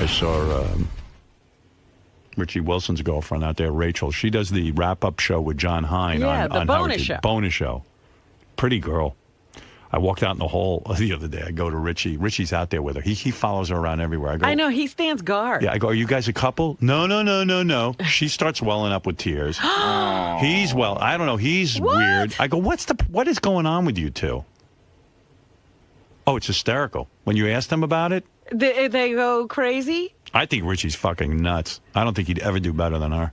I saw Richie Wilson's girlfriend out there, Rachel. She does the wrap-up show with John Hine on bonus show. Bonus show. Pretty girl. I walked out in the hall the other day. I go to Richie. Richie's out there with her. He follows her around everywhere. I know. He stands guard. Yeah, I go, are you guys a couple? No. She starts welling up with tears. He's I don't know. He's weird. I go, what is going on with you two? Oh, it's hysterical. When you ask them about it. They go crazy? I think Richie's fucking nuts. I don't think he'd ever do better than her.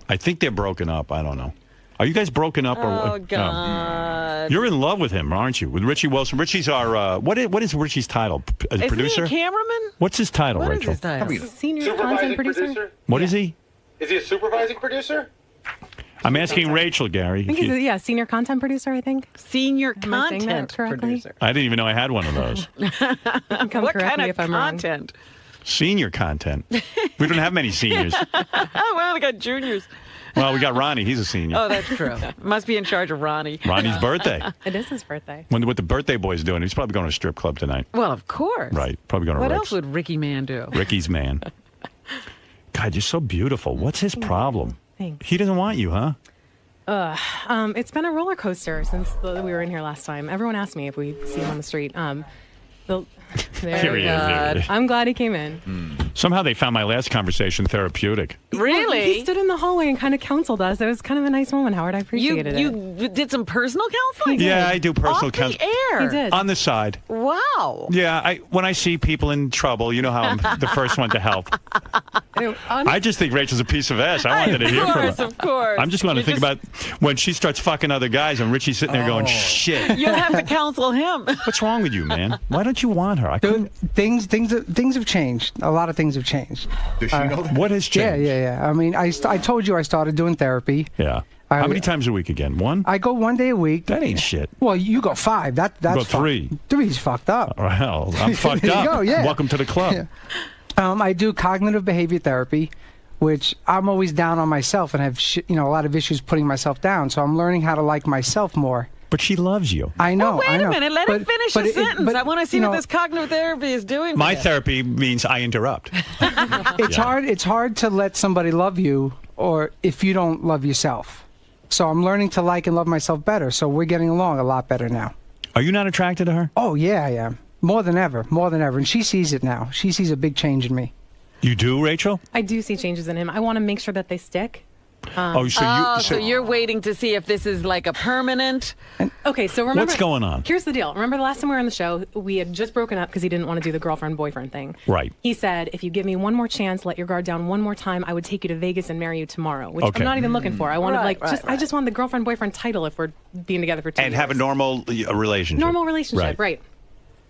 I think they're broken up. I don't know. Are you guys broken up? Oh, God. You're in love with him, aren't you? With Richie Wilson. Richie's our, what is Richie's title? As Is producer? he a cameraman? What's his title, What is Rachel? his title? Senior content producer? What is he? Is he a supervising producer? I'm asking Rachel, Gary. I think he's senior content producer, I think. Senior Am I saying that content correctly? producer. I didn't even know I had one of those. Come What correct kind me of if I'm wrong. content? Senior content. We don't have many seniors. Oh, well, we got juniors. Well, we got Ronnie. He's a senior. Oh, that's true. Must be in charge of Ronnie. Ronnie's birthday. It is his birthday. Wonder what the birthday boy's doing. He's probably going to a strip club tonight. Well, of course. Right. Probably going to What Rick's. else would Ricky Man do? Ricky's man. God, you're so beautiful. What's his problem? Thanks. He doesn't want you, huh? It's been a roller coaster since we were in here last time. Everyone asked me if we see him on the street. Here he is. I'm glad he came in. Somehow they found my last conversation therapeutic. Really? He stood in the hallway and kind of counseled us. It was kind of a nice moment, Howard. I appreciated it. You did some personal counseling? Yeah, I do personal Off the counseling. air. He did. On the side. Wow. Yeah, when I see people in trouble, you know how I'm the first one to help. I just think Rachel's a piece of ass. I wanted to hear from her. Of course. I'm just going to think about when she starts fucking other guys and Richie's sitting there going, shit. You'll have to counsel him. What's wrong with you, man? Why don't you want her? Dude, things have changed. A lot of things have changed. Does she know that? What has changed? Yeah. I mean, I told you I started doing therapy. Yeah. How many times a week again? One? I go 1 day a week. That ain't shit. Well, you go 5. That's go 3. 3's fucked up. Well, I'm fucked There you up. go, yeah. Welcome to the club. Yeah. I do cognitive behavior therapy, which I'm always down on myself and have a lot of issues putting myself down. So I'm learning how to like myself more. But she loves you. I know. Wait I know. a minute. Let him finish the sentence. I want to see what this cognitive therapy is doing. My therapy means I interrupt. It's hard. It's hard to let somebody love you, or if you don't love yourself. So I'm learning to like and love myself better. So we're getting along a lot better now. Are you not attracted to her? Oh yeah, I am. More than ever. And she sees it now. She sees a big change in me. You do, Rachel? I do see changes in him. I want to make sure that they stick. So you're waiting to see if this is like a permanent. Okay, so remember what's going on? Here's the deal. Remember the last time we were on the show, we had just broken up because he didn't want to do the girlfriend-boyfriend thing. Right. He said, if you give me one more chance, let your guard down one more time, I would take you to Vegas and marry you tomorrow, which I'm not even looking for. I wanted I just want the girlfriend-boyfriend title if we're being together for 2 years. And have a normal relationship. Normal relationship, right.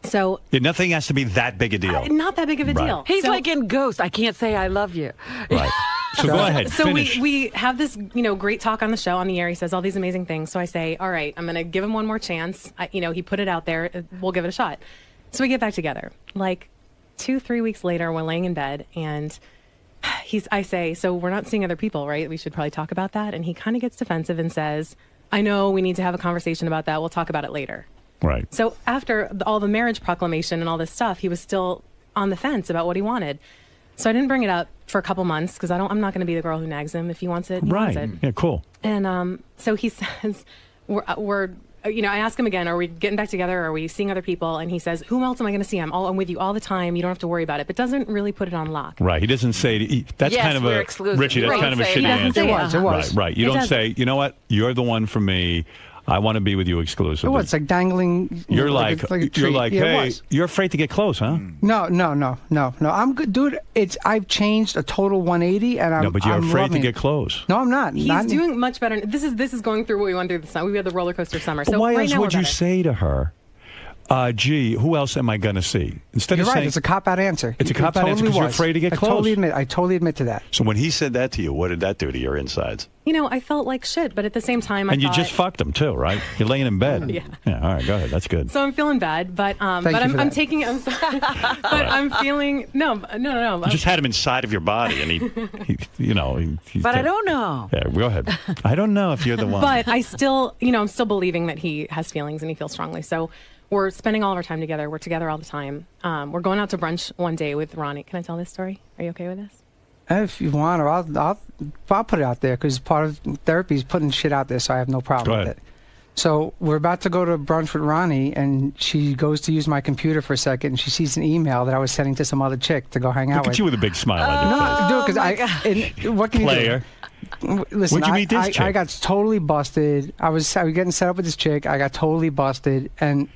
So nothing has to be that big a deal. Not that big of a deal. He's like in Ghost. I can't say I love you. Right. So go ahead. So finish. we have this great talk on the show on the air. He says all these amazing things. So I say, all right, I'm going to give him one more chance. He put it out there. We'll give it a shot. So we get back together. Like 2-3 weeks later, we're laying in bed and I say, so we're not seeing other people, right? We should probably talk about that. And he kind of gets defensive and says, I know we need to have a conversation about that. We'll talk about it later. Right. So after all the marriage proclamation and all this stuff, he was still on the fence about what he wanted. So I didn't bring it up for a couple months because I'm not going to be the girl who nags him. If he wants it, he wants it. Yeah, cool. And so he says, we're I ask him again, are we getting back together? Are we seeing other people? And he says, who else am I going to see? I'm with you all the time. You don't have to worry about it. But doesn't really put it on lock. Right. He doesn't say, that's kind of exclusive. Richie, that's kind of a shitty answer. It was. Right. You don't say, you know what? You're the one for me. I want to be with you exclusively. It's like dangling. You're like a treat. hey, you're afraid to get close, huh? No. I'm good, dude. I've changed a total 180, and I'm. No, but you're I'm afraid to loving get it. close. No, I'm not. He's doing much better. This is going through what we went through this time. We had the roller coaster summer. But So why right else now would we're you better. say to her, gee, who else am I going to see? Instead You're of right. saying, It's a cop-out answer. It's a cop-out answer because you're afraid to get close. I totally admit to that. So when he said that to you, what did that do to your insides? I felt like shit, but at the same time, I And you thought, just fucked him too, right? You're laying in bed. Yeah. All right, go ahead. That's good. So I'm feeling bad, but I'm taking. I'm sorry, but I'm feeling no. You just had him inside of your body, and But I don't know. Yeah, go ahead. I don't know if you're the one. But I still, I'm still believing that he has feelings and he feels strongly. So we're spending all of our time together. We're together all the time. We're going out to brunch one day with Ronnie. Can I tell this story? Are you okay with this? If you want, or I'll put it out there because part of therapy is putting shit out there, so I have no problem with it. So we're about to go to brunch with Ronnie, and she goes to use my computer for a second, and she sees an email that I was sending to some other chick to go hang out Look with. at you with a big smile on your face. No, because what can Player. you do? Listen, When'd you meet this chick? I got totally busted. I was getting set up with this chick. I got totally busted, and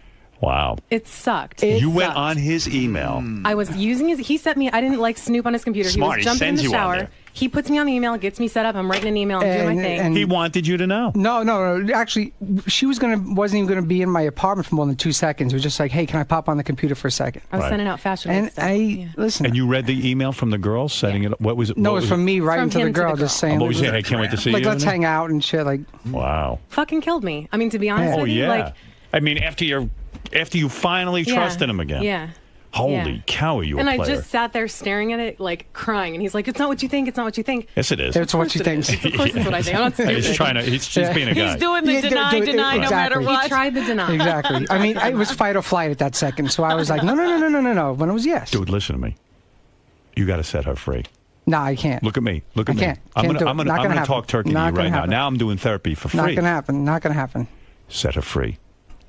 wow. It sucked. You went on his email. I was using his. He sent me. I didn't like snoop on his computer. Smart. He was jumping in He the sends you on shower. there. He puts me on the email, gets me set up. I'm writing an email. I'm doing my thing. and He wanted you to know. No. Actually, she wasn't even gonna be in my apartment for more than 2 seconds. It was just like, hey, can I pop on the computer for a second? I was Right. sending out fashion. And stuff. listen. And you read the email from the girl setting it up? What was it? No, what it was was from me writing to From the him to girl, the girl. just saying. What was you saying? Hey, can't wait to see like, you. let's hang out and shit. Like, Wow. Fucking killed me. I mean, to be honest Oh, with you, yeah. like, I mean, after you finally trusted him again. Yeah. Holy Yeah. cow, are you And a I player? just sat there staring at it, like crying. And he's like, "It's not what you think. It's not what you think." Yes, it is. that's what she thinks. Of course, it's what I think. I'm not stupid. He's trying to. He's being a guy. He's doing the Yeah, deny, do it, no matter exactly. what. He tried the deny. Exactly. I mean, it was fight or flight at that second. So I was like, no. When it was yes. Dude, listen to me. You got to set her free. No, I can't. Look at me. Look at I me. can't. I'm Can't do it. gonna Not gonna happen. talk turkey to Not you gonna right now. happen. Now I'm doing therapy for free. Not gonna happen. Not gonna happen. Set her free.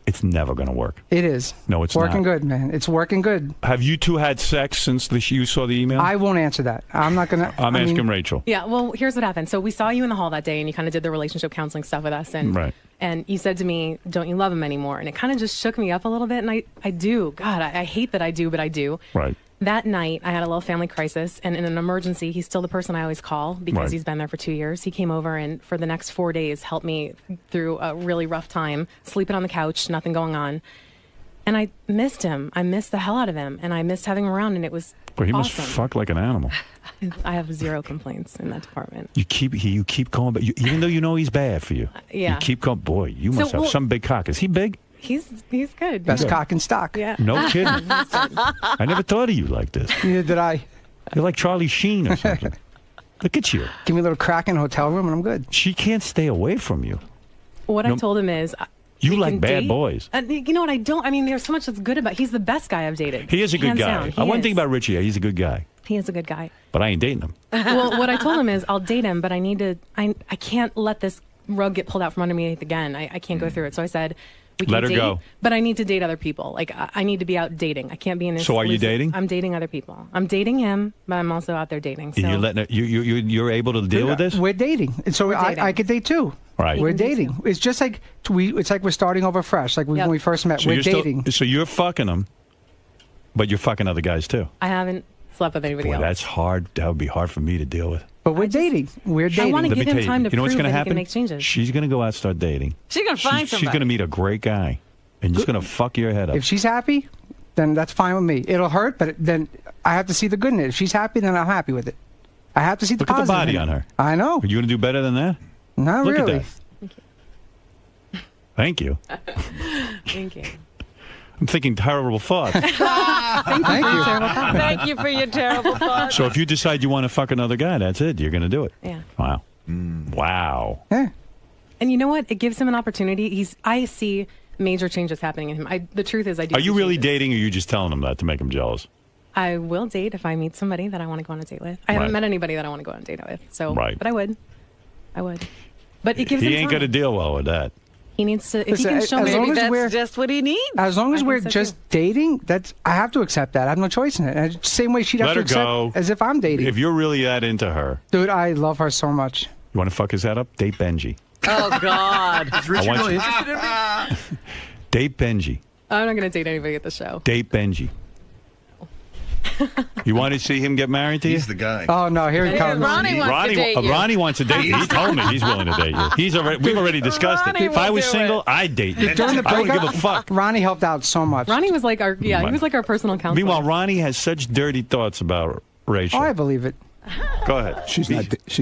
It's never gonna work. It is. No, it's working not. good, man. It's working good. Have you two had sex since you saw the email? I won't answer that. I'm not gonna. I'm I mean, asking Rachel. Yeah, well, here's what happened. So we saw you in the hall that day, and you kind of did the relationship counseling stuff with us, and Right. and you said to me, "Don't you love him anymore?" And it kind of just shook me up a little bit, and I do. God, I hate that I do, but I do. Right. That night, I had a little family crisis, and in an emergency, he's still the person I always call because Right. he's been there for 2 years. He came over and for the next 4 days helped me through a really rough time, sleeping on the couch, nothing going on. And I missed him. I missed the hell out of him, and I missed having him around, and it was Well, he awesome. must fuck like an animal. I have 0 complaints in that department. You keep going, but even though you know he's bad for you, yeah. you keep going. Boy, you So, must have well- some big cock. Is he big? He's good. Best cock in stock. Yeah. No kidding. I never thought of you like this. Neither did I. You're like Charlie Sheen or something. Look at you. Give me a little crack in a hotel room and I'm good. She can't stay away from you. What I told him is, You we like can bad date. boys. You know what? I don't. I mean, there's so much that's good about. He's the best guy I've dated. He is a good Hands guy. down. He One is. thing about Richie, he's a good guy. He is a good guy. But I ain't dating him. Well, what I told him is, I'll date him, but I need to. I can't let this rug get pulled out from underneath again. I can't go through it. So I said, we can Let her date, go. but I need to date other people. Like I need to be out dating. I can't be in. So are you dating? I'm dating other people. I'm dating him, but I'm also out there dating. So You're letting you're able to deal with this? We're dating. And so dating. I could date too. Right. We're can date dating. It's just like it's like we're starting over fresh. Like Yep. when we first met. So we're you're still- dating. so you're fucking him, but you're fucking other guys too. I haven't slept with anybody Boy, else. that's hard. That would be hard for me to deal with. But we're dating. We're dating. wanna Let me give him tell you, time to you know what's prove going to that he happen? can make changes. She's going to go out and start dating. She's gonna find She's somebody. going to meet a great guy, and he's going to fuck your head up. If she's happy, then that's fine with me. It'll hurt, but then I have to see the good in it. If she's happy, then I'm happy with it. I have to see the Look at the positive body in it. on her. I know. Are you going to do better than that? Not Look really. at that. Thank you. Thank you. I'm thinking terrible thoughts. Thank you. Thank you for your terrible thoughts. So if you decide you want to fuck another guy, that's it. You're going to do it. Yeah. Wow. Wow. Yeah. And you know what? It gives him an opportunity. I see major changes happening in him. The truth is, I do. Are you see really changes. dating, or are you just telling him that to make him jealous? I will date if I meet somebody that I want to go on a date with. I haven't Right. met anybody that I want to go on a date with. So, Right. but I would. But it gives He him ain't time. going to deal well with that. He needs to. If Listen, he can show as me, long Maybe as that's we're- just what he needs. As long as I we're think so, just too. dating, I have to accept that. I have no choice in it. And same way she'd have Let to her accept go. as if I'm dating. If you're really that into her, Dude, I love her so much. you want to fuck his head up? Date Benji. Oh God. Is Richie want really you- interested in me? Date Benji. I'm not going to date anybody at the show. Date Benji. You want to see him get married to you? He's the guy. Oh no, here he Hey, comes. Ronnie wants to date you. Ronnie wants to date you. He told me he's willing to date you. We've already discussed it. Ronnie If I will was do single, it. I'd date you. During the I wouldn't give breakup, a fuck. Ronnie helped out so much. Ronnie was like he was like our personal counselor. Meanwhile, Ronnie has such dirty thoughts about Rachel. Oh, I believe it. Go ahead. She's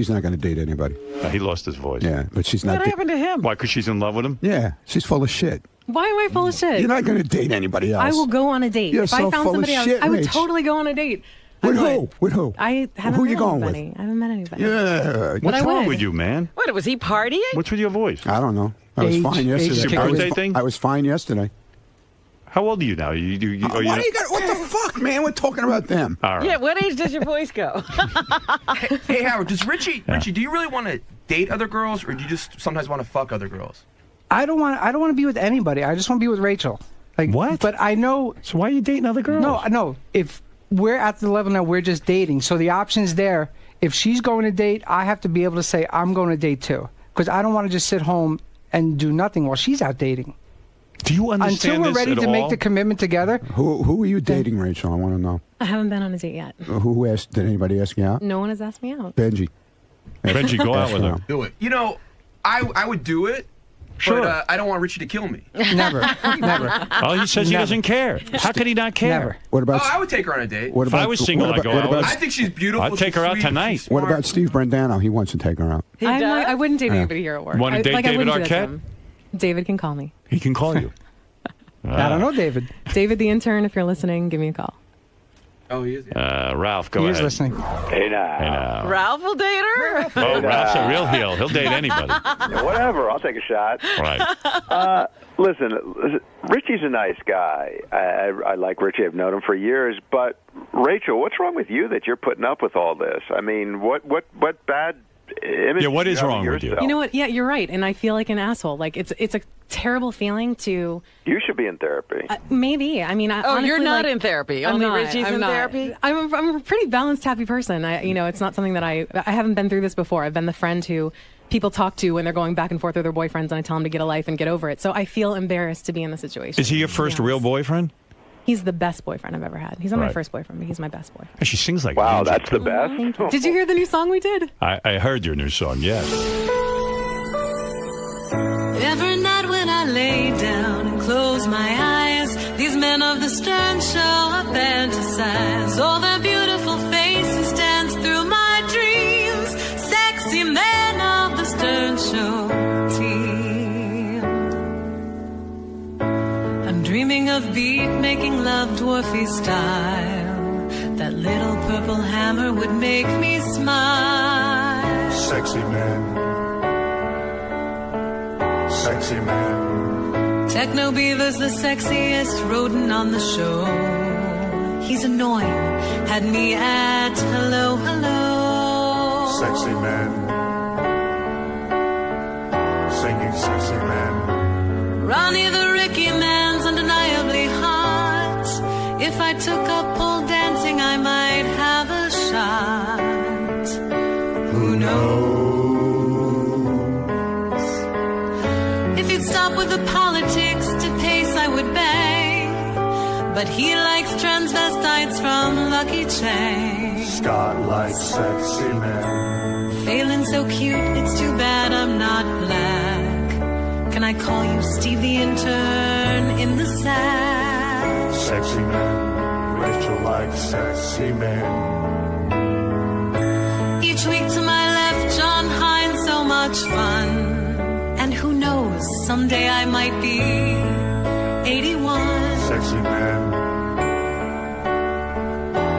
not going to date anybody. He lost his voice. Yeah, but she's not. What happened to him? Why? Because she's in love with him? Yeah, she's full of shit. Why am I full of shit? You're not going to date anybody else. I will go on a date. You're if so I found full of somebody else, shit, I would Rach. totally go on a date. I With would. who? With who? I haven't Who met you going anybody. with? I haven't met anybody. Yeah. What's I wrong would. with you, man? What was he partying? What's with your voice? I don't know. I was Age- fine age yesterday. It's your birthday thing? I was fine yesterday. How old are you now? What the fuck, man? We're talking about them. All right. Yeah, what age does your voice go? Hey, Howard, does Richie, do you really want to date other girls, or do you just sometimes want to fuck other girls? I don't want to be with anybody. I just want to be with Rachel. Like, what? But I know. So why are you dating other girls? No. If we're at the level now, we're just dating. So the option's there. If she's going to date, I have to be able to say I'm going to date too, because I don't want to just sit home and do nothing while she's out dating. Do you understand Until we're ready to make the commitment together. Who are you dating, Rachel? I want to know. I haven't been on a date yet. Who asked? Did anybody ask you out? No one has asked me out. Benji. Benji, go out with her. Do it. You know, I would do it. Sure. But I don't want Richie to kill me. Never. Oh, he says he doesn't care. How could he not care? Never. What about? I would take her on a date. What about, If I was single, I'd go out with her. I think she's beautiful. I'd take her out tonight. What about Steve Brandano? He wants to take her out. I wouldn't date anybody here at work. Want to date David Arquette? David can call me. He can call you. I don't know, David. David, the intern, if you're listening, give me a call. Oh, he is. Ralph, go He ahead. is listening. Hey now. Ralph will date her? Oh, Ralph's a real heel. He'll date anybody. Whatever, I'll take a shot. Right. Listen, Richie's a nice guy. I like Richie. I've known him for years. But Rachel, what's wrong with you that you're putting up with all this? I mean, what bad image? Yeah, what do is have of wrong with you? yourself? You know what? Yeah, you're right, and I feel like an asshole. Like it's a terrible feeling to. You should be in therapy. Maybe. I mean, honestly, you're not like, in therapy. I'm Only not. Richie's I'm in not. therapy? I'm a pretty balanced, happy person. It's not something that I haven't been through this before. I've been the friend who people talk to when they're going back and forth with their boyfriends, and I tell them to get a life and get over it. So I feel embarrassed to be in the situation. Is he your first real boyfriend? He's the best boyfriend I've ever had. He's not my Right. first boyfriend, but he's my best boyfriend. She sings like Wow, Angel. that's the best. Thank you. Did you hear the new song we did? I heard your new song, yes. Every night when I lay down and close my eyes, these men of the Stern Show I fantasize. All their beautiful faces dance through my dreams. Sexy men of the Stern Show team. I'm dreaming of beat-making love dwarfy style. That little purple hammer would make me smile. Sexy man. Sexy man. Techno Beaver's the sexiest rodent on the show. He's annoying, had me at hello, hello. Sexy man. Singing sexy man. Ronnie the Ricky Man's undeniably hot. If I took up pole dancing, I might have a shot. Who knows? Stop with the politics to pace I would bang, but he likes transvestites from Lucky Chang. Scott likes sexy men. Failing so cute, it's too bad I'm not black. Can I call you Steve the intern in the sack? Sexy men. Rachel likes sexy men. Each week to my left, John Hines, so much fun. And who knows, someday I might be 81. Sexy man.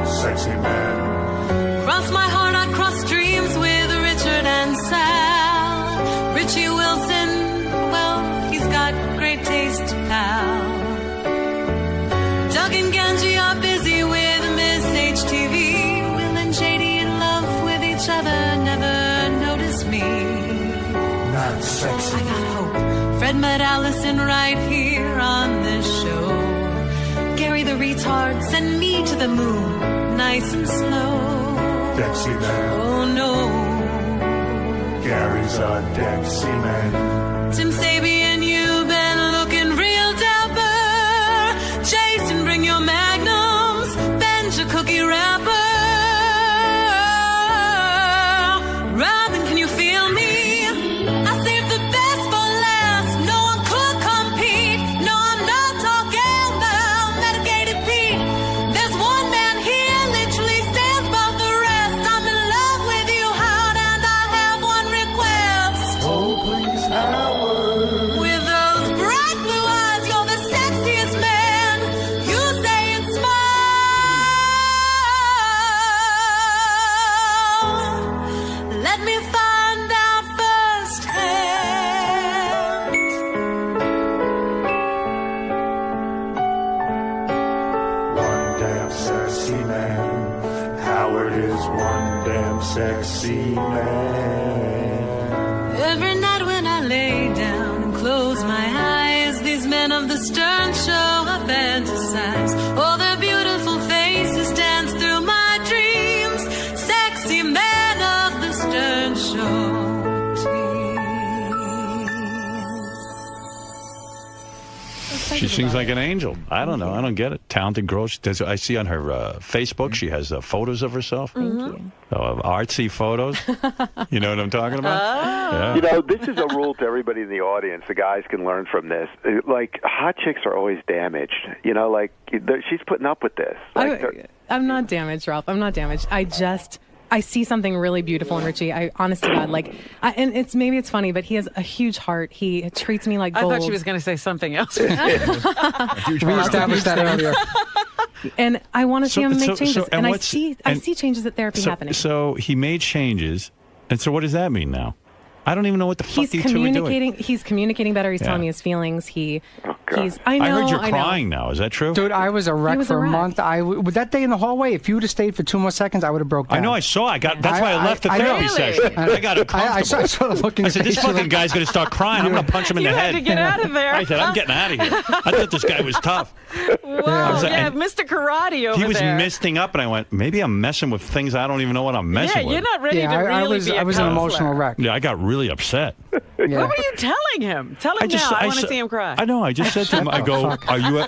Sexy man. Cross my heart, I'd cross streams with Richard and Sal. Richie Wilson, well, he's got great taste, pal. Doug and Ganji are busy with Miss HTV. Will and JD in love with each other, never notice me. Not sexy. I got hope. Fred met Allison right here on this show. Gary the retard, send me to the moon, nice and slow. Dexy man. Oh no. Gary's a Dexy man. Tim Sabian, you've been looking real dapper. Jason, bring your magnums. Ben's your cookie wrapper. Robin, can you feel me? I saved the best for last. No one could compete. No, I'm not talking about medicated Pete. There's one man here, literally stands above the rest. I'm in love with you, Howard, and I have one request. Oh, please, Howard. Howard is one damn sexy man. Every night when I lay down and close my eyes, these men of the Stern Show I fantasize. All their beautiful faces dance through my dreams. Sexy men of the Stern Show. She sings like an angel. I don't know. I don't get it. Talented girl. I see on her Facebook, she has photos of herself. Thank you. Artsy photos. You know what I'm talking about? Yeah. You know, this is a rule to everybody in the audience. The guys can learn from this. Like, hot chicks are always damaged. You know, like, she's putting up with this. Like, I'm not damaged, Ralph. I'm not damaged. I see something really beautiful in Richie. I honestly, God, and maybe it's funny, but he has a huge heart. He treats me like gold. I thought she was going to say something else. We established that earlier. And I want to see him make changes. And I see changes at therapy happening. So he made changes. And so what does that mean now? I don't even know what the fuck you two are doing. He's communicating better. He's telling me his feelings. I heard you're crying now. Is that true? Dude, I was a wreck for a month. With that day in the hallway, if you would have stayed for 2 more seconds, I would have broke down. I know. I saw. That's why I left the therapy session. I got uncomfortable. I saw the look in I said, this fucking guy's going to start crying. I'm going to punch him in the head. You had to get out of there. I said, I'm getting out of here. I thought this guy was tough. Wow. Yeah, Mr. Karate over there. He was misting up, and I went, maybe I'm messing with things I don't even know what I'm messing with. Yeah, you're not ready to really be a I was an emotional wreck. Yeah, I got really upset. What were you telling him? Tell him now. I want to see him cry. I know. I just said to him, I go,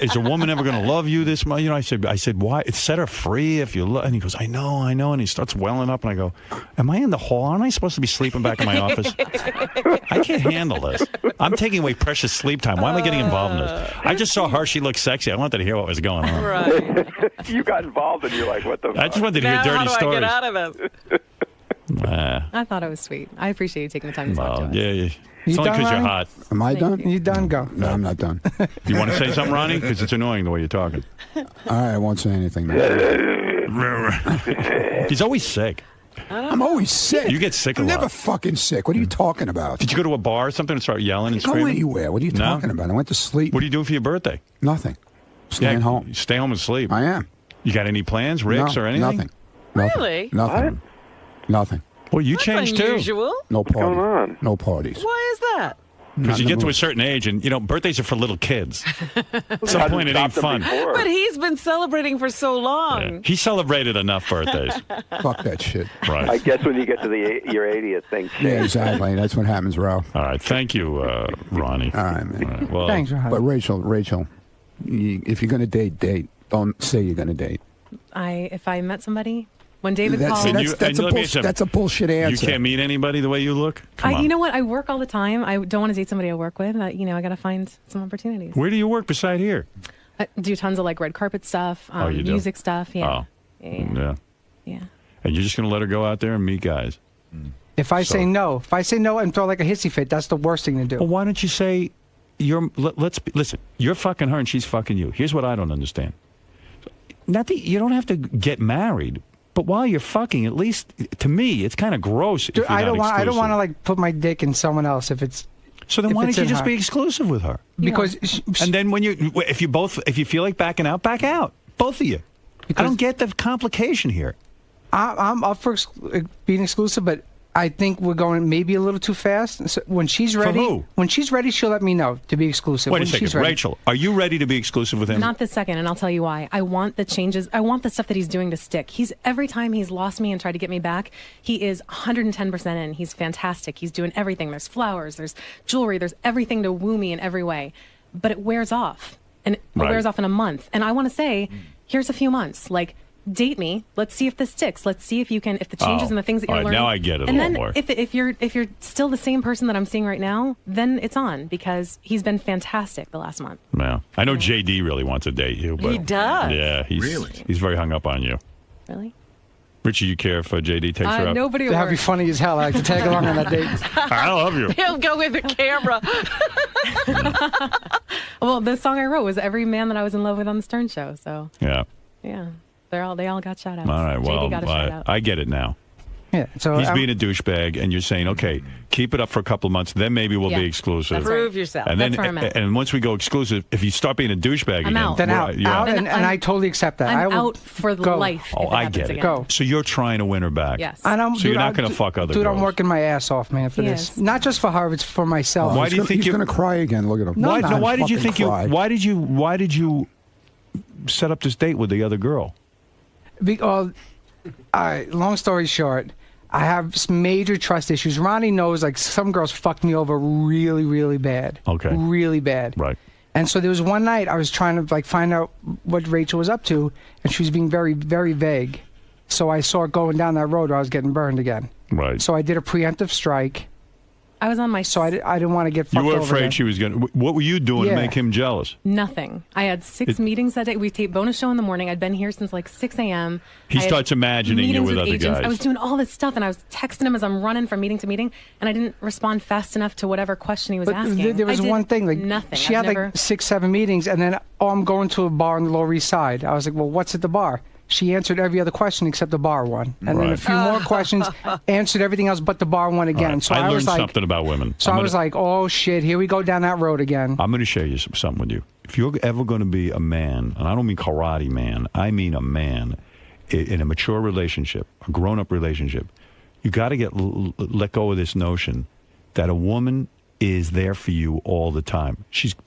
is a woman ever going to love you this much? You know, I said, why? It set her free if you love. And he goes, I know. And he starts welling up. And I go, am I in the hall? Aren't I supposed to be sleeping back in my office? I can't handle this. I'm taking away precious sleep time. Why am I getting involved in this? I just saw her. She looked sexy. I wanted to hear what was going on. Right. You got involved and you're like, what the fuck? I just wanted to hear dirty stories. How do I get out of this? I thought it was sweet. I appreciate you taking the time to talk to us. Yeah. It's only because you're hot. Am I done? You done? Go. No, I'm not done. You want to say something, Ronnie? Because it's annoying the way you're talking. All right, I won't say anything now. He's always sick. I'm always sick. You get sick a I'm lot. never fucking sick. What are you talking about? Did you go to a bar or something and start yelling and Go screaming? anywhere. What are you talking about? I went to sleep. What are you doing for your birthday? Nothing. Staying home. Stay home and sleep. I am. You got any plans, Ricks, or anything? Nothing. Really? Nothing. Nothing. Well, you changed unusual. too. No parties. What's going on? No parties. Why is that? Because you get to a certain age, and birthdays are for little kids. At some point, it ain't fun. But he's been celebrating for so long. Yeah. He celebrated enough birthdays. Fuck that shit. Right. I guess when you get to your 80th, things change. Yeah, exactly. That's what happens, Ralph. All right. Thank you, Ronnie. All right, man. All right, well, Thanks, Ralph. But Rachel, if you're going to date. Don't say you're going to date. If I met somebody, when David called, that's a bullshit answer. You can't meet anybody the way you look? Come on. You know what? I work all the time. I don't want to date somebody I work with. I got to find some opportunities. Where do you work beside here? I do tons of red carpet stuff, you do? music stuff. Yeah. Oh. Yeah. And you're just going to let her go out there and meet guys? If I say no and throw like a hissy fit, that's the worst thing to do. Well, why don't you say, listen, you're fucking her and she's fucking you. Here's what I don't understand. Not that you don't have to get married, but while you're fucking, at least to me, it's kind of gross. Dude, I don't want to put my dick in someone else if it's. So then why don't you just be exclusive with her? Because and then if you feel like backing out, back out, both of you. I don't get the complication here. I'm up for being exclusive, but I think we're going maybe a little too fast. So when she's ready, For who? When she's ready, she'll let me know to be exclusive. Wait when a second, she's ready. Rachel, are you ready to be exclusive with him? Not this second, and I'll tell you why. I want the changes. I want the stuff that he's doing to stick. Every time he's lost me and tried to get me back, he is 110% in. He's fantastic. He's doing everything. There's flowers, there's jewelry, there's everything to woo me in every way. But it wears off, and it wears off in a month. And I want to say, here's a few months, date me. Let's see if this sticks. Let's see if the changes and the things that you're learning. Now I get it and a little then more. If you're still the same person that I'm seeing right now, then it's on, because he's been fantastic the last month. Yeah. I know JD really wants to date you. But He does. Yeah. He's very hung up on you. Really? Richie, you care if JD takes her out? Nobody will. That'd be funny as hell. I like to tag along on that date. I love you. He'll go with the camera. Well, the song I wrote was every man that I was in love with on the Stern Show. So Yeah. yeah, they all got shout outs. All right. JD Well, got a shout out. I get it now. Yeah. So He's being a douchebag, and you're saying, okay, keep it up for a couple of months, then maybe we'll be exclusive. Prove yourself. And That's then, where I'm at. and once we go exclusive, if you start being a douchebag again, out. Then out, and I totally accept that. I'm I will out for go. life. Oh, if it I happens get it. again. Go. So you're trying to win her back. Yes. And So you're not going to fuck other dude, girls. I'm working my ass off, man, for this. Yes. Not just for her, it's for myself. Why do you think he's going to cry again? Look at him. Why did you fucking think cry. Why did you set up this date with the other girl? All right, long story short, I have some major trust issues. Ronnie knows, like, some girls fucked me over really, really bad. Okay. Really bad. Right. And so there was one night I was trying to, like, find out what Rachel was up to, and she was being very, very vague. So I saw it going down that road where I was getting burned again. Right. So I did a preemptive strike. I was on my. So I didn't want to get fucked You were over afraid again. she was going to... What were you doing to Yeah. make him jealous? Nothing. I had 6 meetings that day. We taped bonus show in the morning. I'd been here since like 6 a.m. He I had starts imagining you meetings with other agents. guys. I was doing all this stuff, and I was texting him as I'm running from meeting to meeting, and I didn't respond fast enough to whatever question he was But asking. there was I did one thing, like, nothing. she I've had never, like 6, 7 meetings, and then, I'm going to a bar on the Lower East Side. I was like, well, what's at the bar? She answered every other question except the bar one. And then a Right. few more questions, answered everything else but the bar one again. Right. So I I was learned like, something about women. So I was like, oh shit, here we go down that road again. I'm going to share you something with you. If you're ever going to be a man, and I don't mean karate man, I mean a man in a mature relationship, a grown-up relationship, you got to let go of this notion that a woman is there for you all the time.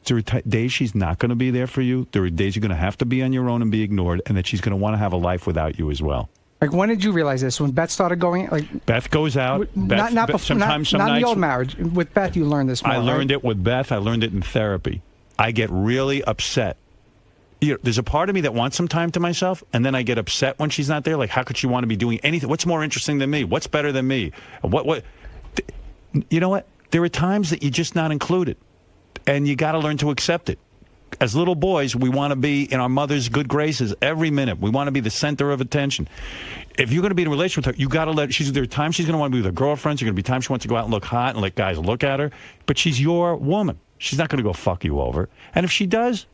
There are days she's not going to be there for you. There are days you're going to have to be on your own and be ignored, and that she's going to want to have a life without you as well. Like, when did you realize this? When Beth started going, like, Beth goes out. not before, sometimes some not in nights, the old marriage. With Beth, you learned this more, I learned right? it with Beth. I learned it in therapy. I get really upset. There's a part of me that wants some time to myself, and then I get upset when she's not there. Like, how could she want to be doing anything? What's more interesting than me? What's better than me? What? You know what? There are times that you're just not included, and you got to learn to accept it. As little boys, we want to be in our mother's good graces every minute. We want to be the center of attention. If you're going to be in a relationship with her, you got to there are times she's going to want to be with her girlfriends. There are going to be times she wants to go out and look hot and let guys look at her. But she's your woman. She's not going to go fuck you over. And if she does,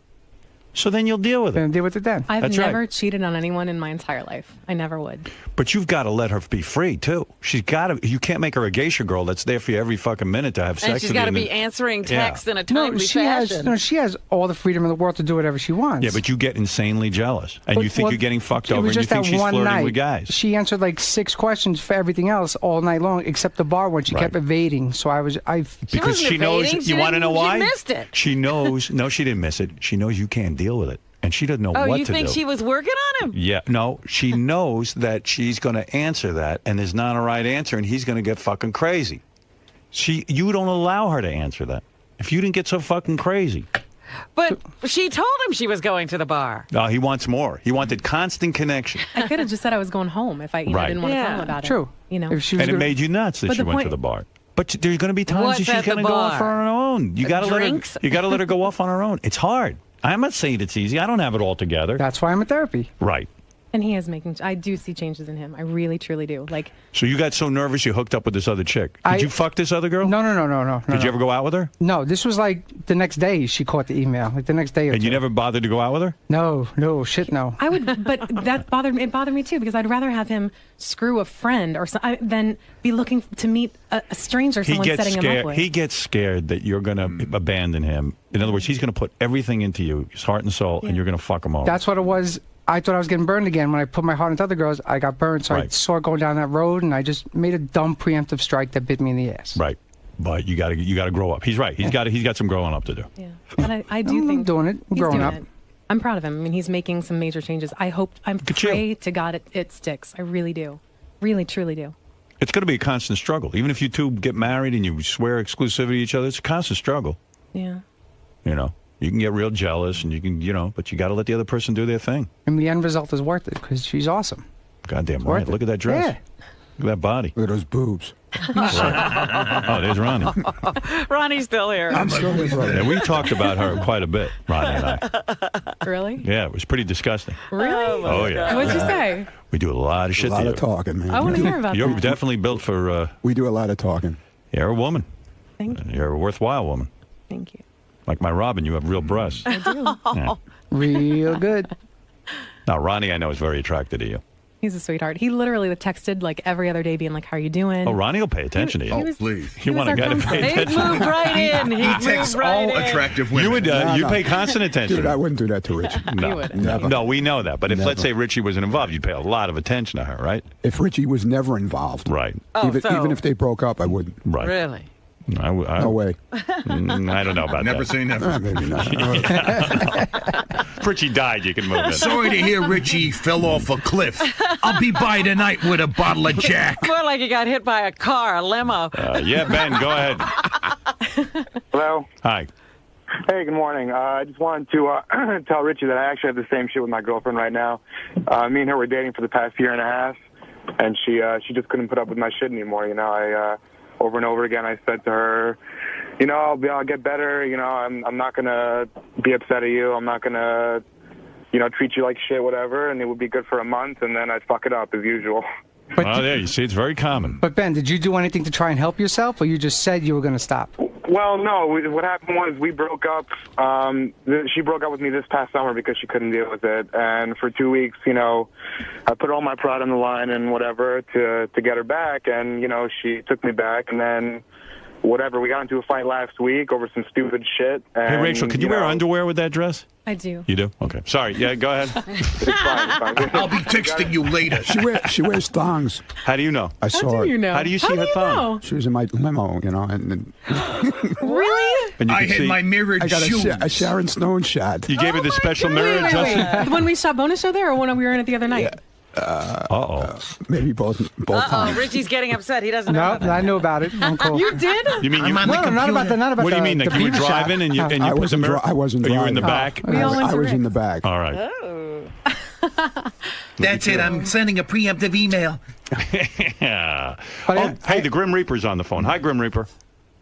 so then you'll deal with it. Then deal with it then. I've That's never right. cheated on anyone in my entire life. I never would. But you've got to let her be free, too. She's got to. You can't make her a geisha girl that's there for you every fucking minute to have sex And she's with got to you. be answering texts in a timely she fashion. she has all the freedom in the world to do whatever she wants. Yeah, but you get insanely jealous. And But- you think well, you're getting fucked it over, was and you just think that she's one flirting night. with guys. She answered like 6 questions for everything else all night long, except the bar one. She Right. kept evading. So Because wasn't she knows. evading. She You want to know didn't- she why? missed it. She knows. No, she didn't miss it. She knows you can't deal with it. And she doesn't know Oh, what you to think do. she was working on him? Yeah, no, she knows that she's going to answer that, and there's not a right answer, and he's going to get fucking crazy. You don't allow her to answer that. If you didn't get so fucking crazy. But she told him she was going to the bar. No, he wants more. He wanted constant connection. I could have just said I was going home if I Right. didn't want to tell him about it. True. You know. If she was And it gonna- made you nuts that But she the went to point- the bar. But there's going to be times What's that she's at the going to go off bar? on her own. You got to let her. Drinks? You got to let her go off on her own. It's hard. I'm not saying it's easy. I don't have it all together. That's why I'm in therapy. Right. And he is making. I do see changes in him. I really, truly do. Like, So you got so nervous you hooked up with this other chick. Did you fuck this other girl? No. Did you ever go out with her? No, this was like the next day she caught the email. Like the next day or And you two. never bothered to go out with her? No, shit, no. I would, but that bothered me. It bothered me too because I'd rather have him screw a friend or than be looking to meet a stranger. He Someone gets setting him scared. up with. He gets scared that you're going to abandon him. In other words, he's going to put everything into you, his heart and soul, and you're going to fuck him over. That's what it was. I thought I was getting burned again. When I put my heart into other girls, I got burned. So I Right. saw it going down that road, and I just made a dumb preemptive strike that bit me in the ass. Right. But you got to grow up. He's right. He's got some growing up to do. Yeah, but I do I'm think doing it. I'm he's growing doing up. it. I'm proud of him. I mean, he's making some major changes. I pray to God it sticks. I really do. Really, truly do. It's going to be a constant struggle. Even if you two get married and you swear exclusivity to each other, it's a constant struggle. Yeah. You know, you can get real jealous and you can, but you got to let the other person do their thing. And the end result is worth it because she's awesome. Goddamn Worth right. it. Look at that dress. Yeah. Look at that body. Look at those boobs. Oh, there's Ronnie. Ronnie's still here. I'm still here, brother. Yeah, we talked about her quite a bit, Ronnie and I. Really? Yeah, it was pretty disgusting. Really? Oh, yeah. What'd you say? We do a lot of shit A lot to of you. talking, man. I want to hear about You're that. definitely built for, We do a lot of talking. you're a woman. Thank you. You're a worthwhile woman. Thank you. Like my Robin, you have real breasts. I do. Yeah. Real good. Now, Ronnie, I know, is very attracted to you. He's a sweetheart. He literally texted like every other day being like, how are you doing? Oh, Ronnie will pay attention to you. was- Please. You want a guy to pay He'd attention? move right in. He texts all attractive women. You would you no. pay constant attention. Dude, I wouldn't do that to Richie. No, wouldn't. Never. no, we know that. But if Never. let's say Richie wasn't involved, you'd pay a lot of attention to her, right? If Richie was never involved, Right, even if they broke up, I wouldn't. right. Really? No way. I don't know about Never that. say never. Maybe not. If Richie died, you can move in. Sorry to hear Richie fell off a cliff. I'll be by tonight with a bottle of Jack. More like he got hit by a car, a limo. Yeah, Ben, go ahead. Hello. Hi. Hey, good morning. I just wanted to tell Richie that I actually have the same shit with my girlfriend right now. Me and her were dating for the past year and a half, and she just couldn't put up with my shit anymore. You know, I over and over again I said to her, you know, I'll get better. You know, I'm not gonna be upset at you. I'm not gonna, you know, treat you like shit, whatever. And it would be good for a month, and then I'd fuck it up as usual. But, Oh, there you see, it's very common. but Ben, did you do anything to try and help yourself, or you just said you were going to stop? Well, no. What happened was we broke up. She broke up with me this past summer because she couldn't deal with it. And for 2 weeks, you know, I put all my pride on the line and whatever to get her back. And, you know, she took me back. And then whatever, we got into a fight last week over some stupid shit. And, Hey, Rachel, could you wear underwear with that dress? I do. You do? Okay. Sorry. Yeah, go ahead. It's fine, it's fine. I'll be texting you later. She wears thongs. How do you know? I saw How it. do you know? How do you see her thumb? know? She was in my limo, you know, and Really? And you I can had see, my mirrored I got shoes. a Sharon Stone shot. you gave her the special mirror, Wait. Justin? When we shot bonus show there, or when we were in it the other night? Uh-oh. Maybe both Uh-oh, times. Richie's getting upset. He doesn't know No, about that. I know about it. I'm cool. You did? You mean I'm you... on the No, not about computer. the. What do you mean? The Like you were beaver shot. driving and you Oh. put I the wasn't. mirror? I wasn't. Oh, you were in the driving. back? We all went I to was in the Rick's. back. All right. That's it. I'm sending a preemptive email. Yeah. But Oh, hey, the Grim Reaper's on the phone. Hi, Grim Reaper.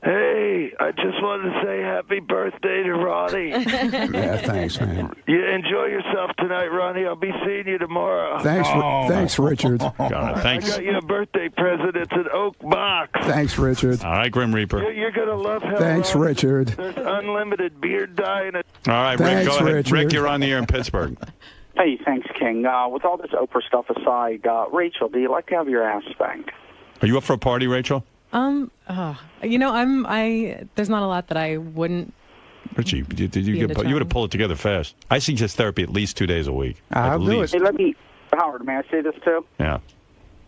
Hey, I just wanted to say happy birthday to Ronnie. Yeah, thanks, man. You enjoy yourself tonight, Ronnie. I'll be seeing you tomorrow. Thanks, Richard. Got it. I Thanks. got you a birthday present. It's an oak box. Thanks, Richard. All right, Grim Reaper. You're going to love how Thanks, Richard. There's unlimited beard dye in it. All right, Rick, Thanks, go ahead. Richard. Rick, you're on the air in Pittsburgh. Hey, thanks, King. With all this Oprah stuff aside, Rachel, do you like to have your ass spanked? Are you up for a party, Rachel? You know, there's not a lot that I wouldn't. Richie, you would have pulled it together fast. I suggest therapy at least 2 days a week. I'll do it. Hey, Howard, may I say this too? Yeah.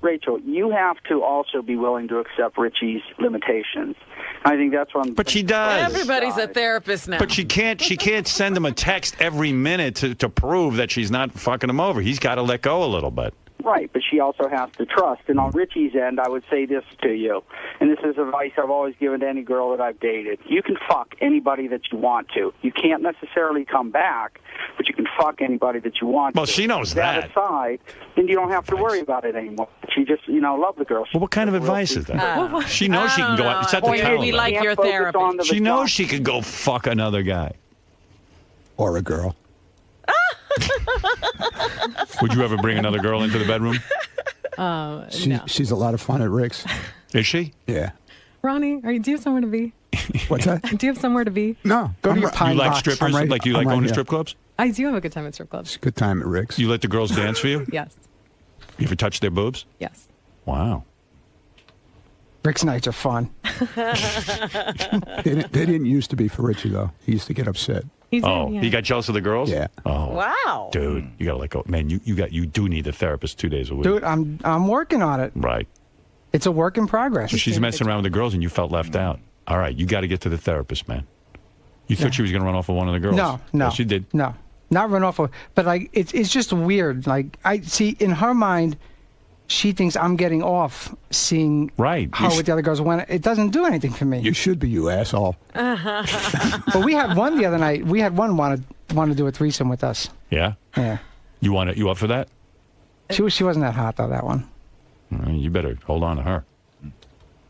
Rachel, you have to also be willing to accept Richie's limitations. I think that's one. But she does. Everybody's a therapist now. But she can't send him a text every minute to prove that she's not fucking him over. He's got to let go a little bit. Right, but she also has to trust. And on Richie's end, I would say this to you, and this is advice I've always given to any girl that I've dated. You can fuck anybody that you want to. You can't necessarily come back, but you can fuck anybody that you want to. Well, she knows that. aside, then you don't have to worry about it anymore. She just, love the girl. Well, what kind of advice is that? She knows she can go out. It's at the Boy, tell maybe her. like your therapist. She knows she could go fuck another guy. Or a girl. Would you ever bring another girl into the bedroom? No. She's a lot of fun at Rick's. Is she? Yeah. Ronnie, do you have somewhere to be? What's that? Do you have somewhere to be? No. Go to your You pine like box. strippers? I'm right- Like you I'm like right going to here. strip clubs? I do have a good time at strip clubs. It's a good time at Rick's. You let the girls dance for you? Yes. You ever touch their boobs? Yes. Wow. Rick's nights are fun. They didn't used to be for Richie, though. He used to get upset. He did, Oh, yeah. he got jealous of the girls? Yeah. Oh. Wow. Dude, you got to let go. Man, you do need a therapist 2 days a week. Dude, I'm working on it. Right. It's a work in progress. So she's messing around with the girls and you felt left out. All right, you got to get to the therapist, man. You thought she was going to run off with one of the girls? No. Yes, she did. No, not run off of. But like, it's just weird. Like I see in her mind, she thinks I'm getting off seeing Right. her with the other girls when it doesn't do anything for me. You should be, you asshole. But we had one the other night. We had one want to do a threesome with us. Yeah? Yeah. You up for that? She wasn't that hot though. That one. You better hold on to her.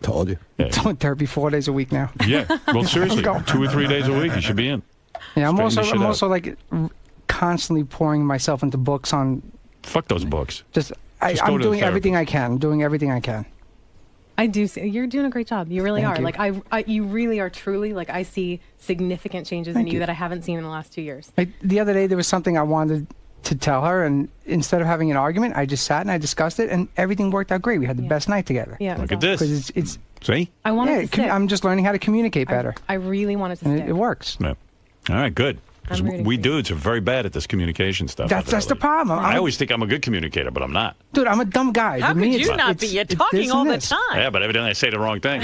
Told you. Yeah. Doing therapy 4 days a week now. Yeah. Well, seriously, Go. 2 or 3 days a week, you should be in. Yeah, I'm Straighten the shit out. also like constantly pouring myself into books on. Fuck those books. Just Just go I'm to the doing therapist. everything I can. Doing everything I can. I do see you're doing a great job. You really Thank are. you. Like you really are truly like I see significant changes in Thank you you. that I haven't seen in the last 2 years. Like the other day, there was something I wanted to tell her, and instead of having an argument, I just sat and I discussed it, and everything worked out great. We had the best night together. Yeah. Look at this. Because it's See? I want it to stick. I'm just learning how to communicate better. I really want it to and stick. it works. Yeah. All right, good. 'Cause we dudes are very bad at this communication stuff. That's the problem. I always think I'm a good communicator, but I'm not. Dude, I'm a dumb guy. How To me, could you it's- not it's- be? You're it's talking this all and the this. time. Yeah, but evidently I say the wrong thing.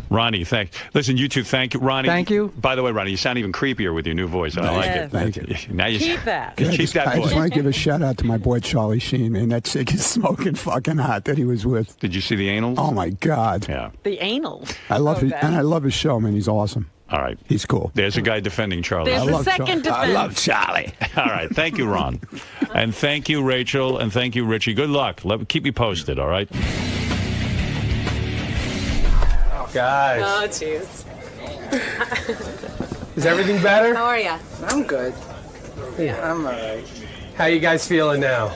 Ronnie, thanks. Listen, you two, thank you. Ronnie. Thank you. By the way, Ronnie, you sound even creepier with your new voice. I like it. Thank you. Now you Keep that. Keep that I voice. just want to give a shout out to my boy Charlie Sheen, man. That chick is smoking fucking hot that he was with. Did you see the anal? Oh my God. Yeah. The anal. I love Okay. it, and I love his show, man. He's awesome. All right. He's cool. There's a guy defending Charlie. There's a second defense. I love Charlie. All right. Thank you, Ron. And thank you, Rachel. And thank you, Richie. Good luck. Keep me posted, all right? Guys. Oh, jeez. Is everything better? How are you? I'm good. Yeah. I'm all right. How you guys feeling now?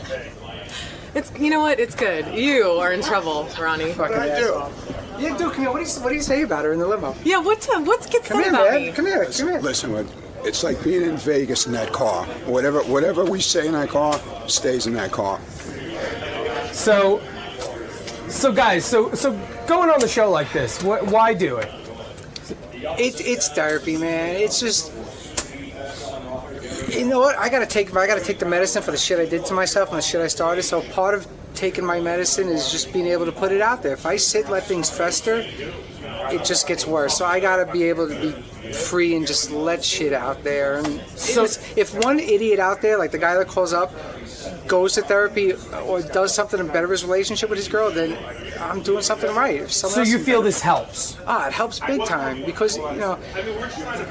It's you know what? It's good. You are in trouble, Ronnie. Fucking asshole. Yeah, dude, come here. What do you say about her in the limo? Yeah, what gets Come said here, about man. me? Come here. Come here. Listen, it's like being in Vegas in that car. Whatever we say in that car stays in that car. So guys, so going on the show like this, why do it? It's therapy, man. It's just, you know what? I gotta take the medicine for the shit I did to myself and the shit I started. So part of taking my medicine is just being able to put it out there. If I sit and let things fester, it just gets worse. So I gotta be able to be free and just let shit out there. And so if one idiot out there, like the guy that calls up, goes to therapy or does something to better his relationship with his girl, then I'm doing something right. If someone So else you is feel better- this helps? it helps big time because, you know,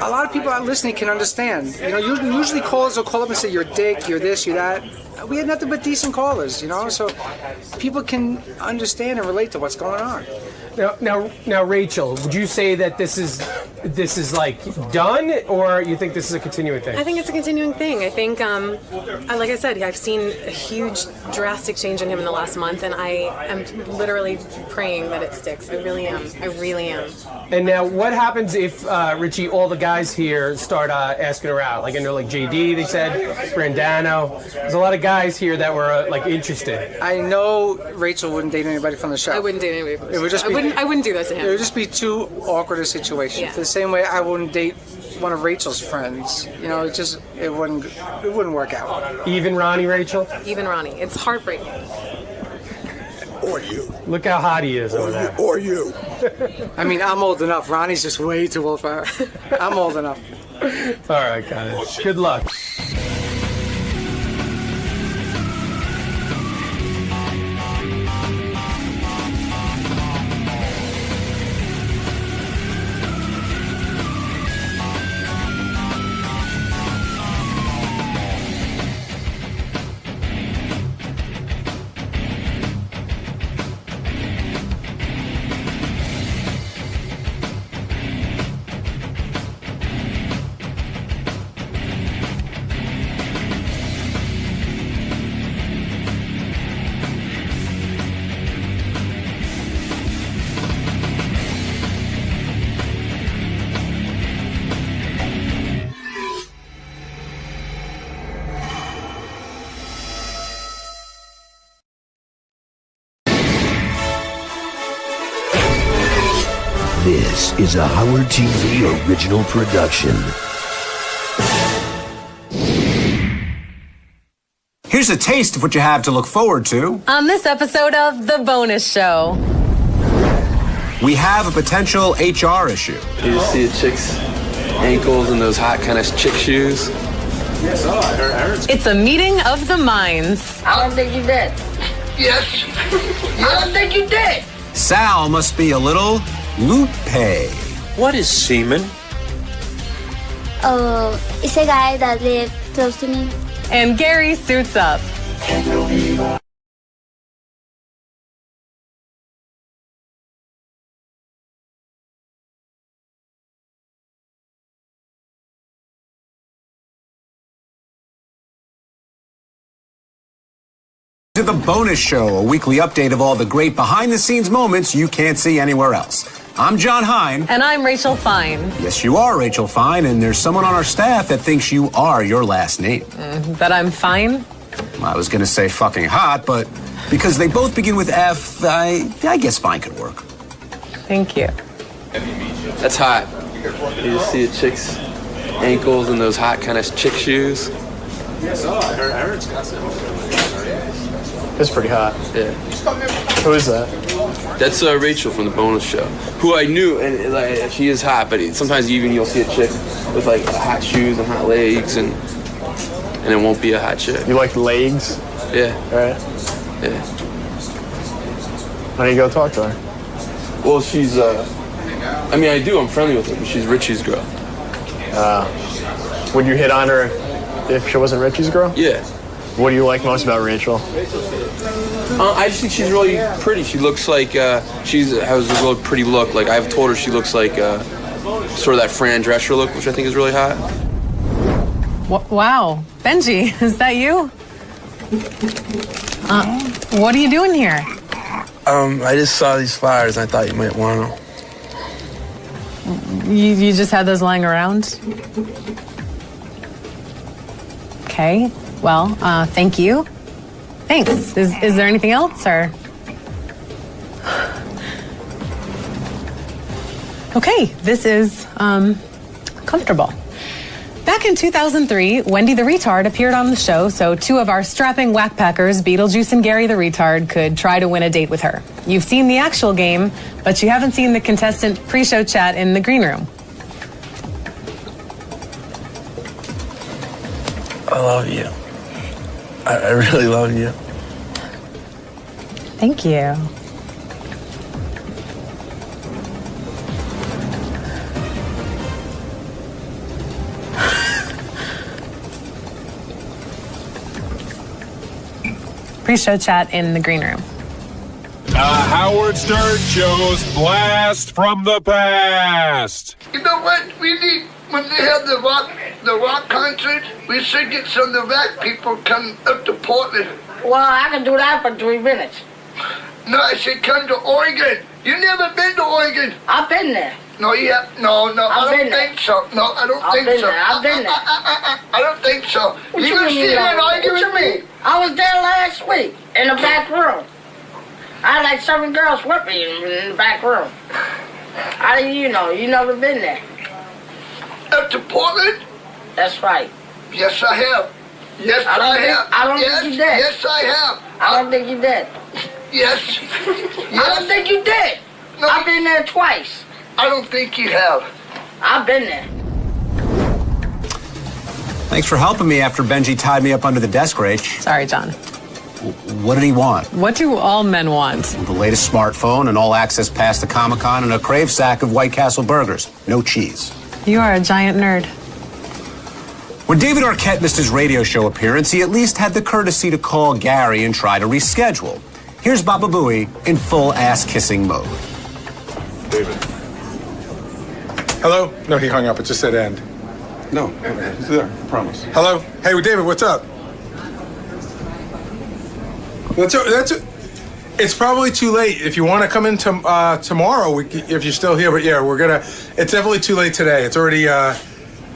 a lot of people out listening can understand. You know, usually callers will call up and say, you're a dick, you're this, you're that. We had nothing but decent callers, you know, so people can understand and relate to what's going on. Now, Rachel, would you say that this is like done, or you think this is a continuing thing? I think it's a continuing thing. I think, like I said, I've seen a huge, drastic change in him in the last month, and I am literally praying that it sticks. I really am. I really am. And now, what happens if Richie, all the guys here start asking her out? Like I know, like JD, they said, Brandano. There's a lot of guys here that were like interested. I know Rachel wouldn't date anybody from the show. I wouldn't date anybody from the It would show. just be, I wouldn't do that to him. It would just be too awkward a situation. Yeah. The same way I wouldn't date one of Rachel's friends. You know, it wouldn't work out. Even Ronnie, Rachel? Even Ronnie. It's heartbreaking. Or you. Look how hot he is over there. Or you. I mean, I'm old enough. Ronnie's just way too old for her. I'm old enough. All right, guys. Good luck. This is a Howard TV original production. Here's a taste of what you have to look forward to. On this episode of The Bonus Show. We have a potential HR issue. You just see a chick's ankles and those hot kind of chick shoes. Yes, It's a meeting of the minds. I don't think you did. Yes. I don't think you did. Sal must be a little Lupe. What is semen? It's a guy that lived close to me. And Gary suits up. To the Bonus Show, a weekly update of all the great behind-the-scenes moments you can't see anywhere else. I'm John Hine. And I'm Rachel Fine. Yes, you are Rachel Fine, and there's someone on our staff that thinks you are your last name. That I'm fine? I was going to say fucking hot, but because they both begin with F, I guess fine could work. Thank you. That's hot. You just see a chick's ankles and those hot kind of chick shoes. I heard it's got some. It's pretty hot. Yeah. Who is that? That's Rachel from the bonus show, who I knew, and like, she is hot. But sometimes you'll see a chick with like hot shoes and hot legs, and it won't be a hot chick. You like legs? Yeah. All right. Yeah. Why don't you go talk to her? Well, she's. I mean, I do. I'm friendly with her, but she's Richie's girl. Would you hit on her if she wasn't Richie's girl? Yeah. What do you like most about Rachel? I just think she's really pretty. She looks like she has a really pretty look. Like I've told her, she looks like sort of that Fran Drescher look, which I think is really hot. Wow. Benji, is that you? What are you doing here? I just saw these flyers and I thought you might want them. You just had those lying around? Okay. Well, thank you. Thanks. Is there anything else, or? Okay, this is comfortable. Back in 2003, Wendy the Retard appeared on the show, so two of our strapping whackpackers, Beetlejuice and Gary the Retard, could try to win a date with her. You've seen the actual game, but you haven't seen the contestant pre-show chat in the green room. I love you. I really love you. Thank you. Pre-show chat in the green room. Howard Stern Show's Blast from the Past. You know what? We need, when they have the rock concert, we should get some of the rock people come up to Portland. Well, I can do that for 3 minutes. No, I said come to Oregon. You never been to Oregon? I've been there. No, you have. No, I don't think so. No, I don't think so. I've been there. I don't think so. What You gonna sit here and argue What with you me? mean? I was there last week in the back room. I had like 7 girls with me in the back room. How do you know? You never been there. Up to Portland? That's right. Yes, I have. Yes, I have. I don't think you did. Yes, I have. I don't think you did. Yes. I don't think you did. No, I've been there twice. I don't think you have. I've been there. Thanks for helping me after Benji tied me up under the desk, Rach. Sorry, John. What did he want? What do all men want? The latest smartphone, an all-access pass to Comic-Con, and a Crave sack of White Castle burgers. No cheese. You are a giant nerd. When David Arquette missed his radio show appearance, he at least had the courtesy to call Gary and try to reschedule. Here's Baba Booey in full ass-kissing mode. David. Hello? No, he hung up. It just said end. No, he's there. I promise. Hello? Hey, David, what's up? It's probably too late. If you want to come in tomorrow, if you're still here, but yeah, it's definitely too late today. It's already,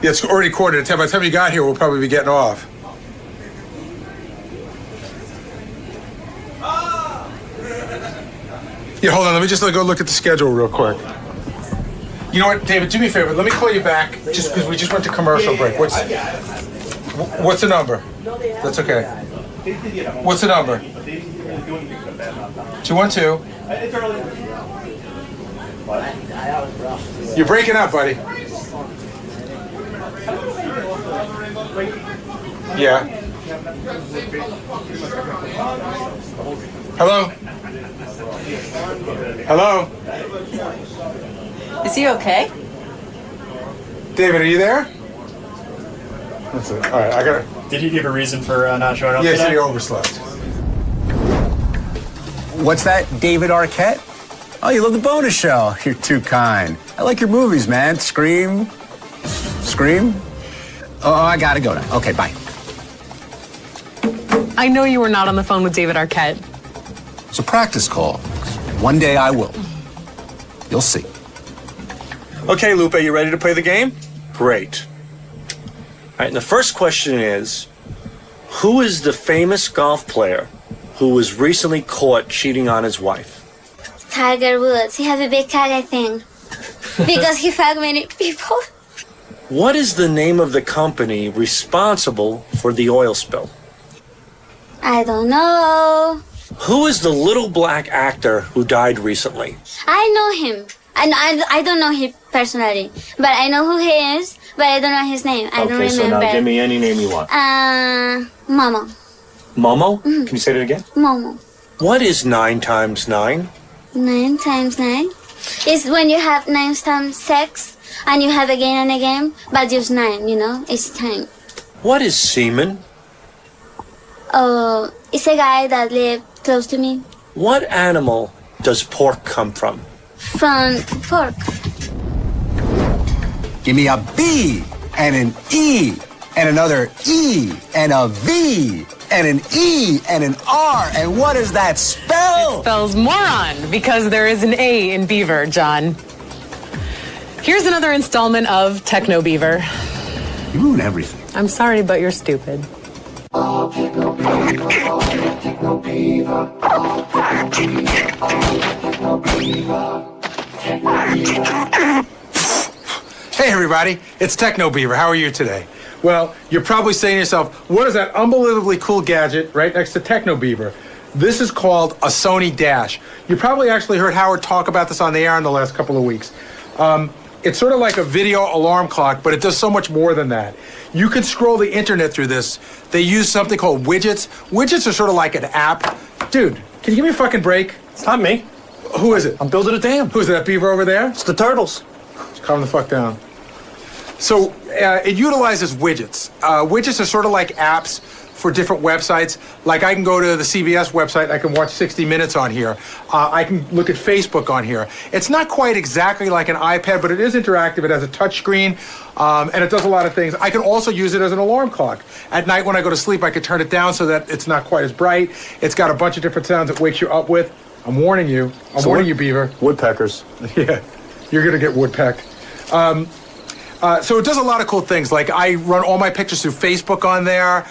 it's already quarter to 10. By the time you got here, we'll probably be getting off. Yeah, hold on. Let me just go look at the schedule real quick. You know what, David? Do me a favor. Let me call you back, just because we just went to commercial break. What's the number? That's okay. What's the number? 212. You're breaking up, buddy. Yeah. Hello? Hello? Is he okay? David, are you there? That's it. All right, I got it. Did he give a reason for not showing up Yes, today? he overslept. What's that, David Arquette? Oh, you love the bonus show. You're too kind. I like your movies, man. Scream? Oh, I gotta go now. Okay, bye. I know you were not on the phone with David Arquette. It's a practice call. One day I will. You'll see. Okay, Lupe, you ready to play the game? Great. All right, and the first question is, who is the famous golf player who was recently caught cheating on his wife? Tiger Woods. He has a big cock, I think. Because he fucked many people. What is the name of the company responsible for the oil spill? I don't know. Who is the little black actor who died recently? I know him. I don't know him personally, but I know who he is, but I don't know his name. I don't remember. Okay, so now give me any name you want. Momo. Momo? Can you say that again? Momo. What is 9 times 9? 9 times 9 is when you have 9 times 6 and you have again and again, but just 9, you know, each time. What is semen? Oh, it's a guy that lived close to me. What animal does pork come from? From pork. Give me a B and an E and another E and a V and an E and an R. And what does that spell? It spells moron because there is an A in Beaver, John. Here's another installment of Techno Beaver. You ruin everything. I'm sorry, but you're stupid. Hey everybody, it's Techno Beaver. How are you today? Well, you're probably saying to yourself, what is that unbelievably cool gadget right next to Techno Beaver? This is called a Sony Dash. You probably actually heard Howard talk about this on the air in the last couple of weeks. It's sort of like a video alarm clock, but it does so much more than that. You can scroll the internet through this. They use something called widgets. Widgets are sort of like an app. Dude, can you give me a fucking break? It's not me. Who is it? I'm building a dam. Who's that beaver over there? It's the turtles. Calm the fuck down. So it utilizes widgets. Widgets are sort of like apps for different websites. Like I can go to the CBS website, I can watch 60 Minutes on here. I can look at Facebook on here. It's not quite exactly like an iPad, but it is interactive. It has a touch screen, and it does a lot of things. I can also use it as an alarm clock. At night when I go to sleep, I can turn it down so that it's not quite as bright. It's got a bunch of different sounds it wakes you up with. I'm warning you. I'm warning you, Beaver. Woodpeckers. Yeah, you're going to get woodpecked. So it does a lot of cool things. Like I run all my pictures through Facebook on there.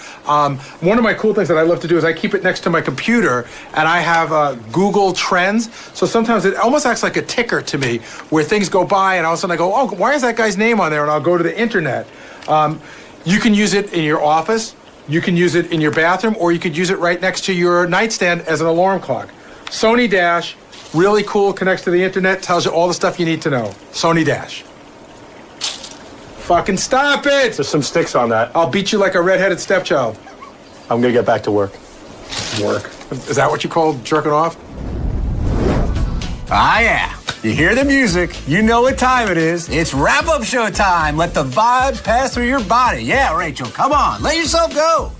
One of my cool things that I love to do is I keep it next to my computer, and I have Google Trends. So sometimes it almost acts like a ticker to me, where things go by, and all of a sudden I go, oh, why is that guy's name on there? And I'll go to the internet. You can use it in your office, you can use it in your bathroom, or you could use it right next to your nightstand as an alarm clock. Sony Dash, really cool, connects to the internet, tells you all the stuff you need to know. Sony Dash. Fucking stop it! There's some sticks on that. I'll beat you like a redheaded stepchild. I'm gonna get back to work. Work? Is that what you call jerking off? Ah, yeah. You hear the music. You know what time it is. It's wrap-up show time. Let the vibes pass through your body. Yeah, Rachel, come on. Let yourself go.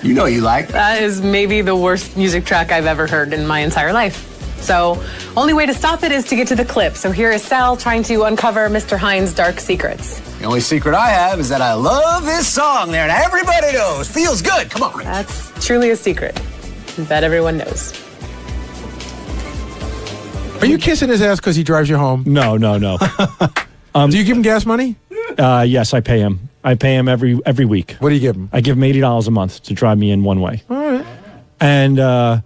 You know you like. That is maybe the worst music track I've ever heard in my entire life. So, only way to stop it is to get to the clip. So here is Sal trying to uncover Mr. Hines' dark secrets. The only secret I have is that I love this song there, and everybody knows. Feels good. Come on, Rich. That's truly a secret that everyone knows. Are you kissing his ass because he drives you home? No. Do you give him gas money? Yes, I pay him. I pay him every week. What do you give him? I give him $80 a month to drive me in one way. All right. And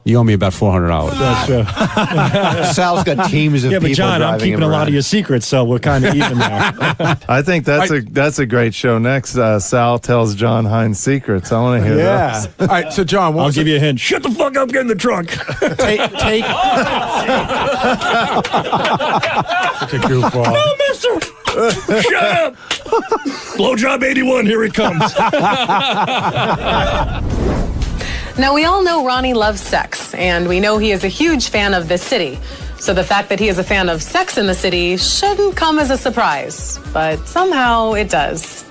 you owe me about $400. That's true. Sal's got teams of people. Yeah, but John, I'm keeping a lot of your secrets, so we're kind of even there. I think that's a great show. Next, Sal tells John Hines secrets. I want to hear that. All right, so John, I'll give you a hint. Shut the fuck up, get in the trunk. Take. Such a goofball. No, mister. Shut up. Blowjob 81, here he comes. Now, we all know Ronnie loves sex, and we know he is a huge fan of this city. So the fact that he is a fan of Sex in the City shouldn't come as a surprise, but somehow it does.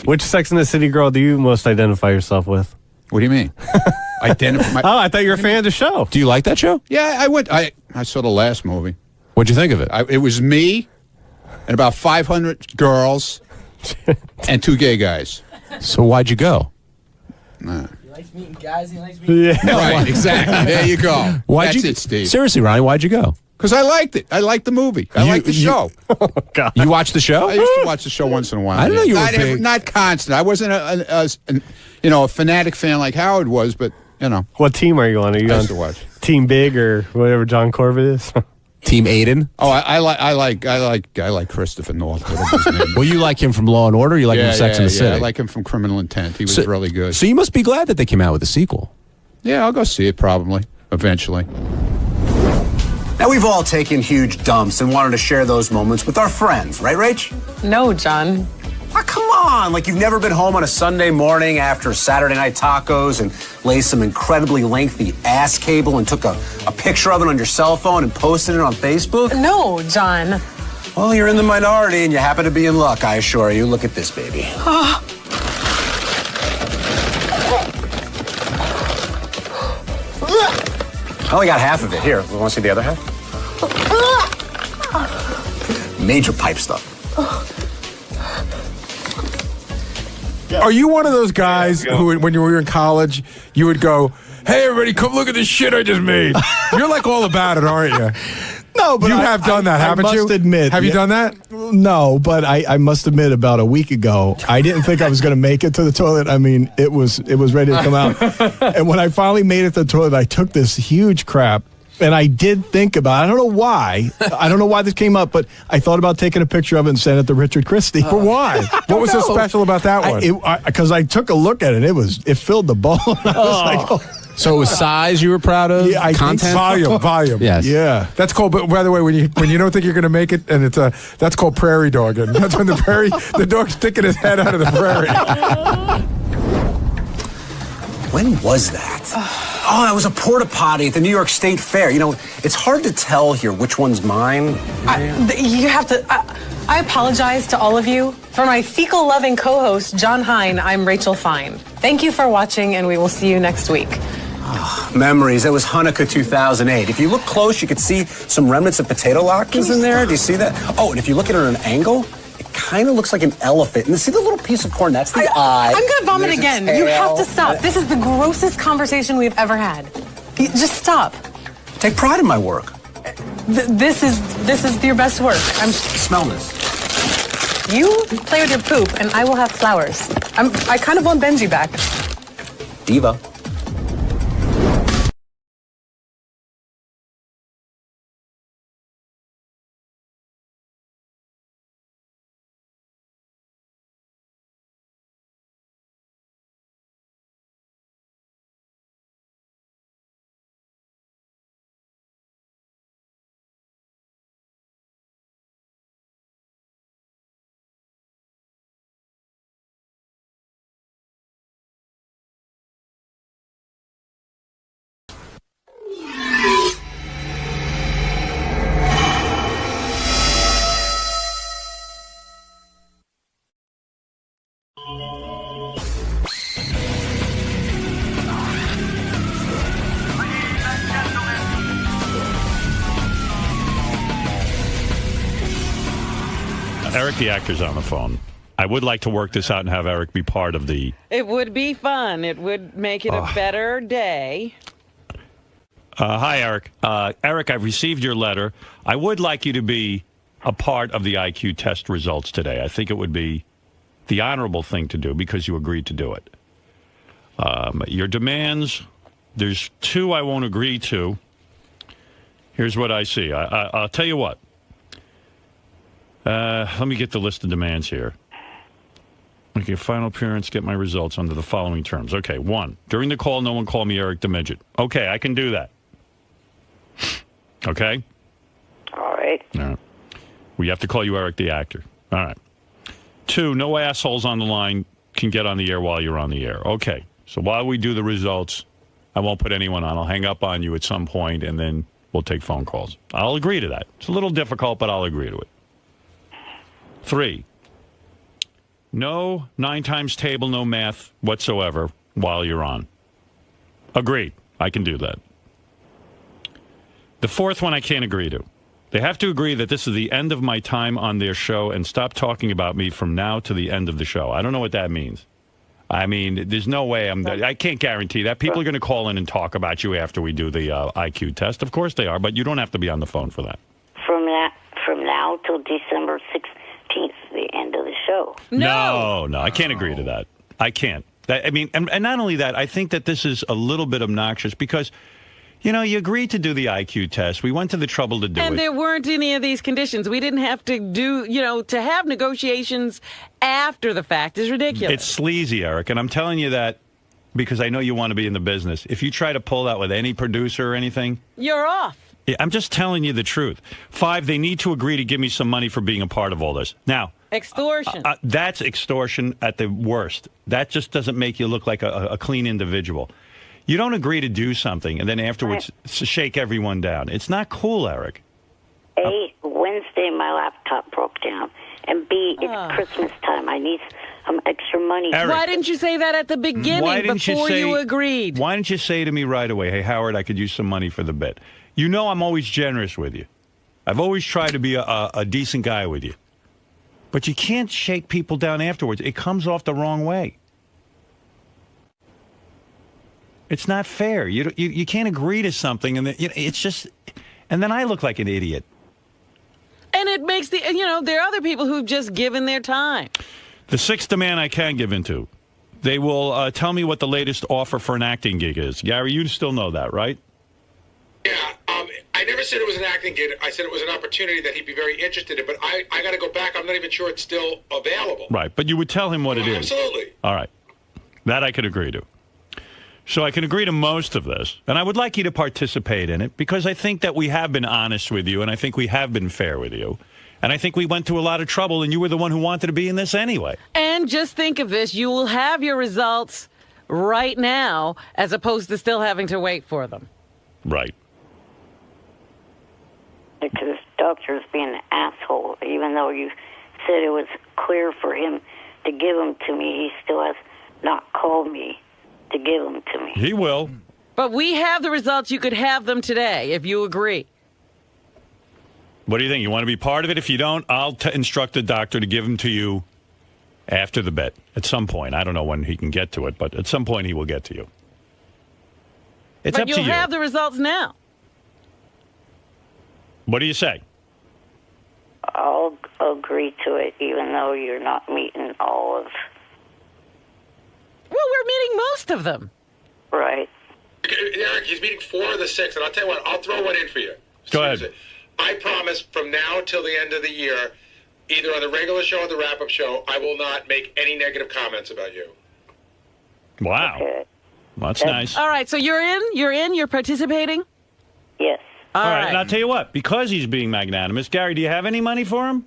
Which Sex in the City girl do you most identify yourself with? What do you mean? Identify? Oh, I thought you were a fan of the show. Do you like that show? Yeah, I went. I saw the last movie. What'd you think of it? It was me and about 500 girls and 2 gay guys. So why'd you go? Nah. He likes meeting guys. He likes meeting. Yeah. Right, exactly. There you go. Why'd That's you? it, Steve. Seriously, Ronnie, why'd you go? Because I liked it. I liked the movie. I liked the show. Oh, God. You watched the show? I used to watch the show once in a while. I didn't know you were big. Not constant. I wasn't a fanatic fan like Howard was, but, What team are you on? Are you on to watch. Team Big or whatever John Corbett is? Team Aiden? Oh, I like Christopher North. Whatever his name. Well, you like him from Law and Order? You like him from Sex and the City? I like him from Criminal Intent. He was really good. So you must be glad that they came out with a sequel. Yeah, I'll go see it probably, eventually. Now, we've all taken huge dumps and wanted to share those moments with our friends, right, Rach? No, John. Oh, come on. Like you've never been home on a Sunday morning after Saturday night tacos and laid some incredibly lengthy ass cable and took a picture of it on your cell phone and posted it on Facebook? No, John. Well, you're in the minority and you happen to be in luck, I assure you. Look at this, baby. I only got half of it. Here, want to see the other half? Major pipe stuff. Are you one of those guys who, when you were in college, you would go, "Hey, everybody, come look at this shit I just made"? You're like all about it, aren't you? No, but you have done that, haven't you? I must admit. Have you done that? No, but I must admit, about a week ago, I didn't think I was going to make it to the toilet. I mean, it was ready to come out. And when I finally made it to the toilet, I took this huge crap. And I did think about it. I don't know why. I don't know why this came up, but I thought about taking a picture of it and sending it to Richard Christie. But why? What was so special about that one? Because I took a look at it. It filled the bowl. And I was like, oh. So it was size you were proud of? Yeah, I content? think Volume. Yes. Yeah. That's called, but by the way, when you don't think you're going to make it, and that's called prairie dogging. That's when the dog's sticking his head out of the prairie. When was that? Oh, that was a porta potty at the New York State Fair. You know, it's hard to tell here which one's mine. You have to. I apologize to all of you. For my fecal-loving co-host, John Hine, I'm Rachel Fine. Thank you for watching, and we will see you next week. Memories. That was Hanukkah 2008. If you look close, you could see some remnants of potato latkes in there. Do you see that? Oh, and if you look at it at an angle, it kind of looks like an elephant. And see the little piece of corn? That's the eye. I'm going to vomit again. You have to stop. This is the grossest conversation we've ever had. Just stop. Take pride in my work. This is your best work. Smell this. You play with your poop, and I will have flowers. I kind of want Benji back. Diva. Eric, the actor's on the phone. I would like to work this out and have Eric be part of the... It would be fun. It would make it a better day. Hi, Eric. Eric, I've received your letter. I would like you to be a part of the IQ test results today. I think it would be the honorable thing to do because you agreed to do it. Your demands, there's two I won't agree to. Here's what I see. I'll tell you what. Let me get the list of demands here. Okay, final appearance, get my results under the following terms. Okay, 1, during the call, no one call me Eric the Midget. Okay, I can do that. Okay? All right. All right. We have to call you Eric the actor. All right. 2, no assholes on the line can get on the air while you're on the air. Okay, so while we do the results, I won't put anyone on. I'll hang up on you at some point, and then we'll take phone calls. I'll agree to that. It's a little difficult, but I'll agree to it. 3, no 9 times table, no math whatsoever while you're on. Agreed. I can do that. The 4th one I can't agree to. They have to agree that this is the end of my time on their show and stop talking about me from now to the end of the show. I don't know what that means. I mean, there's no way I can't guarantee that. People are going to call in and talk about you after we do the IQ test. Of course they are, but you don't have to be on the phone for that. From now till December 16th, the end of the show. No, I can't agree to that. I can't. I mean, and not only that, I think that this is a little bit obnoxious because, you agreed to do the IQ test. We went to the trouble to do it. And there weren't any of these conditions. We didn't have to do, to have negotiations after the fact is ridiculous. It's sleazy, Eric, and I'm telling you that because I know you want to be in the business. If you try to pull that with any producer or anything, you're off. I'm just telling you the truth. 5, they need to agree to give me some money for being a part of all this. Now, extortion. That's extortion at the worst. That just doesn't make you look like a clean individual. You don't agree to do something and then afterwards shake everyone down. It's not cool, Eric. A, Wednesday my laptop broke down. And B, it's Christmas time. I need some extra money. Eric, why didn't you say that at the beginning before you agreed? Why didn't you say to me right away, hey, Howard, I could use some money for the bit? You know I'm always generous with you. I've always tried to be a decent guy with you. But you can't shake people down afterwards. It comes off the wrong way. It's not fair. You can't agree to something, and it's just, and then I look like an idiot. And it makes there are other people who've just given their time. The sixth demand I can give into. They will tell me what the latest offer for an acting gig is. Gary, you still know that, right? Yeah, I never said it was an acting gig. I said it was an opportunity that he'd be very interested in, but I got to go back. I'm not even sure it's still available. Right, but you would tell him what it is. Absolutely. All right. That I could agree to. So I can agree to most of this, and I would like you to participate in it because I think that we have been honest with you, and I think we have been fair with you, and I think we went through a lot of trouble, and you were the one who wanted to be in this anyway. And just think of this. You will have your results right now as opposed to still having to wait for them. Right. Because this doctor's being an asshole. Even though you said it was clear for him to give them to me, he still has not called me to give them to me. He will. But we have the results. You could have them today if you agree. What do you think? You want to be part of it? If you don't, I'll instruct the doctor to give them to you after the bet at some point. I don't know when he can get to it, but at some point he will get to you. It's up to you. But you'll have the results now. What do you say? I'll agree to it, even though you're not meeting all of... Well, we're meeting most of them. Right. Eric, he's meeting 4 of the 6, and I'll tell you what, I'll throw one in for you. Go ahead. I promise from now till the end of the year, either on the regular show or the wrap-up show, I will not make any negative comments about you. Wow. Okay. Well, that's nice. All right, so you're participating? Yes. All right, and I'll tell you what, because he's being magnanimous, Gary, do you have any money for him?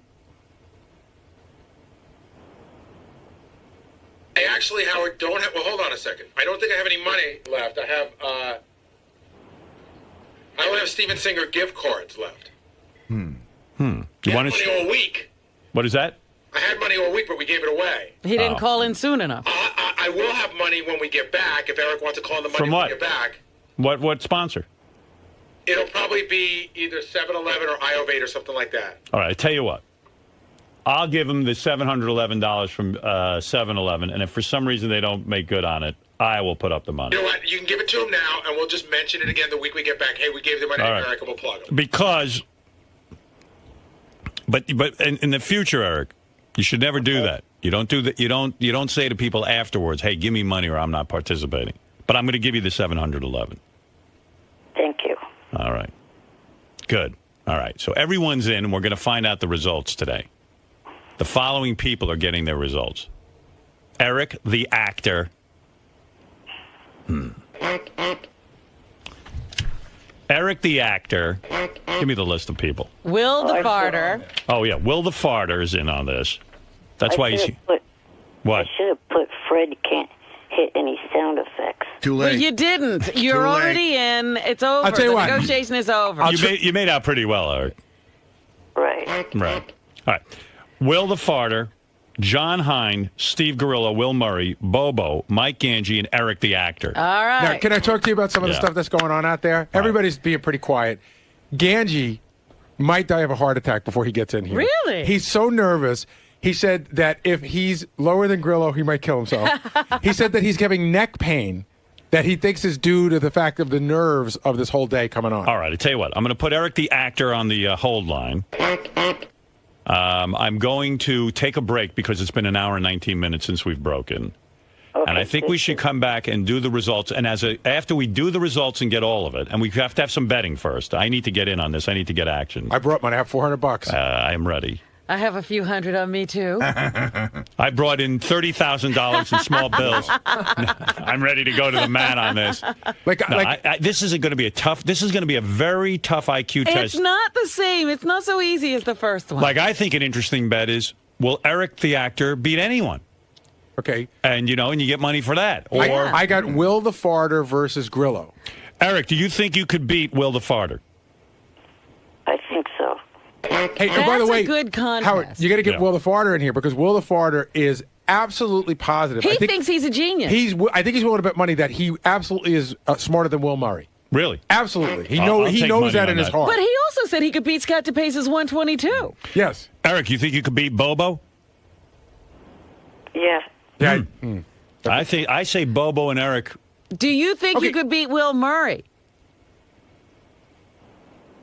I actually, Howard, don't have... Well, hold on a second. I don't think I have any money left. I have, I only have Steven Singer gift cards left. You I had money all week. What is that? I had money all week, but we gave it away. He didn't call in soon enough. I will have money when we get back, if Eric wants to call in the money From when what? we get back. What sponsor? It'll probably be either 7-Eleven or IO8 or something like that. All right, I tell you what. I'll give him the $711 from 7-Eleven, and if for some reason they don't make good on it, I will put up the money. You know what? You can give it to him now, and we'll just mention it again the week we get back. Hey, we gave the money to Eric, and we'll plug him. Because, but in the future, Eric, you should never do that. You don't do that. You don't say to people afterwards, "Hey, give me money, or I'm not participating." But I'm going to give you the $711. Thank you. All right. Good. All right. So everyone's in, and we're going to find out the results today. The following people are getting their results. Eric, the actor. Eric, the actor. Give me the list of people. Will the farter. Oh, yeah. Will the farter is in on this. That's why he's... What? I should have put Fred can't hit any sound effects. Too Well, you didn't. You're already in. It's over. I'll tell you the what. negotiation is over. You made out pretty well, Eric. Right. Right. All right. Will the farter, John Hine, Steve Gorilla, Will Murray, Bobo, Mike Ganji, and Eric the actor. All right. Now, can I talk to you about some of the stuff that's going on out there? Everybody's being pretty quiet. Ganji might die of a heart attack before he gets in here. Really? He's so nervous. He said that if he's lower than Grillo, he might kill himself. He said that he's having neck pain that he thinks is due to the fact of the nerves of this whole day coming on. All right, I tell you what. I'm going to put Eric the actor on the hold line. I'm going to take a break because it's been an hour and 19 minutes since we've broken. Okay, and I think we should come back and do the results. And after we do the results and get all of it, and we have to have some betting first. I need to get in on this. I need to get action. I brought mine. I have $400. I'm ready. I have a few hundred on me, too. I brought in $30,000 in small bills. I'm ready to go to the mat on this. This isn't going to be this is going to be a very tough IQ test. It's not the same. It's not so easy as the first one. I think an interesting bet is, will Eric the actor beat anyone? Okay. And, and you get money for that. Or I got Will the Farter versus Grillo. Eric, do you think you could beat Will the Farter? I think so. Hey, and by the way, a good contest. Howard, you got to get Will the Farter in here because Will the Farter is absolutely positive. He thinks he's a genius. I think he's willing to bet money that he absolutely is smarter than Will Murray. Really? Absolutely. He knows that in his heart. But he also said he could beat Scott DePace's 122. Yes. Eric, you think you could beat Bobo? Yeah. Yeah. I say Bobo and Eric. Do you think you could beat Will Murray?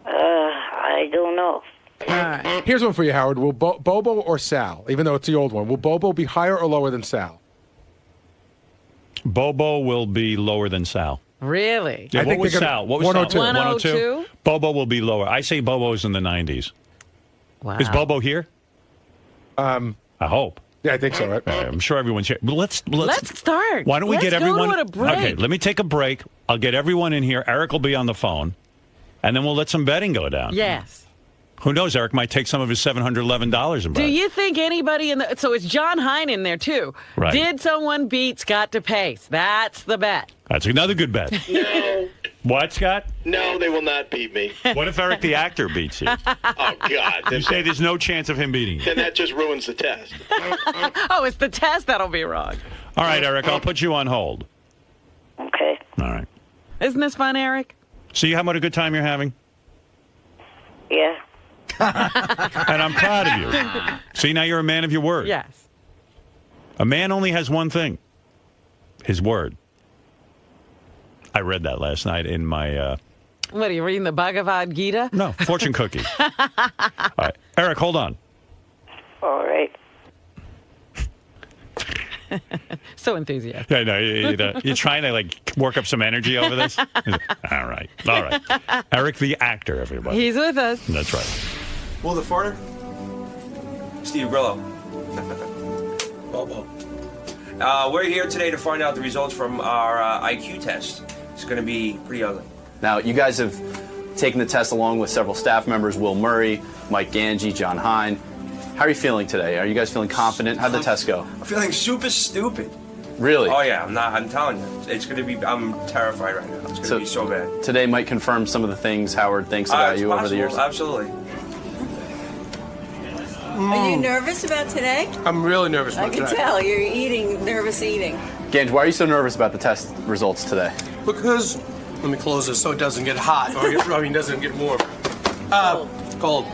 I don't know. All right. Here's one for you, Howard. Will Bobo or Sal, even though it's the old one, will Bobo be higher or lower than Sal? Bobo will be lower than Sal. Really? Yeah, what was Sal? What was 102. Sal? 102? Bobo will be lower. I say Bobo's in the 90s. Wow. Is Bobo here? I hope. Yeah, I think so. Right? I'm sure everyone's here. But let's start. Why don't we get everyone? Go to a break. Okay, let me take a break. I'll get everyone in here. Eric will be on the phone, and then we'll let some betting go down. Yes. Who knows? Eric might take some of his $711 and bet. Do you think anybody so it's John Hine in there too? Right. Did someone beat Scott DePace? That's the bet. That's another good bet. No. What, Scott? No, they will not beat me. What if Eric the actor beats you? Oh, God. You say there's no chance of him beating you. Then that just ruins the test. Oh, it's the test that'll be wrong. All right, Eric, I'll put you on hold. Okay. All right. Isn't this fun, Eric? See how much a good time you're having? Yeah. And I'm proud of you. See, now you're a man of your word. Yes. A man only has one thing. His word. I read that last night in my... What, are you reading the Bhagavad Gita? No, fortune cookie. All right. Eric, hold on. All right. So enthusiastic. Yeah, no, you're trying to work up some energy over this? All right. Eric the actor, everybody. He's with us. That's right. Will the Farter? Steve Grillo. Bobo. We're here today to find out the results from our IQ test. It's going to be pretty ugly. Now, you guys have taken the test along with several staff members, Will Murray, Mike Ganji, John Hine. How are you feeling today? Are you guys feeling confident? How'd the test go? I'm feeling super stupid. Really? Oh, yeah. I'm telling you. It's going to be... I'm terrified right now. It's going to be so bad. Today might confirm some of the things Howard thinks about you over the years? Absolutely. Are you nervous about today? I'm really nervous about today. I can tell. You're nervous eating. Ganj, why are you so nervous about the test results today? Because... Let me close this so it doesn't get hot, or doesn't get warm. Cold.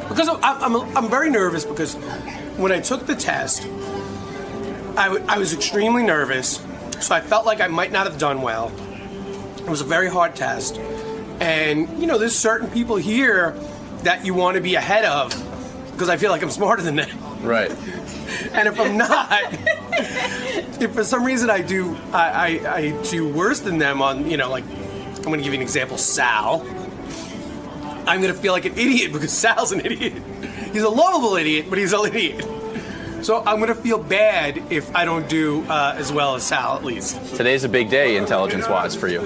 Because I'm very nervous because when I took the test, I was extremely nervous, so I felt like I might not have done well. It was a very hard test. And, there's certain people here that you want to be ahead of because I feel like I'm smarter than them. Right. And if I'm not, if for some reason I do worse than them on, I'm going to give you an example, Sal. I'm going to feel like an idiot because Sal's an idiot. He's a lovable idiot, but he's an idiot. So I'm going to feel bad if I don't do as well as Sal, at least. Today's a big day, intelligence-wise, for you.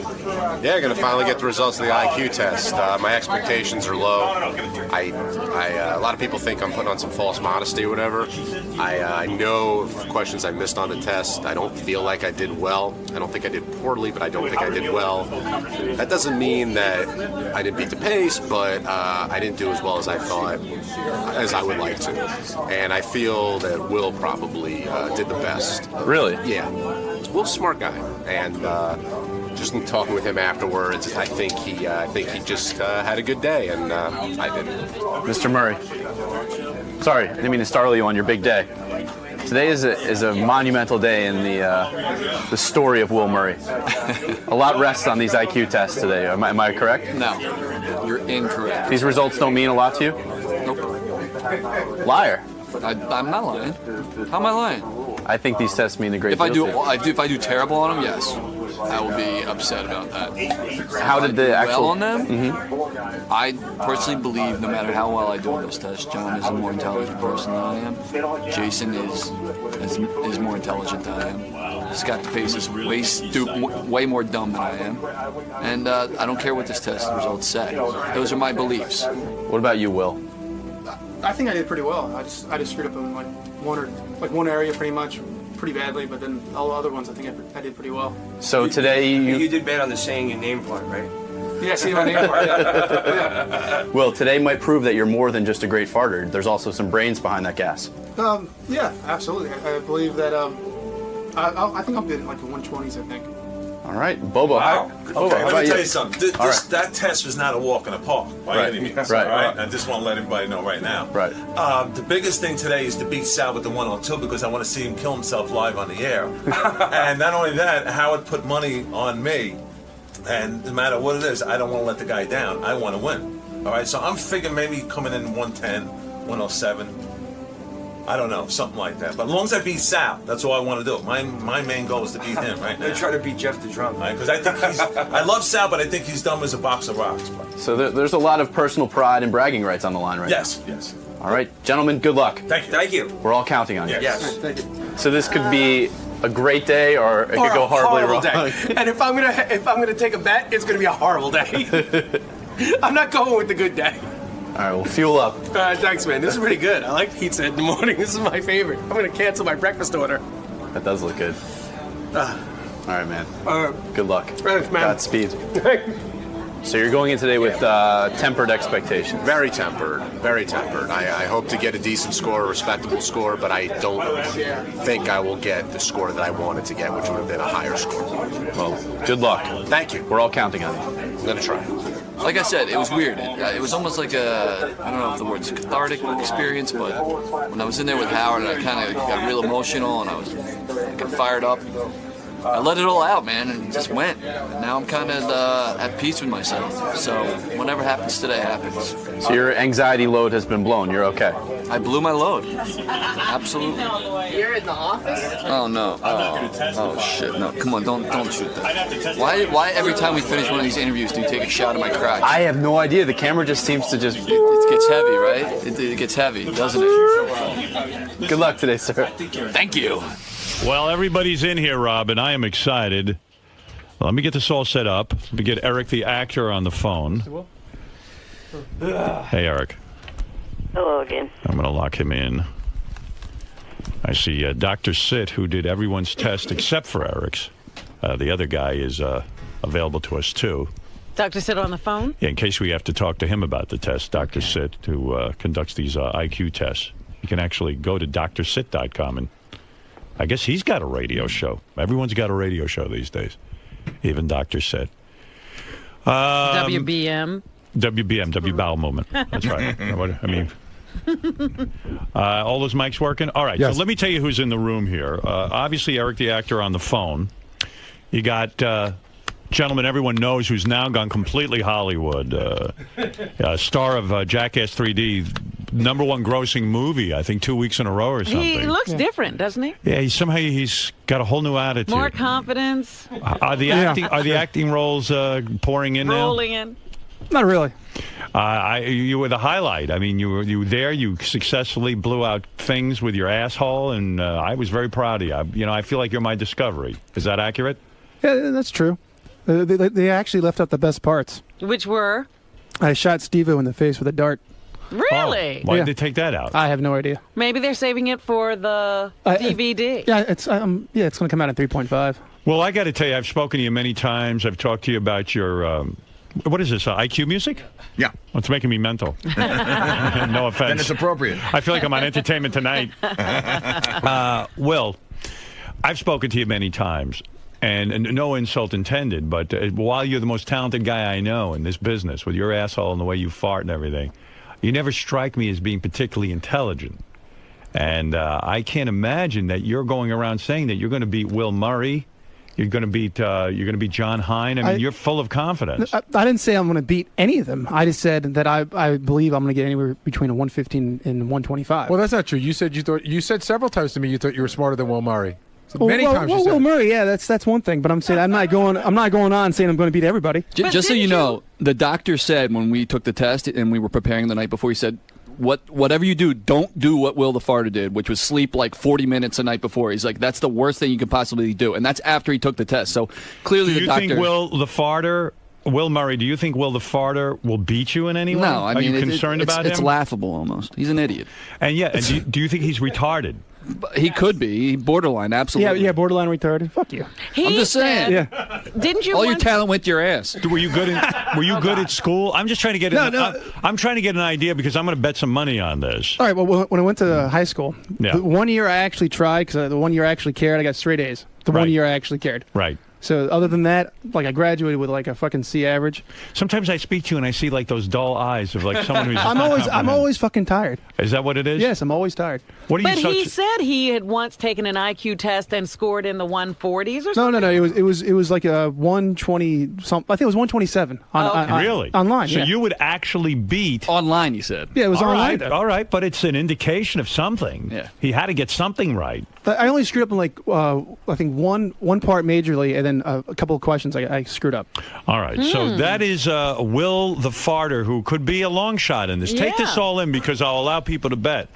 Yeah, going to finally get the results of the IQ test. My expectations are low. A lot of people think I'm putting on some false modesty or whatever. I know questions I missed on the test. I don't feel like I did well. I don't think I did poorly, but I don't think I did well. That doesn't mean that I didn't beat the pace, but I didn't do as well as I thought, as I would like to. And I feel that Will probably did the best. Really? Yeah. Will's a smart guy, and just in talking with him afterwards, I think he just had a good day, and I didn't. Mr. Murray. Sorry, I didn't mean to startle you on your big day. Today is a monumental day in the story of Will Murray. A lot rests on these IQ tests today. Am I correct? No, you're incorrect. These results don't mean a lot to you? Nope. Liar. I'm not lying. How am I lying? I think these tests mean a great If deal. if I do terrible on them, yes, I will be upset about that. How did the actual well on them? I personally believe no matter how well I do on those tests, John is a more intelligent person than I am. Jason is more intelligent than I am. Scott DePace is way more dumb than I am. And I don't care what this test results say. Those are my beliefs. What about you, Will? I think I did pretty well. I just screwed up in one area pretty badly, but then all the other ones I think I did pretty well. So today you did bad on the saying your name part, right? Yeah, see my name part. Well, today might prove that you're more than just a great farter. There's also some brains behind that gas. Yeah, absolutely. I believe that. I think I'll be in like the 120s. I think. All right, Bobo. Wow. Bobo, Okay, how let about me tell you? you something. That test was not a walk in the park by any means. Right. I just want to let everybody know right now. Right. The biggest thing today is to beat Sal with the 102 because I want to see him kill himself live on the air. And not only that, Howard put money on me. And no matter what it is, I don't want to let the guy down. I want to win. All right, so I'm figuring maybe coming in 110, 107. I don't know, something like that. But as long as I beat Sal, that's all I want to do. My main goal is to beat him right now. They try to beat Jeff the Drunk. Because I think I love Sal, but I think he's dumb as a box of rocks. So there's a lot of personal pride and bragging rights on the line right now. Yes. All right, gentlemen, good luck. Thank you. We're all counting on you. Yes. Thank you. So this could be a great day, or it could go horribly wrong. Day. And if I'm gonna take a bet, it's gonna be a horrible day. I'm not going with the good day. All right, well, fuel up. Thanks, man. This is pretty good. I like pizza in the morning. This is my favorite. I'm gonna cancel my breakfast order. That does look good. All right, man. Good luck. Thanks, man. Godspeed. So you're going in today with tempered expectations. Very tempered. Very tempered. I hope to get a decent score, a respectable score, but I don't think I will get the score that I wanted to get, which would have been a higher score. Well, good luck. Thank you. We're all counting on you. I'm going to try. Like I said, it was weird. It was almost like I don't know if the word's cathartic experience, but when I was in there with Howard, I kind of got real emotional and I got fired up. I let it all out, man, and it just went. And now I'm kind of at peace with myself. So whatever happens today happens. So your anxiety load has been blown. You're okay. I blew my load. Absolutely. You're in the office? Oh no. Oh shit. No. Come on. Don't shoot that. Why every time we finish one of these interviews do you take a shot at my crotch? I have no idea. The camera just seems to just. It gets heavy, right? It gets heavy, doesn't it? Good luck today, sir. Thank you. Well, everybody's in here, Rob, and I am excited. Let me get this all set up. Let me get Eric, the actor, on the phone. Hey, Eric. Hello again. I'm going to lock him in. I see Dr. Sit, who did everyone's test except for Eric's. The other guy is available to us, too. Dr. Sit on the phone? Yeah, in case we have to talk to him about the test, Dr. Sit, who conducts these IQ tests. You can actually go to drsit.com, and I guess he's got a radio show. Everyone's got a radio show these days, even Dr. Sit. WBM. W Bowel Movement. That's right. I mean, all those mics working? All right. Yes. So let me tell you who's in the room here. Obviously, Eric, the actor, on the phone. You got gentleman everyone knows who's now gone completely Hollywood. Star of Jackass 3D, #1 grossing movie, I think 2 weeks in a row or something. He looks different, doesn't he? Yeah, he's got a whole new attitude. More confidence. Are the acting roles pouring in now? Rolling in. Not really. You were the highlight. I mean, you were there. You successfully blew out things with your asshole, and I was very proud of you. I feel like you're my discovery. Is that accurate? Yeah, that's true. They actually left out the best parts. Which were? I shot Steve-O in the face with a dart. Really? Why did they take that out? I have no idea. Maybe they're saving it for the DVD. Yeah, it's going to come out in 3.5. Well, I got to tell you, I've spoken to you many times. I've talked to you about your, what is this, IQ music? Yeah. Well, it's making me mental. No offense. Then it's appropriate. I feel like I'm on Entertainment Tonight. Will, I've spoken to you many times, and no insult intended, but while you're the most talented guy I know in this business, with your asshole and the way you fart and everything, You never strike me as being particularly intelligent. And I can't imagine that you're going around saying that you're going to beat Will Murray. You're going to beat John Hine. I mean, you're full of confidence. I didn't say I'm going to beat any of them. I just said that I believe I'm going to get anywhere between a 115 and 125. Well, that's not true. You said several times to me you thought you were smarter than Will Murray. Many times you said Will Murray, yeah, that's one thing. But I'm saying I'm not going on saying I'm going to beat everybody. Just so you know, the doctor said when we took the test and we were preparing the night before, he said, whatever you do, don't do what Will the Farter did, which was sleep like 40 minutes the night before. He's like, that's the worst thing you could possibly do. And that's after he took the test. So clearly the doctor... Do you think Will Murray, do you think Will the Farter will beat you in any way? No, I mean... Are you concerned about him? It's laughable almost. He's an idiot. And do you think he's retarded? He could be. Borderline, absolutely. Yeah, borderline retarded. Fuck you. I'm just saying. Yeah. Didn't you All your talent went to your ass. Were you good at school? I'm just trying to get I'm trying to get an idea because I'm going to bet some money on this. All right, well, when I went to high school, Yeah. the 1 year I actually tried, because the 1 year I actually cared, I got straight A's. The 1 year I actually cared. Right. So other than that, like I graduated with like a fucking C average. Sometimes I speak to you and I see like those dull eyes of like someone who's I'm always fucking tired. Is that what it is? Yes, I'm always tired. What are But you he said he had once taken an IQ test and scored in the 140s or something. No. It was like a 120 something. I think it was 127 really? Online. So yeah. you would actually beat online, you said. Yeah, it was all online. Right, all right, but it's an indication of something. Yeah. He had to get something right. I only screwed up in like I think one part majorly, and then a couple of questions I screwed up. All right, so that is Will the Farter, who could be a long shot in this. Take this all in because I'll allow people to bet.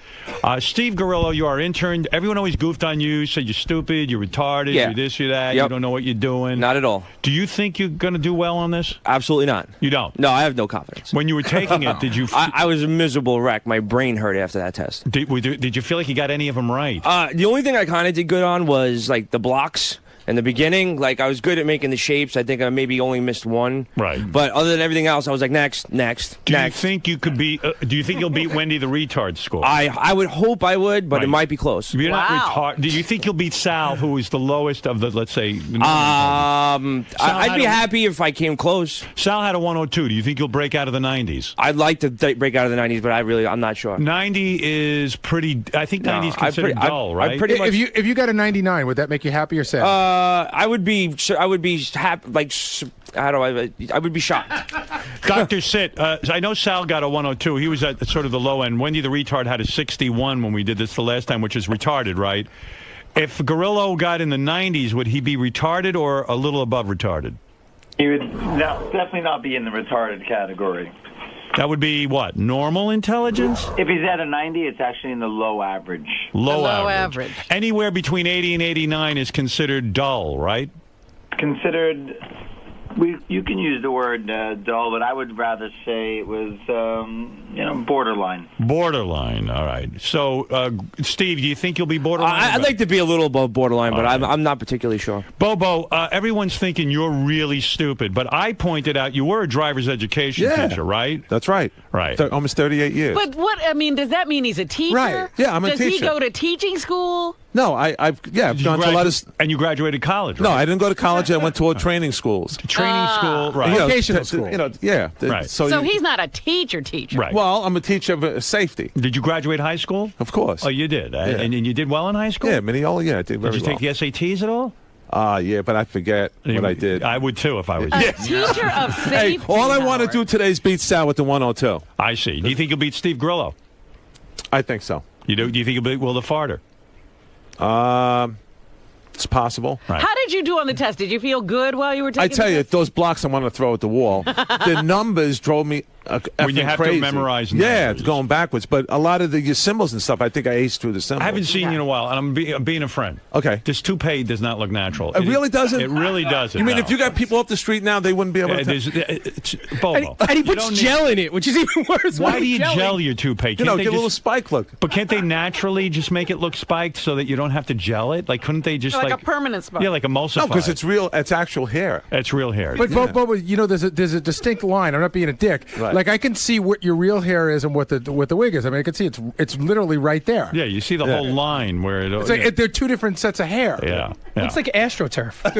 Steve Gorillo, you are intern. Everyone always goofed on you, said you're stupid, you're retarded, you're this, you're that, you don't know what you're doing. Not at all. Do you think you're going to do well on this? Absolutely not. You don't? No, I have no confidence. When you were taking it, did you... I was a miserable wreck. My brain hurt after that test. Did you feel like you got any of them right? The only thing I kind of did good on was like the blocks. In the beginning, like I was good at making the shapes. I think I maybe only missed one. Right. But other than everything else, I was like, next. Do you think you could be? Do you think you'll beat Wendy the retard score? I would hope I would, but it might be close. You're not retard. Do you think you'll beat Sal, who is the lowest of the, let's say? I'd be happy if I came close. Sal had a 102. Do you think you'll break out of the 90s? I'd like to break out of the 90s, but I'm not sure. 90 is pretty. I think 90 is considered dull, right? If you got a 99, would that make you happy or sad? I would be happy. Like, I would be shocked. Dr. Sitt, I know Sal got a 102. He was at sort of the low end. Wendy the retard had a 61 when we did this the last time, which is retarded, right? If Gorillo got in the 90s, would he be retarded or a little above retarded? He would definitely not be in the retarded category. That would be what? Normal intelligence? If he's at a 90, it's actually in the low average. Low average. Anywhere between 80 and 89 is considered dull, right? Considered... You can use the word dull, but I would rather say it was, borderline. Borderline, all right. So, Steve, do you think you'll be borderline? I'd like to be a little above borderline, but I'm not particularly sure. Bobo, everyone's thinking you're really stupid, but I pointed out you were a driver's education teacher, right? That's right. Right. Almost 38 years. But does that mean he's a teacher? Right. Yeah, I'm a teacher. Does he go to teaching school? No, I've gone to a lot of... And you graduated college, right? No, I didn't go to college. I went to all training schools. Training school, right. Vocational school. Yeah. Right. So he's not a teacher. Right. Well, I'm a teacher of safety. Did you graduate high school? Of course. Oh, you did? Yeah. And you did well in high school? Yeah, I did very well. Did you take the SATs at all? Yeah, but I forget what I did. I would too if I was a teacher of safety. Hey, all I want to do today is beat Sal with the 102. I see. Do you think you'll beat Steve Grillo? I think so. You do? Do you think you'll beat Will the Farter? It's possible. Right. How did you do on the test? Did you feel good while you were taking I tell the you, test? those blocks I want to throw at the wall. The numbers drove me when you have crazy. to memorize numbers. Yeah, it's going backwards. But a lot of the symbols and stuff, I think I aced through the symbols. I haven't seen you in a while, and I'm being a friend. Okay. This toupee does not look natural. It really doesn't? It really doesn't. You mean if you got people off the street now, they wouldn't be able to... Bobo. And he puts gel in it, which is even worse. Why do you gel your toupee? Get a little spike look. But can't they naturally just make it look spiked so that you don't have to gel it? Like, couldn't they just like a permanent spike? Yeah, like emulsify. No, because it's real. It's actual hair. It's real hair. But Bobo, there's a distinct line. I'm not being a dick. Right. Like I can see what your real hair is and what the wig is. I mean, I can see it's literally right there. Yeah, you see the whole line where it. It's like they're two different sets of hair. Yeah. Looks like AstroTurf.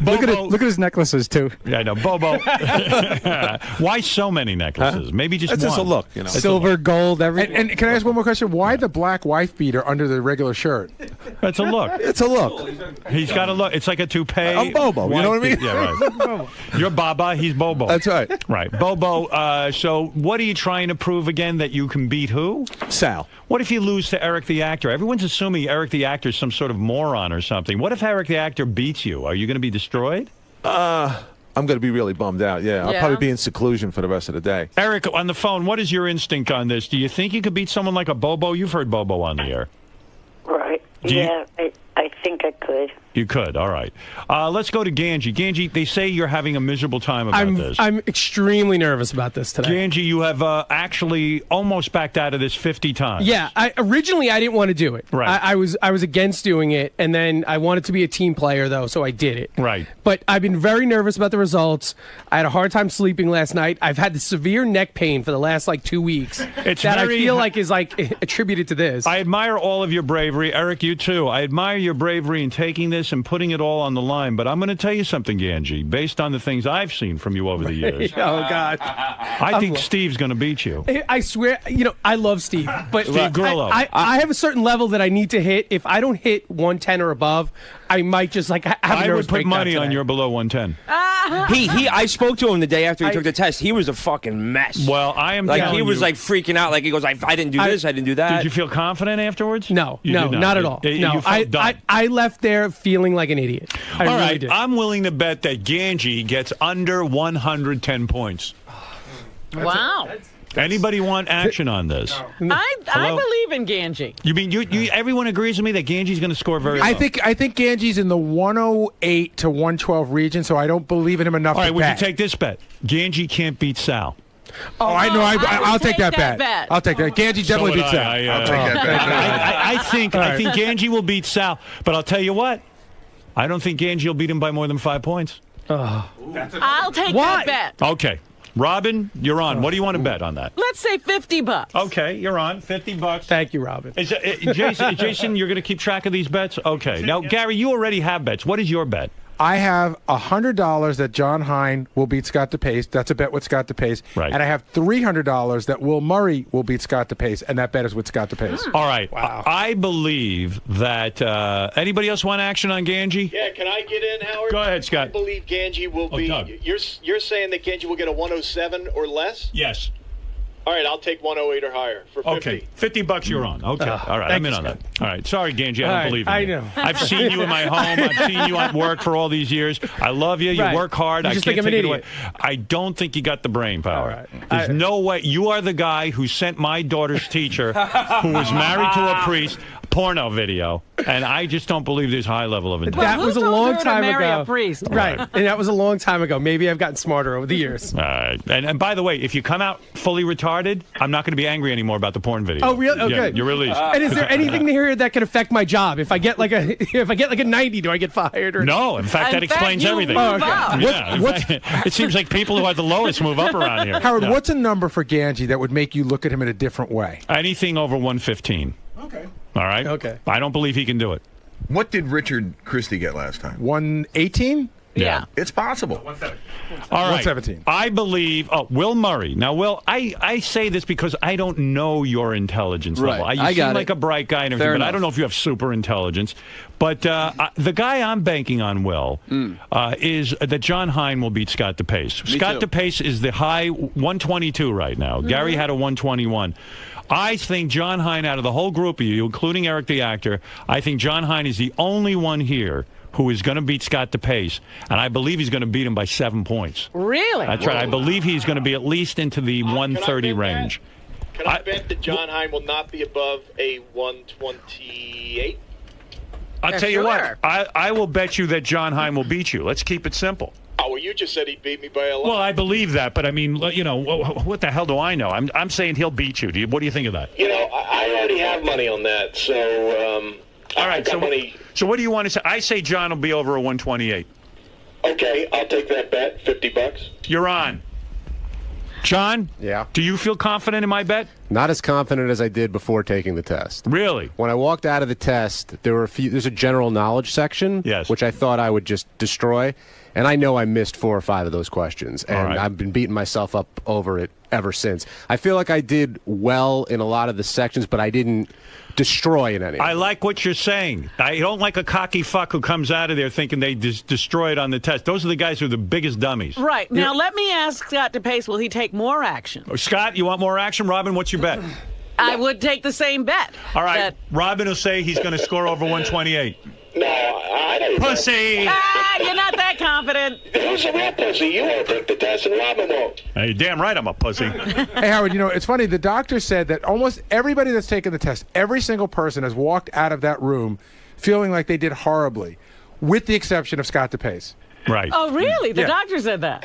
Look at his necklaces too. Yeah, I know, Bobo. Why so many necklaces? Maybe just It's one. just a look, you know. Silver, gold, everything. And can I ask one more question? Why the black wife beater under the regular shirt? It's a look. It's a look. He's got a look. It's like a toupee. I'm Bobo. You know what I mean? Yeah, right. You're Baba. He's Bobo. That's right. Right. Bobo, so what are you trying to prove again? That you can beat who? Sal. What if you lose to Eric the actor? Everyone's assuming Eric the actor is some sort of moron or something. What if Eric the actor beats you? Are you going to be destroyed? I'm going to be really bummed out. Yeah, I'll probably be in seclusion for the rest of the day. Eric, on the phone, what is your instinct on this? Do you think you could beat someone like a Bobo? You've heard Bobo on the air. Right. Yeah, I think I could. You could. All right. Let's go to Ganji. Ganji, they say you're having a miserable time about this. I'm extremely nervous about this today. Ganji, you have actually almost backed out of this 50 times. Yeah, originally I didn't want to do it. Right. I was against doing it, and then I wanted to be a team player, though, so I did it. Right. But I've been very nervous about the results. I had a hard time sleeping last night. I've had severe neck pain for the last, 2 weeks. It's that very, I feel like is, attributed to this. I admire all of your bravery. Eric, you too. I admire your bravery in taking this and putting it all on the line. But I'm going to tell you something, Ganji, based on the things I've seen from you over the years. Oh, God. I think Steve's going to beat you. I swear, I love Steve, but Steve Grillo. I have a certain level that I need to hit. If I don't hit 110 or above, I might just have a I nervous would put breakdown money on today. you're below 110. I spoke to him the day after he took the test. He was a fucking mess. Well, I am like telling he was you- freaking out. Like he goes, I didn't do this, I didn't do that. Did you feel confident afterwards? No, You no, did not at all. You No, felt dumb. I left there feeling like an idiot. I All really right, did. I'm willing to bet that Ganji gets under 110 points. Wow. Anybody want action on this? I Hello? believe in Ganji. You mean you? Everyone agrees with me that Ganji's going to score very low. I think Ganji's in the 108 to 112 region, so I don't believe in him enough All right, to would bet. you take this bet? Ganji can't beat Sal. Oh, I know. I'll take that bet. bet. I'll take that. Ganji definitely beats Sal. I'll take that bet. I think Ganji will beat Sal, but I'll tell you what. I don't think Ganji will beat him by more than 5 points. I'll take that bet. Okay. Robin, you're on. What do you want to bet on that? Let's say $50. Okay, you're on. $50. Thank you, Robin. Jason, you're going to keep track of these bets? Okay. Now, Gary, you already have bets. What is your bet? I have $100 that John Hine will beat Scott DePace. That's a bet with Scott DePace. Right. And I have $300 that Will Murray will beat Scott DePace, and that bet is with Scott DePace. All right. Wow. I believe that anybody else want action on Ganji? Yeah, can I get in, Howard? Go ahead, Scott. I believe Ganji will be. Doug. You're saying that Ganji will get a 107 or less? Yes. All right, I'll take 108 or higher for 50. Okay, $50 you're on. Okay, all right, I'm in on that. All right, sorry, Ganji, I don't believe in you. I know. I've seen you in my home. I've seen you at work for all these years. I love you. You Right. work hard. You I just can't think I'm take an it away. idiot. I don't think you got the brain power. All right. There's no way. You are the guy who sent my daughter's teacher, who was married to a priest, porno video, and I just don't believe there's high level of intelligence. That was a long her to time marry ago. a priest? Right. Right. And that was a long time ago. Maybe I've gotten smarter over the years. All right. And by the way, if you come out fully retarded, I'm not going to be angry anymore about the porn video. Oh, really? Yeah, Okay. you're released. And is there anything here that could affect my job? If I get like a 90, do I get fired? Or No, in fact, that explains everything. Oh, okay. Yeah, in fact, it seems like people who are the lowest move up around here. Howard, Yeah. what's a number for Ganji that would make you look at him in a different way? Anything over 115. Okay. All right? Okay. I don't believe he can do it. What did Richard Christie get last time? 118? Yeah. It's possible. All right. 117. I believe Will Murray. Now, Will, I say this because I don't know your intelligence level. Right. You I seem got like it. a bright guy and everything, Fair but I enough. don't know if you have super intelligence. But the guy I'm banking on, Will, is that John Hine will beat Scott DePace. Me Scott too. DePace is the high 122 right now. Gary had a 121. I think John Hine, out of the whole group of you, including Eric the actor, I think John Hine is the only one here who is going to beat Scott DePace, and I believe he's going to beat him by 7 points. Really? That's right. I believe he's going to be at least into the 130 range. Can I bet that John Hine will not be above a 128? I'll tell you what. I will bet you that John Hine will beat you. Let's keep it simple. Oh, well, you just said he beat me by a lot. Well, I believe that, but I mean, you know, what the hell do I know? I'm saying he'll beat you. What do you think of that? You know, I already have money on that, so All right. So what do you want to say? I say John will be over a 128. okay, I'll take that bet, $50. you're on. John? Yeah. Do you feel confident in my bet? Not as confident as I did before taking the test. Really? When I walked out of the test, there's a general knowledge section, which I thought I would just destroy, and I know I missed 4 or 5 of those questions, and I've been beating myself up over it ever since. I feel like I did well in a lot of the sections, but I didn't destroy in any. I like what you're saying. I don't like a cocky fuck who comes out of there thinking they destroyed on the test. Those are the guys who are the biggest dummies. Right. Now, let me ask Scott DePace, will he take more action? Oh, Scott, you want more action? Robin, what's your bet? I would take the same bet. All right. Robin will say he's going to score over 128. No, I don't. Pussy! You're not that confident. Who's a real pussy? You won't take the test and Robin won't. Hey, damn right I'm a pussy. Hey, Howard, it's funny. The doctor said that almost everybody that's taken the test, every single person has walked out of that room feeling like they did horribly, with the exception of Scott DePace. Right. Oh, really? The doctor said that.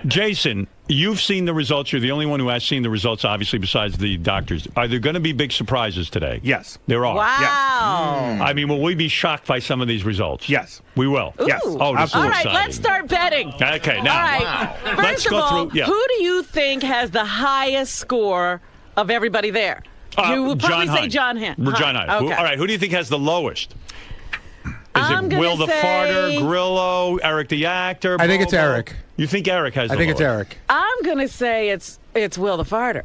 Jason, you've seen the results. You're the only one who has seen the results, obviously, besides the doctors. Are there going to be big surprises today? Yes. There are. Wow. Yes. I mean, will we be shocked by some of these results? Yes. We will. Ooh. Yes. Oh, this is All right, exciting. let's start betting. Okay, now. All right. Let's First of go all, through. Yeah. who do you think has the highest score of everybody there? You would probably say John Hine. John Hine. Okay. All right, who do you think has the lowest? Is I'm it Will the gonna Farter, say- Grillo, Eric the Actor? I think it's Bobo? Eric. You think Eric has the I think it's lowest? Eric. I'm going to say it's Will the Farter.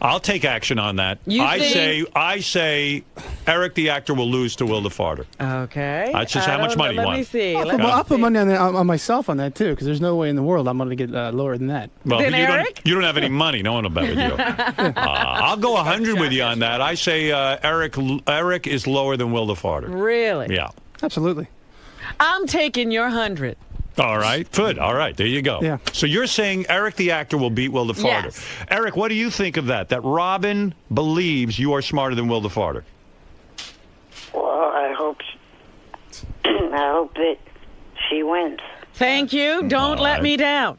I'll take action on that. You I think- say Eric the Actor will lose to Will the Farter. Okay. That's just how much money you Let want. me see. I'll put money on myself on that too, because there's no way in the world I'm going to get lower than that. Well, you don't have any money. No one will bet with you. I'll go 100 with you on that. I say Eric is lower than Will the Farter. Really? Yeah. Absolutely. I'm taking your 100. All right. Good. All right. There you go. Yeah. So you're saying Eric the Actor will beat Will the Farter. Yes. Eric, what do you think of that? That Robin believes you are smarter than Will the Farter. Well, I hope that she wins. Thank you. Don't let me down.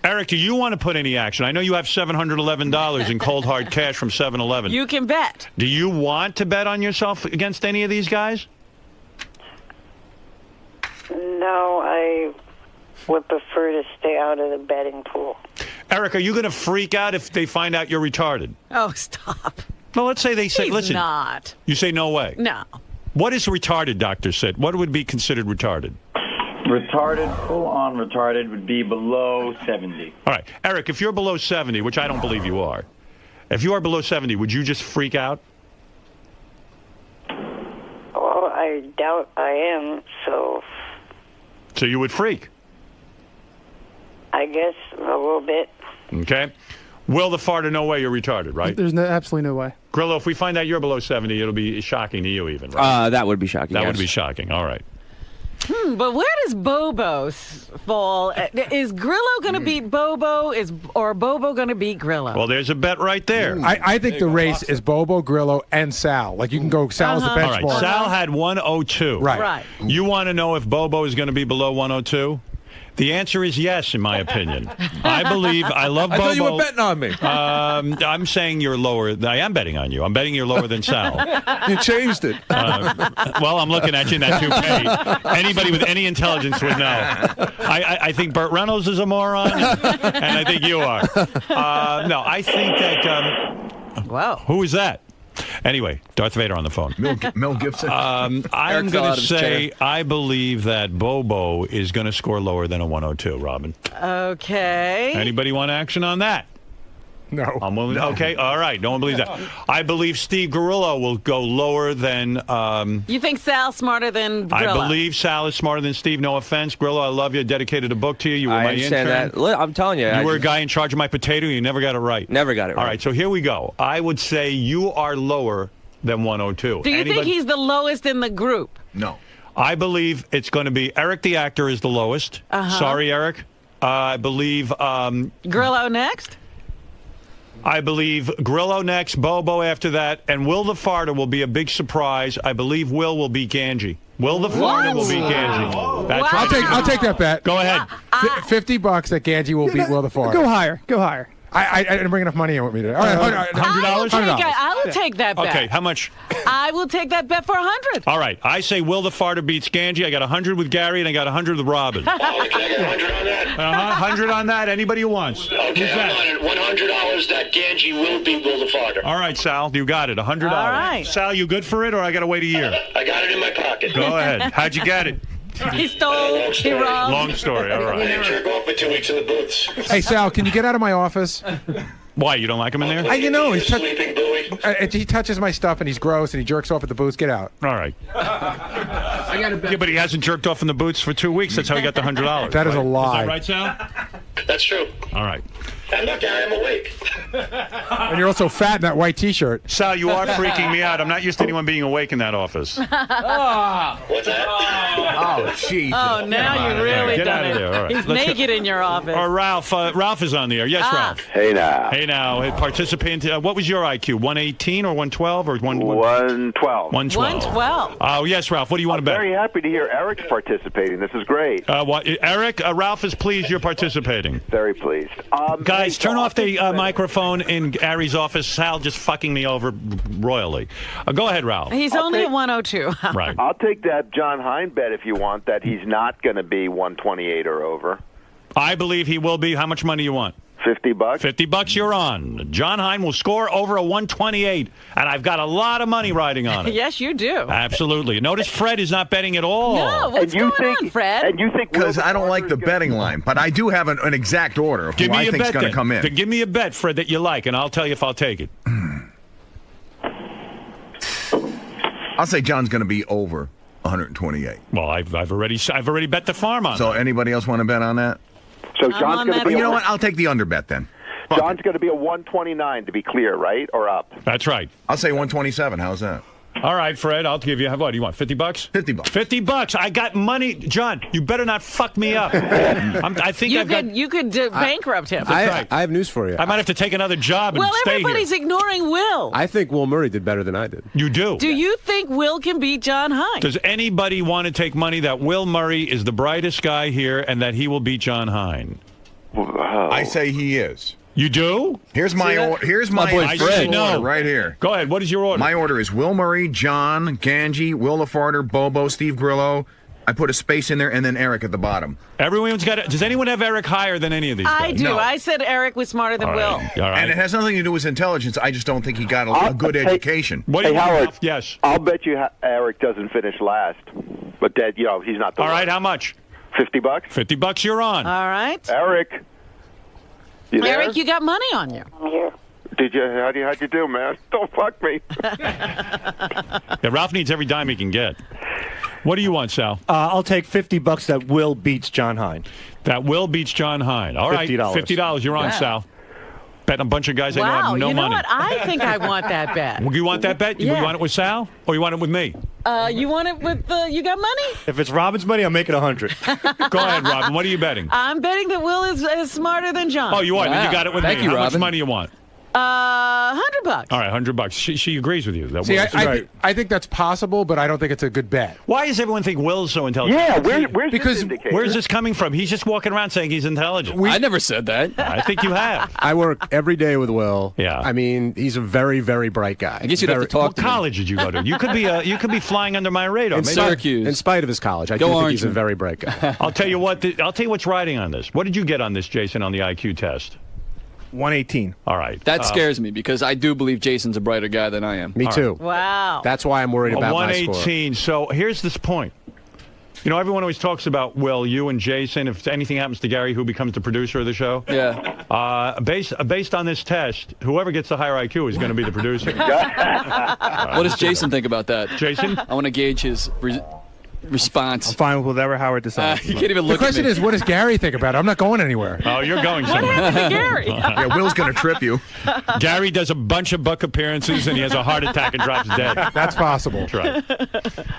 Eric, do you want to put any action? I know you have $711 in cold hard cash from 7-Eleven. You can bet. Do you want to bet on yourself against any of these guys? No, I would prefer to stay out of the betting pool. Eric, are you going to freak out if they find out you're retarded? Oh, stop. Well, let's say they say, He's listen. not. You say no way. No. What is retarded, doctor said? What would be considered retarded? Retarded, full-on retarded, would be below 70. All right. Eric, if you're below 70, which I don't believe you are, if you are below 70, would you just freak out? Well, I doubt I am, so So you would freak. I guess a little bit. Okay. Will the Farter, no way you're retarded, right? There's absolutely no way. Grillo, if we find out you're below 70, it'll be shocking to you even, right? That would be shocking. That yes. would be shocking. All right. But where does Bobo fall? Is Grillo going to beat Bobo? Or Bobo going to beat Grillo? Well, there's a bet right there. I think the race is Bobo, Grillo, and Sal. Like, you can go Sal's the benchmark. All right. Sal had 102. Right. You want to know if Bobo is going to be below 102? The answer is yes, in my opinion. I love Bobo. I thought you were betting on me. I'm saying you're lower. I am betting on you. I'm betting you're lower than Sal. You changed it. Well, I'm looking at you in that toupee. Anybody with any intelligence would know. I think Burt Reynolds is a moron, and I think you are. No, I think that... wow. Who is that? Anyway, Darth Vader on the phone. Mel Gibson. I'm going to say I believe that Bobo is going to score lower than a 102, Robin. Okay. Anybody want action on that? No. Okay, all right. No one believes that. I believe Steve Garillo will go lower than... You think Sal's smarter than Grillo? I believe Sal is smarter than Steve. No offense. Grillo, I love you. I dedicated a book to you. You were I my understand intern. that. I'm telling you. You were a guy in charge of my potato. You never got it right. Never got it right. All right, so here we go. I would say you are lower than 102. Do you think he's the lowest in the group? No. I believe it's going to be Eric the Actor is the lowest. Sorry, Eric. I believe... Grillo next? I believe Grillo next, Bobo after that, and Will the Farter will be a big surprise. I believe Will beat Ganji. Will the Farter will beat Ganji. That's right. I'll take that bet. Go ahead. $50 that Ganji will beat Will the Farter. Go higher. Go higher. I didn't bring enough money in with me today. All right, $100? I will take that bet. Okay, how much? I will take that bet for 100. All right, I say Will the Farter beats Ganji. I got 100 with Gary, and I got 100 with Robin. Can I get 100 on that? 100 on that. Anybody who wants. Okay, I'm on it. $100 that Ganji will beat Will the Farter. All right, Sal, you got it. $100. All right. Sal, you good for it, or I got to wait a year? I got it in my pocket. Go ahead. How'd you get it? He stole. He robbed. Long story. All I right. didn't jerk off for 2 weeks in the booths. Hey, Sal, can you get out of my office? Why, you don't like him in there? He touches my stuff and he's gross and he jerks off at the booth. Get out. All right. Yeah, but he hasn't jerked off in the boots for 2 weeks. That's how he got the $100. That is a lie. Is that right, Sal? That's true. All right. And look, I am awake. And you're also fat in that white T-shirt. Sal, you are freaking me out. I'm not used to anyone being awake in that office. What's that? Oh, jeez. Oh, now you really Get done out of it. there. All right. He's Let's go. naked in your office. Or Ralph. Ralph is on the air. Yes, Ralph. Hey now. Hey now. Participant. What was your IQ? 118 or 112 or 112? 112. Oh, yes, Ralph. What do you want to bet? Very happy to hear Eric's participating. This is great. Eric, Ralph is pleased you're participating. Very pleased. Guys, turn off the microphone in Gary's office. Sal just fucking me over royally. Go ahead, Ralph. He's only at 102. Right. I'll take that John Hine bet if you want, that he's not going to be 128 or over. I believe he will be. How much money you want? $50. $50 you're on. John Hine will score over a 128, and I've got a lot of money riding on it. Yes, you do. Absolutely. Notice Fred is not betting at all. No, what's going on, Fred? And you think Because I don't like the betting line, but I do have an exact order of who I think's going to come in. Then give me a bet, Fred, that you like, and I'll tell you if I'll take it. I'll say John's going to be over 128. Well, I've already bet the farm on So that. anybody else want to bet on that? So John's going to be. You know what? I'll take the under bet then. John's going to be a 129 to be clear, right? Or up? That's right. I'll say 127. How's that? All right, Fred, I'll give you, what do you want, $50? $50. $50. I got money. John, you better not fuck me up. I think you could bankrupt him. I have news for you. I might have to take another job and Well, stay everybody's here. ignoring Will. I think Will Murray did better than I did. You do? Do you think Will can beat John Hine? Does anybody want to take money that Will Murray is the brightest guy here and that he will beat John Hine? I say he is. You do? Here's my order. Here's my order right here. Go ahead. What is your order? My order is Will Murray, John, Ganji, Will the Farter, Bobo, Steve Grillo. I put a space in there, and then Eric at the bottom. Everyone's got it. Does anyone have Eric higher than any of these guys? I do. No. I said Eric was smarter than Will. All right. And it has nothing to do with his intelligence. I just don't think he got a good education. What do Hey, you want, Howard. Ralph? Yes. I'll bet you Eric doesn't finish last, but that he's not the. All right. How much? $50. $50 you're on. All right. Eric. You there? Eric, you got money on you. I'm here. Did you? How'd you do, man? Don't fuck me. Yeah, Ralph needs every dime he can get. What do you want, Sal? I'll take $50 that Will beats John Hine. That Will beats John Hine. All right. $50. $50 you're on, Yeah. Sal. Betting a bunch of guys I know Wow, have no you know money. what? I think I want that bet. You want that bet? Yeah. You want it with Sal? Or you want it with me? You want it with you got money? If it's Robin's money, I'll make it 100. Go ahead, Robin. What are you betting? I'm betting that Will is smarter than John. Oh, you are? Then you got it with Thank me. you, How much Robin. money you want? $100. All right, $100. She agrees with you. That See, Will's I think that's possible, but I don't think it's a good bet. Why does everyone think Will's so intelligent? Yeah, where's Because this indicator? Where's this coming from? He's just walking around saying he's intelligent. I never said that. I think you have. I work every day with Will. Yeah. I mean, he's a very, very bright guy. I guess you'd have to talk What to him. college did you go to? You could be flying under my radar. In Maybe- Syracuse. In spite of his college, I Go do think Orange he's a Man. very bright guy. I'll tell you what. I'll tell you what's riding on this. What did you get on this, Jason, on the IQ test? 118. All right. That scares me because I do believe Jason's a brighter guy than I am. Me too. Wow. That's why I'm worried A about my score. 118. So here's this point. You know, everyone always talks about, Will, you and Jason, if anything happens to Gary, who becomes the producer of the show? Yeah. Based on this test, whoever gets the higher IQ is going to be the producer. What does Jason think about that? Jason? I want to gauge his response. I'm fine with whatever Howard decides. You can't even The look at question me. is, what does Gary think about it? I'm not going anywhere. Oh, you're going What somewhere. happened to Gary? Yeah, Will's going to trip you. Gary does a bunch of Buck appearances, and he has a heart attack and drops dead. That's possible. That's right.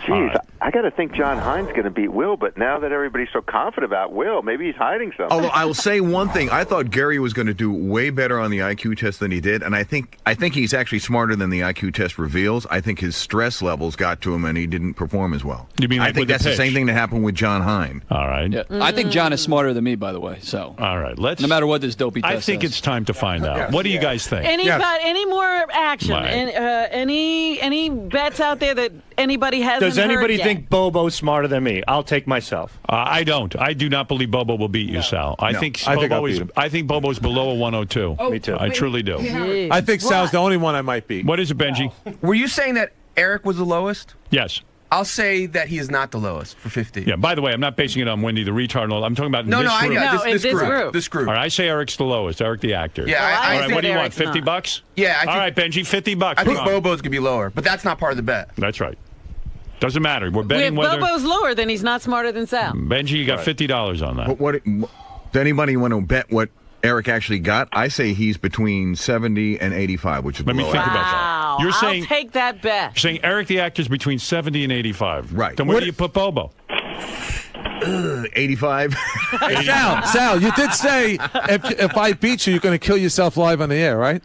Jeez, I got to think John Hine's going to beat Will, but now that everybody's so confident about Will, maybe he's hiding something. Although I will say one thing, I thought Gary was going to do way better on the IQ test than he did, and I think he's actually smarter than the IQ test reveals. I think his stress levels got to him, and he didn't perform as well. You mean like think that's the same thing that happened with John Hine. All right. Yeah. I think John is smarter than me, by the way. So. All right. No matter what this dopey test I think says. it's time to find out. What do you guys think? Any more action? Right. Any bets out there that anybody hasn't Does anybody heard think Bobo's smarter than me? I'll take myself. I don't. I do not believe Bobo will beat you, Sal. I think I think I'll Bobo beat is. him. I think Bobo's below a 102. Oh, me too. I truly do. I think Sal's the only one I might beat. What is it, Benji? Were you saying that Eric was the lowest? Yes. I'll say that he is not the lowest for 50. Yeah. By the way, I'm not basing it on Wendy the retard. And all. I'm talking about No, this no, I group. know. This group. This group. All right. I say Eric's the lowest. Eric the actor. Yeah, all right. think What do you want? Eric's 50 not. bucks? Yeah. I think, all right, Benji. 50 bucks. I think Come on. Bobo's gonna be lower, but that's not part of the bet. That's right. Doesn't matter. We're If betting whether. Bobo's lower, then he's not smarter than Sal. Benji, you got $50 on that. Does anybody want to bet what Eric actually got? I say he's between 70 and 85, which is Let me below think average. about that. Wow, You're I'll saying take that bet. You're saying Eric the actor's between 70 and 85. Right. Then where do you put Bobo? 85. Hey, Sal, you did say if I beat you, you're going to kill yourself live on the air, right?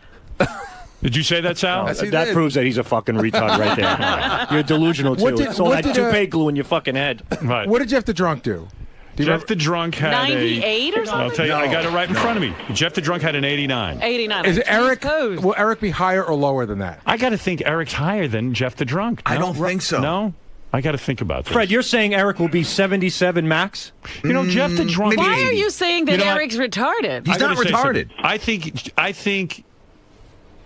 Did you say that, Sal? Yes, he That did. proves that he's a fucking retard right there. You're delusional, too. What did- It's all what that did, toupee glue in your fucking head. Right. What did Jeff the Drunk do? Jeff the Drunk had 98 a. or something? I'll tell you, I got it right in front of me. Jeff the Drunk had an 89. 89. Is Eric? Will Eric be higher or lower than that? I got to think Eric's higher than Jeff the Drunk. I No? don't think so. No? I got to think about this. Fred, you're saying Eric will be 77 max? You know, Jeff the Drunk. Why are you saying that You know what? Eric's retarded? He's I gotta not say retarded. something. I think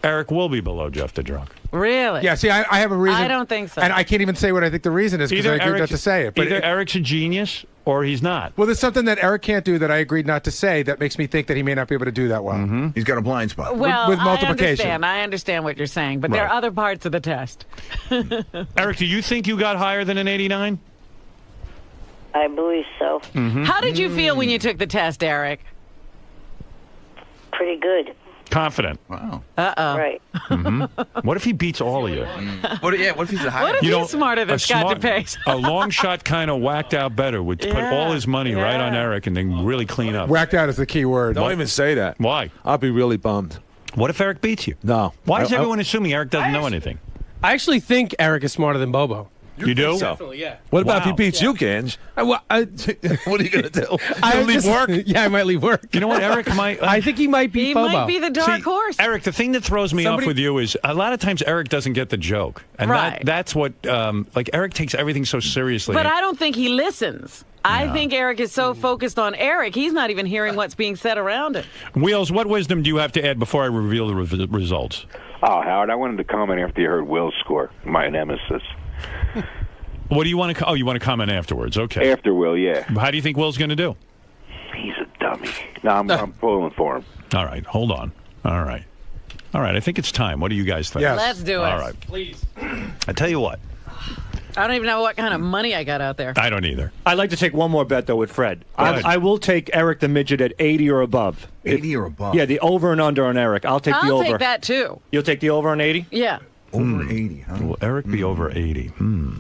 Eric will be below Jeff the Drunk. Really? Yeah. See, I have a reason. I don't think so. And I can't even say what I think the reason is because I agreed not to say it. But either Eric's a genius or he's not. well, there's something that Eric can't do that I agreed not to say that makes me think that he may not be able to do that well. Mm-hmm. He's got a blind spot. Well, with multiplication. I understand what you're saying, but there Right. are other parts of the test. Eric, do you think you got higher than an 89? I believe so. Mm-hmm. How did you feel when you took the test, Eric? Pretty good. Confident. Wow. Uh-oh. Right. Mm-hmm. What if he beats all of you? What if he's a higher? What if You he's know, smarter than a Scott smart- DePace? A long shot kind of whacked out better would put Yeah, all his money right on yeah. Eric and then really clean up. Whacked out is the key word. Don't even say that. Why? I'll be really bummed. What if Eric beats you? No. Why is I- everyone assuming Eric doesn't know anything? I actually think Eric is smarter than Bobo. You do? Definitely, yeah. What about if he Wow. beats you, Ganj? What are you going to do? I leave work? Yeah, I might leave work. You know what, Eric might. I think he might beat He Bobo. might be the dark See, horse. Eric, the thing that throws me Somebody- off with you is a lot of times Eric doesn't get the joke. And Right. that's what, like, Eric takes everything so seriously. But I don't think he listens. I think Eric is so focused on Eric, he's not even hearing what's being said around him. Wheels, what wisdom do you have to add before I reveal the results? Oh, Howard, I wanted to comment after you heard Will's score, my nemesis. What do you want to? Oh, you want to comment afterwards? Okay. After Will, yeah. How do you think Will's going to do? He's a dummy. No, I'm pulling for him. All right, hold on. All right. I think it's time. What do you guys think? Yes. Let's do it. All right. Please. I tell you what. I don't even know what kind of money I got out there. I don't either. I'd like to take one more bet, though, with Fred. ahead. I will take Eric the Midget at 80 or above. 80 or above? Yeah, the over and under on Eric. I'll take the I'll over. take that too. You'll take the over on 80? Yeah. Over 80, huh? Will Eric be over 80?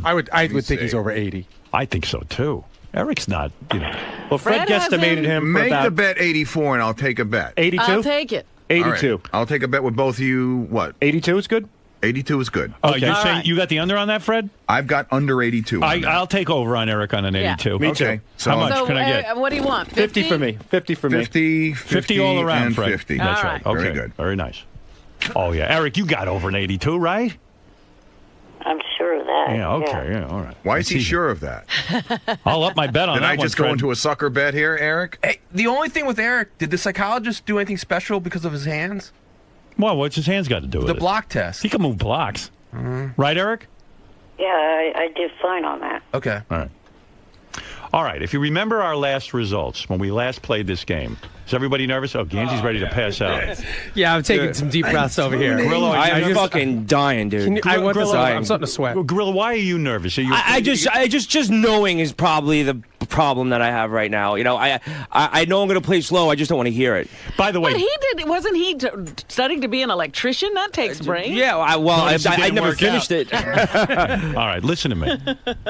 I would think he's over 80. I think so too. Eric's not, you know. Well, Fred Fred has guesstimated him for Make about the bet 84 and I'll take a bet. 82? I'll take it. 82. All right. I'll take a bet with both of you. What? 82 is good? 82 is good. Oh, you're All saying right. you got the under on that, Fred? I've got under 82. on that. I'll take over on Eric on an Yeah. 82. Me too. Okay. So How much So can I get? what do you want? 50 for me. 50 for me. 50 all around, and Fred. 50. That's All right. right. Okay. Very good. Very nice. Oh, yeah. Eric, you got over an 82, right? I'm sure of that. Yeah, okay. Yeah, all right. Why is he sure of that? I'll up my bet on Did that I just one, go Fred. into a sucker bet here, Eric? Hey, the only thing with Eric, did the psychologist do anything special because of his hands? Well, what's his hands got to do with The it? block test. He can move blocks. Right, Eric? Yeah, I did fine on that. Okay. All right. All right. If you remember our last results, when we last played this game, is everybody nervous? Oh, Ganji's ready to pass out. Yeah, I'm taking some deep breaths over here. Grillo, I'm fucking dying, dude. I want this. Grillo, I'm starting to sweat. Gorilla, why are you nervous? Are you I just knowing is probably the problem that I have right now. You know, I know I'm going to play slow. I just don't want to hear it. By the way, But he did. Wasn't he studying to be an electrician? That takes brains. Yeah, I never finished it. All right, listen to me.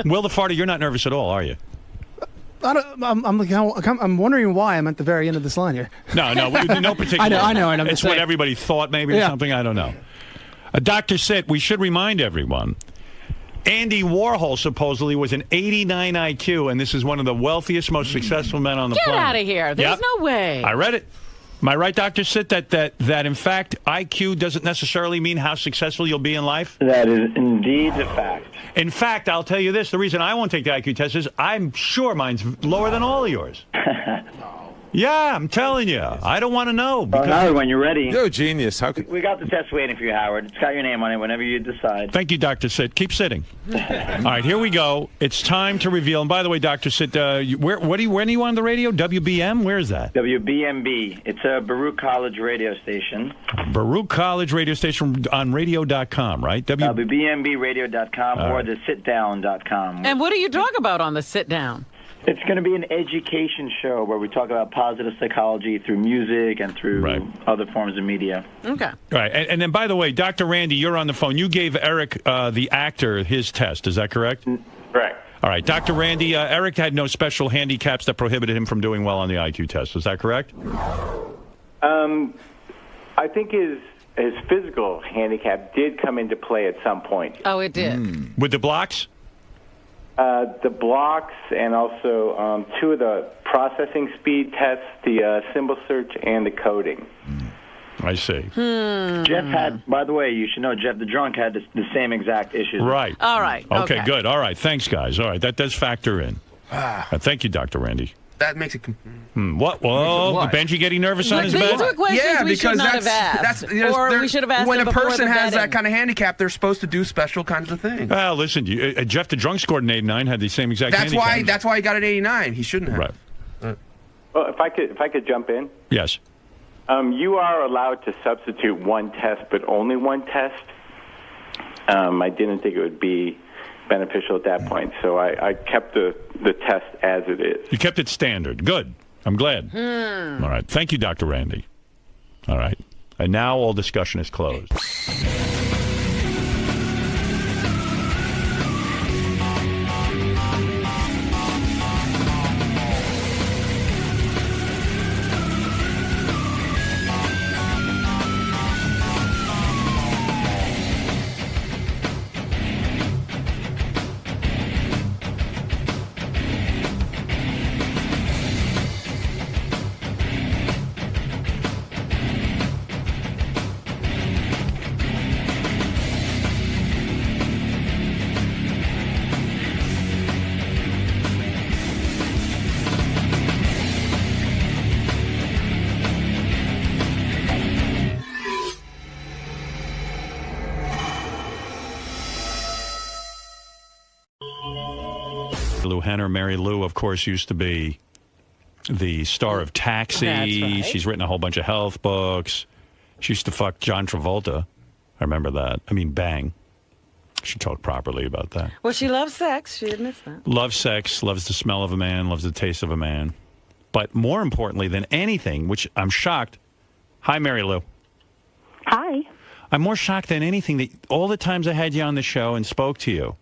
Will the Farter, you're not nervous at all, are you? I'm wondering why I'm at the very end of this line here. No, no particular. I know. I'm It's just what saying. everybody thought, maybe, or Yeah. something. I don't know. Dr. Sitt, we should remind everyone. Andy Warhol supposedly was an 89 IQ, and this is one of the wealthiest, most successful men on the Get planet. out of here. There's Yep. no way. I read it. Am I right, Dr. Sit, that in fact IQ doesn't necessarily mean how successful you'll be in life? That is indeed a fact. In fact, I'll tell you this. The reason I won't take the IQ test is I'm sure mine's lower than all of yours. Yeah, I'm telling you. I don't want to know. Well, Howard, when you're ready. You're a genius. How could... We got the test waiting for you, Howard. It's got your name on it whenever you decide. Thank you, Dr. Sit. Keep sitting. All right, here we go. It's time to reveal. And by the way, Dr. Sit, when are you on the radio? WBM? Where is that? WBMB. It's a Baruch College radio station. Baruch College radio station on radio.com, right? WBMBradio.com or right. the sitdown.com. And what do you talk about on the sit down? It's going to be an education show where we talk about positive psychology through music and through other forms of media. Okay. All right. And then, by the way, Dr. Randy, you're on the phone. You gave Eric, the actor, his test. Is that correct? Correct. All right. Dr. Randy, Eric had no special handicaps that prohibited him from doing well on the IQ test. Is that correct? I think his physical handicap did come into play at some point. Oh, it did. With the blocks? The blocks and also two of the processing speed tests, the symbol search and the coding. I see. Jeff had, by the way, you should know, Jeff the drunk had the same exact issues. Right. All right. Okay, good. All right. Thanks, guys. All right. That does factor in. Thank you, Dr. Randy. That makes it. What? Whoa, What? Benji getting nervous on his These bed? were questions Yeah, we should because not have asked. Or we should have asked when a them before person the has that betting. kind of handicap, they're supposed to do special kinds of things. Well, listen, Jeff the drunk scored an 89, had the same exact handicap. That's why he got an 89. He shouldn't have. Right. Well, if I could jump in. Yes. You are allowed to substitute one test, but only one test. I didn't think it would be beneficial at that point, so I kept the test as it is. You kept it standard. Good. I'm glad. All right. Thank you, Dr. Randy. All right. And now all discussion is closed. Lou Henner, Mary Lou, of course, used to be the star of Taxi. That's right. She's written a whole bunch of health books. She used to fuck John Travolta. I remember that. I mean, bang. She talked properly about that. Well, she loves sex. She admits that. Loves sex, loves the smell of a man, loves the taste of a man. But more importantly than anything, which I'm shocked. Hi, Mary Lou. Hi. I'm more shocked than anything that all the times I had you on the show and spoke to you,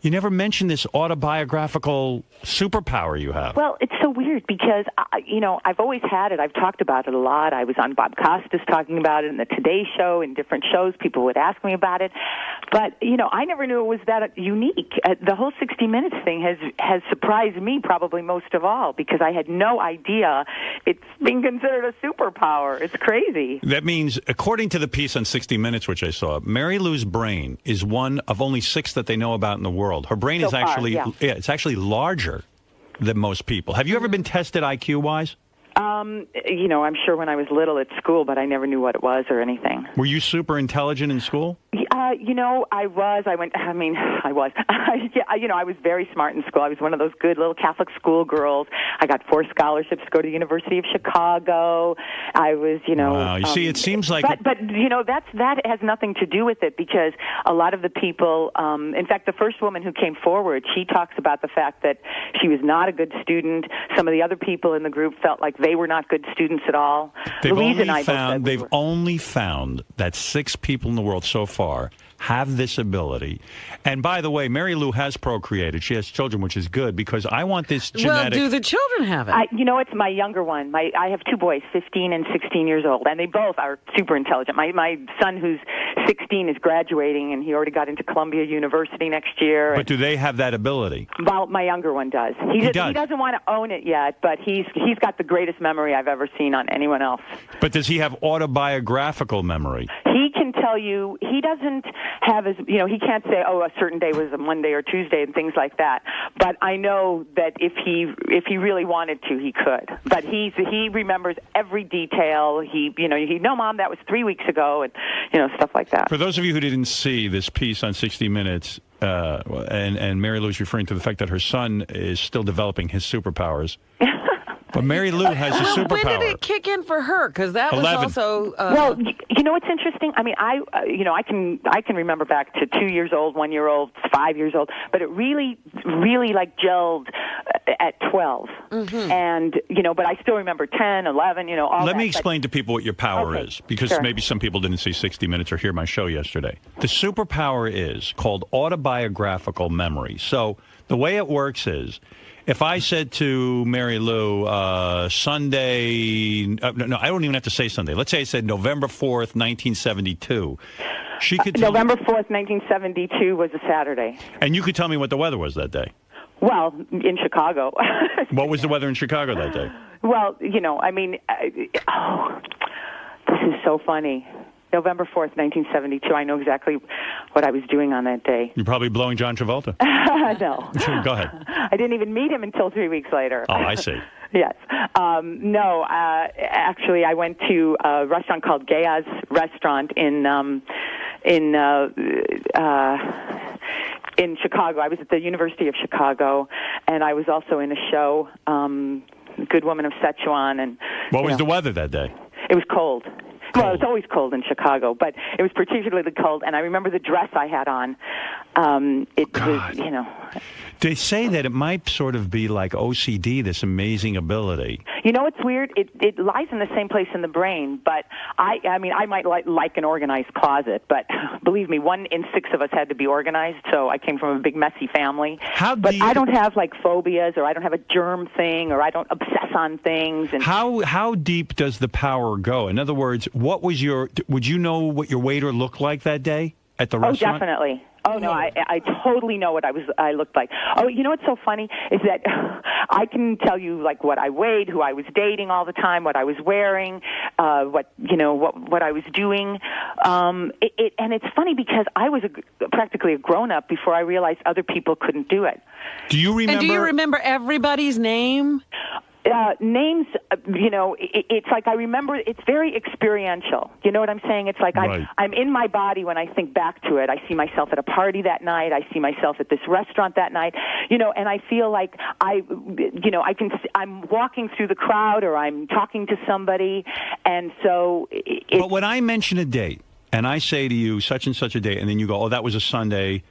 you never mentioned this autobiographical superpower you have. Well, it's so weird because, I've always had it. I've talked about it a lot. I was on Bob Costas talking about it in the Today Show, in different shows. People would ask me about it. But, I never knew it was that unique. The whole 60 Minutes thing has surprised me probably most of all because I had no idea it's being considered a superpower. It's crazy. That means, according to the piece on 60 Minutes, which I saw, Mary Lou's brain is one of only 6 that they know about in the world. Her brain is actually, it's actually larger than most people. Have you ever been tested IQ-wise? I'm sure when I was little at school, but I never knew what it was or anything. Were you super intelligent in school? I was. I was very smart in school. I was one of those good little Catholic school girls. I got 4 scholarships to go to the University of Chicago. I was, Wow. You see, it seems like... But that has nothing to do with it because a lot of the people, in fact, the first woman who came forward, she talks about the fact that she was not a good student. Some of the other people in the group felt like they were not good students at all. They've only found that 6 people in the world so far have this ability. And by the way, Mary Lou has procreated. She has children, which is good because I want this genetic. Well, do the children have it? It's my younger one. I have two boys, 15 and 16 years old, and they both are super intelligent. My son, who's 16, is graduating, and he already got into Columbia University next year. But do they have that ability? Well, my younger one does. He doesn't want to own it yet, but he's got the greatest memory I've ever seen on anyone else. But does he have autobiographical memory? He can tell you. He doesn't have his. He can't say, "Oh, a certain day was a Monday or Tuesday" and things like that. But I know that if he really wanted to, he could. But he remembers every detail. No, Mom, that was 3 weeks ago, and stuff like that. For those of you who didn't see this piece on 60 Minutes, and Mary Lou's referring to the fact that her son is still developing his superpowers. But Mary Lou has a superpower. When did it kick in for her? Because that 11. was also. Well, what's interesting? I mean, I can remember back to 2 years old, 1 year old, 5 years old, but it really like gelled at 12, and but I still remember 10, 11, all. Let me explain to people what your power is, because maybe some people didn't see 60 Minutes or hear my show yesterday. The superpower is called autobiographical memory. So the way it works is, if I said to Mary Lou, Sunday, no, I don't even have to say Sunday. Let's say I said November 4th, 1972. She could tell November 4th, 1972 was a Saturday. And you could tell me what the weather was that day. Well, in Chicago. What was the weather in Chicago that day? Well, this is so funny. November 4th, 1972. I know exactly what I was doing on that day. You're probably blowing John Travolta. No. Go ahead. I didn't even meet him until 3 weeks later. Oh, I see. Yes. No, actually, I went to a restaurant called Gaya's Restaurant in Chicago. I was at the University of Chicago, and I was also in a show, Good Woman of Sichuan. And what was the weather that day? It was cold. Well, it's always cold in Chicago, but it was particularly cold, and I remember the dress I had on. It was, They say that it might sort of be like OCD, this amazing ability. It's weird. It lies in the same place in the brain, but I might like an organized closet, but believe me, 1 in 6 of us had to be organized, so I came from a big messy family. I don't have like phobias, or I don't have a germ thing, or I don't obsess on things. And How deep does the power go? In other words, would you know what your waiter looked like that day at the restaurant? Oh, definitely. Oh, no, I totally know what I looked like. Oh, what's so funny is that I can tell you, like, what I weighed, who I was dating all the time, what I was wearing, what I was doing. And it's funny because I was practically a grown-up before I realized other people couldn't do it. Do you remember? And do you remember everybody's name? Names, it's like I remember. It's very experiential. You know what I'm saying? It's like I'm in my body when I think back to it. I see myself at a party that night. I see myself at this restaurant that night. And I feel like I'm walking through the crowd, or I'm talking to somebody, and so. But when I mention a date and I say to you such and such a date, and then you go, "Oh, that was a Sunday."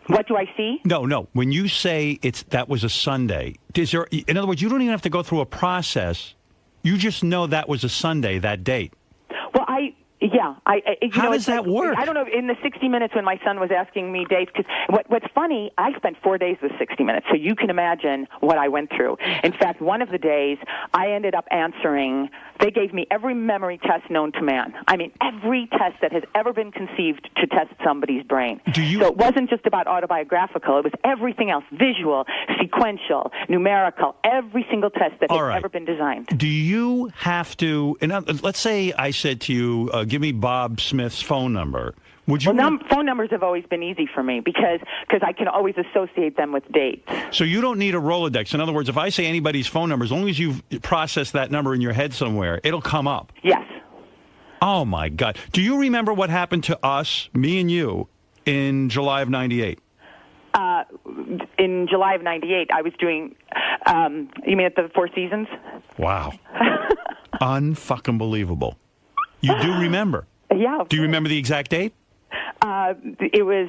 What do I see? No. When you say that was a Sunday, in other words, you don't even have to go through a process. You just know that was a Sunday, that date. Well, how does that work? I don't know. In the 60 Minutes, when my son was asking me dates, because what's funny, I spent 4 days with 60 Minutes, so you can imagine what I went through. In fact, one of the days, I ended up answering. They gave me every memory test known to man. I mean, every test that has ever been conceived to test somebody's brain. So it wasn't just about autobiographical. It was everything else: visual, sequential, numerical. Every single test that has ever been designed. Do you have to? Let's say I said to you, "Give me Bob Smith's phone number." Would you? Well, phone numbers have always been easy for me because I can always associate them with dates. So you don't need a Rolodex. In other words, if I say anybody's phone number, as long as you've processed that number in your head somewhere, it'll come up. Yes. Oh, my God. Do you remember what happened to us, me and you, in July of 98? In July of 98, I was doing, you mean at the Four Seasons? Wow. Unfucking believable. You do remember? Yeah. Do you remember the exact date? It was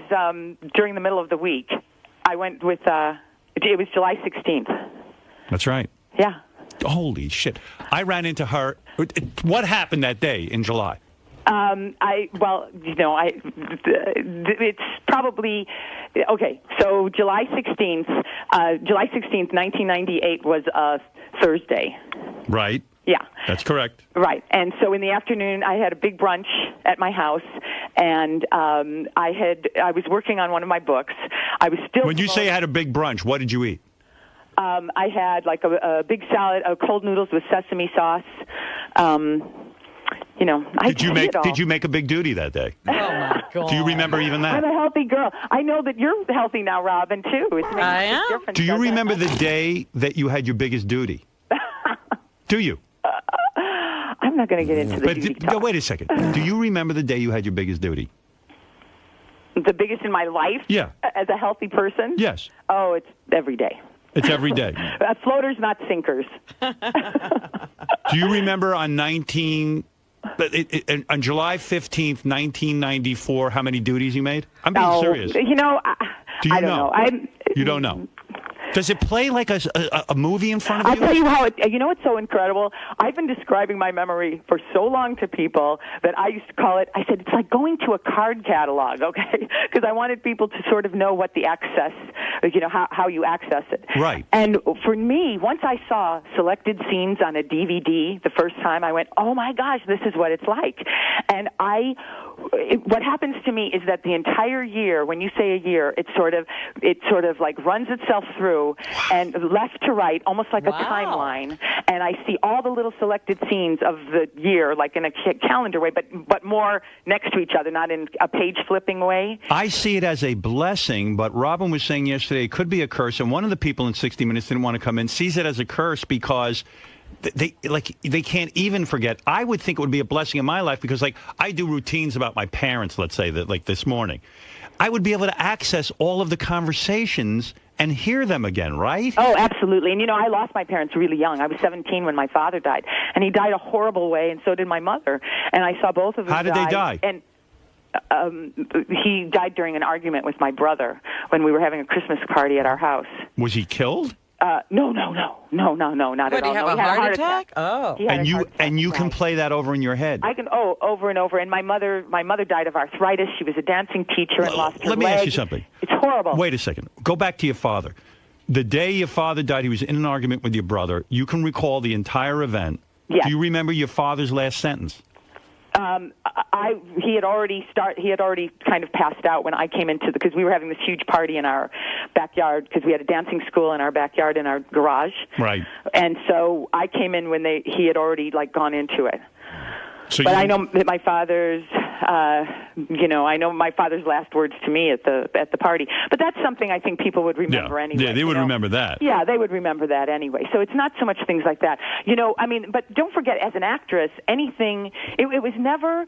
during the middle of the week. I went with, it was July 16th. That's right. Yeah. Holy shit. I ran into her. What happened that day in July? It's probably okay. So July 16th, 1998 was a Thursday. Right. Yeah. That's correct. Right. And so in the afternoon, I had a big brunch at my house, and I was working on one of my books. I was still. When you say you had a big brunch, what did you eat? I had like a big salad, cold noodles with sesame sauce. Did you make a big duty that day? Oh my God! Do you remember even that? I'm a healthy girl. I know that you're healthy now, Robin, too. I am. Difference, Do you doesn't it? remember the day that you had your biggest duty? Do you? I'm not going to get into the duty talk. No, wait a second. Do you remember the day you had your biggest duty? The biggest in my life? Yeah. As a healthy person? Yes. Oh, it's every day. It's every day. Floaters, not sinkers. Do you remember on on July 15th, 1994, how many duties you made? I'm being serious. Do you I don't know. You don't know. Does it play like a movie in front of you? I'll tell you how what's so incredible? I've been describing my memory for so long to people that I used to call it, I said, it's like going to a card catalog, okay? Because I wanted people to sort of know what the access, how you access it. Right. And for me, once I saw selected scenes on a DVD the first time, I went, oh my gosh, this is what it's like. And what happens to me is that the entire year, when you say a year, it sort of like runs itself through and left to right, almost like a timeline. And I see all the little selected scenes of the year, like in a calendar way, but more next to each other, not in a page flipping way. I see it as a blessing, but Robin was saying yesterday it could be a curse, and one of the people in 60 Minutes didn't want to come in, sees it as a curse because they can't even forget. I would think it would be a blessing in my life because, like, I do routines about my parents, let's say, that like this morning. I would be able to access all of the conversations and hear them again, right? Oh, absolutely. And, I lost my parents really young. I was 17 when my father died. And he died a horrible way, and so did my mother. And I saw both of them die. How did they die? And he died during an argument with my brother when we were having a Christmas party at our house. Was he killed? No, not at all. Did he have a heart attack? Oh. And you can play that over in your head. I can, over and over. And my mother died of arthritis. She was a dancing teacher and lost her Let me leg. ask you something. It's horrible. Wait a second. Go back to your father. The day your father died, he was in an argument with your brother. You can recall the entire event. Yes. Do you remember your father's last sentence? He had already kind of passed out when I came into because we were having this huge party in our backyard because we had a dancing school in our backyard in our garage. Right. And so I came in when he had already gone into it. So but I know that my father's, I know my father's last words to me at the party. But that's something I think people would remember anyway. Yeah, they would remember that. Yeah, they would remember that anyway. So it's not so much things like that. But don't forget, as an actress, anything, it was never...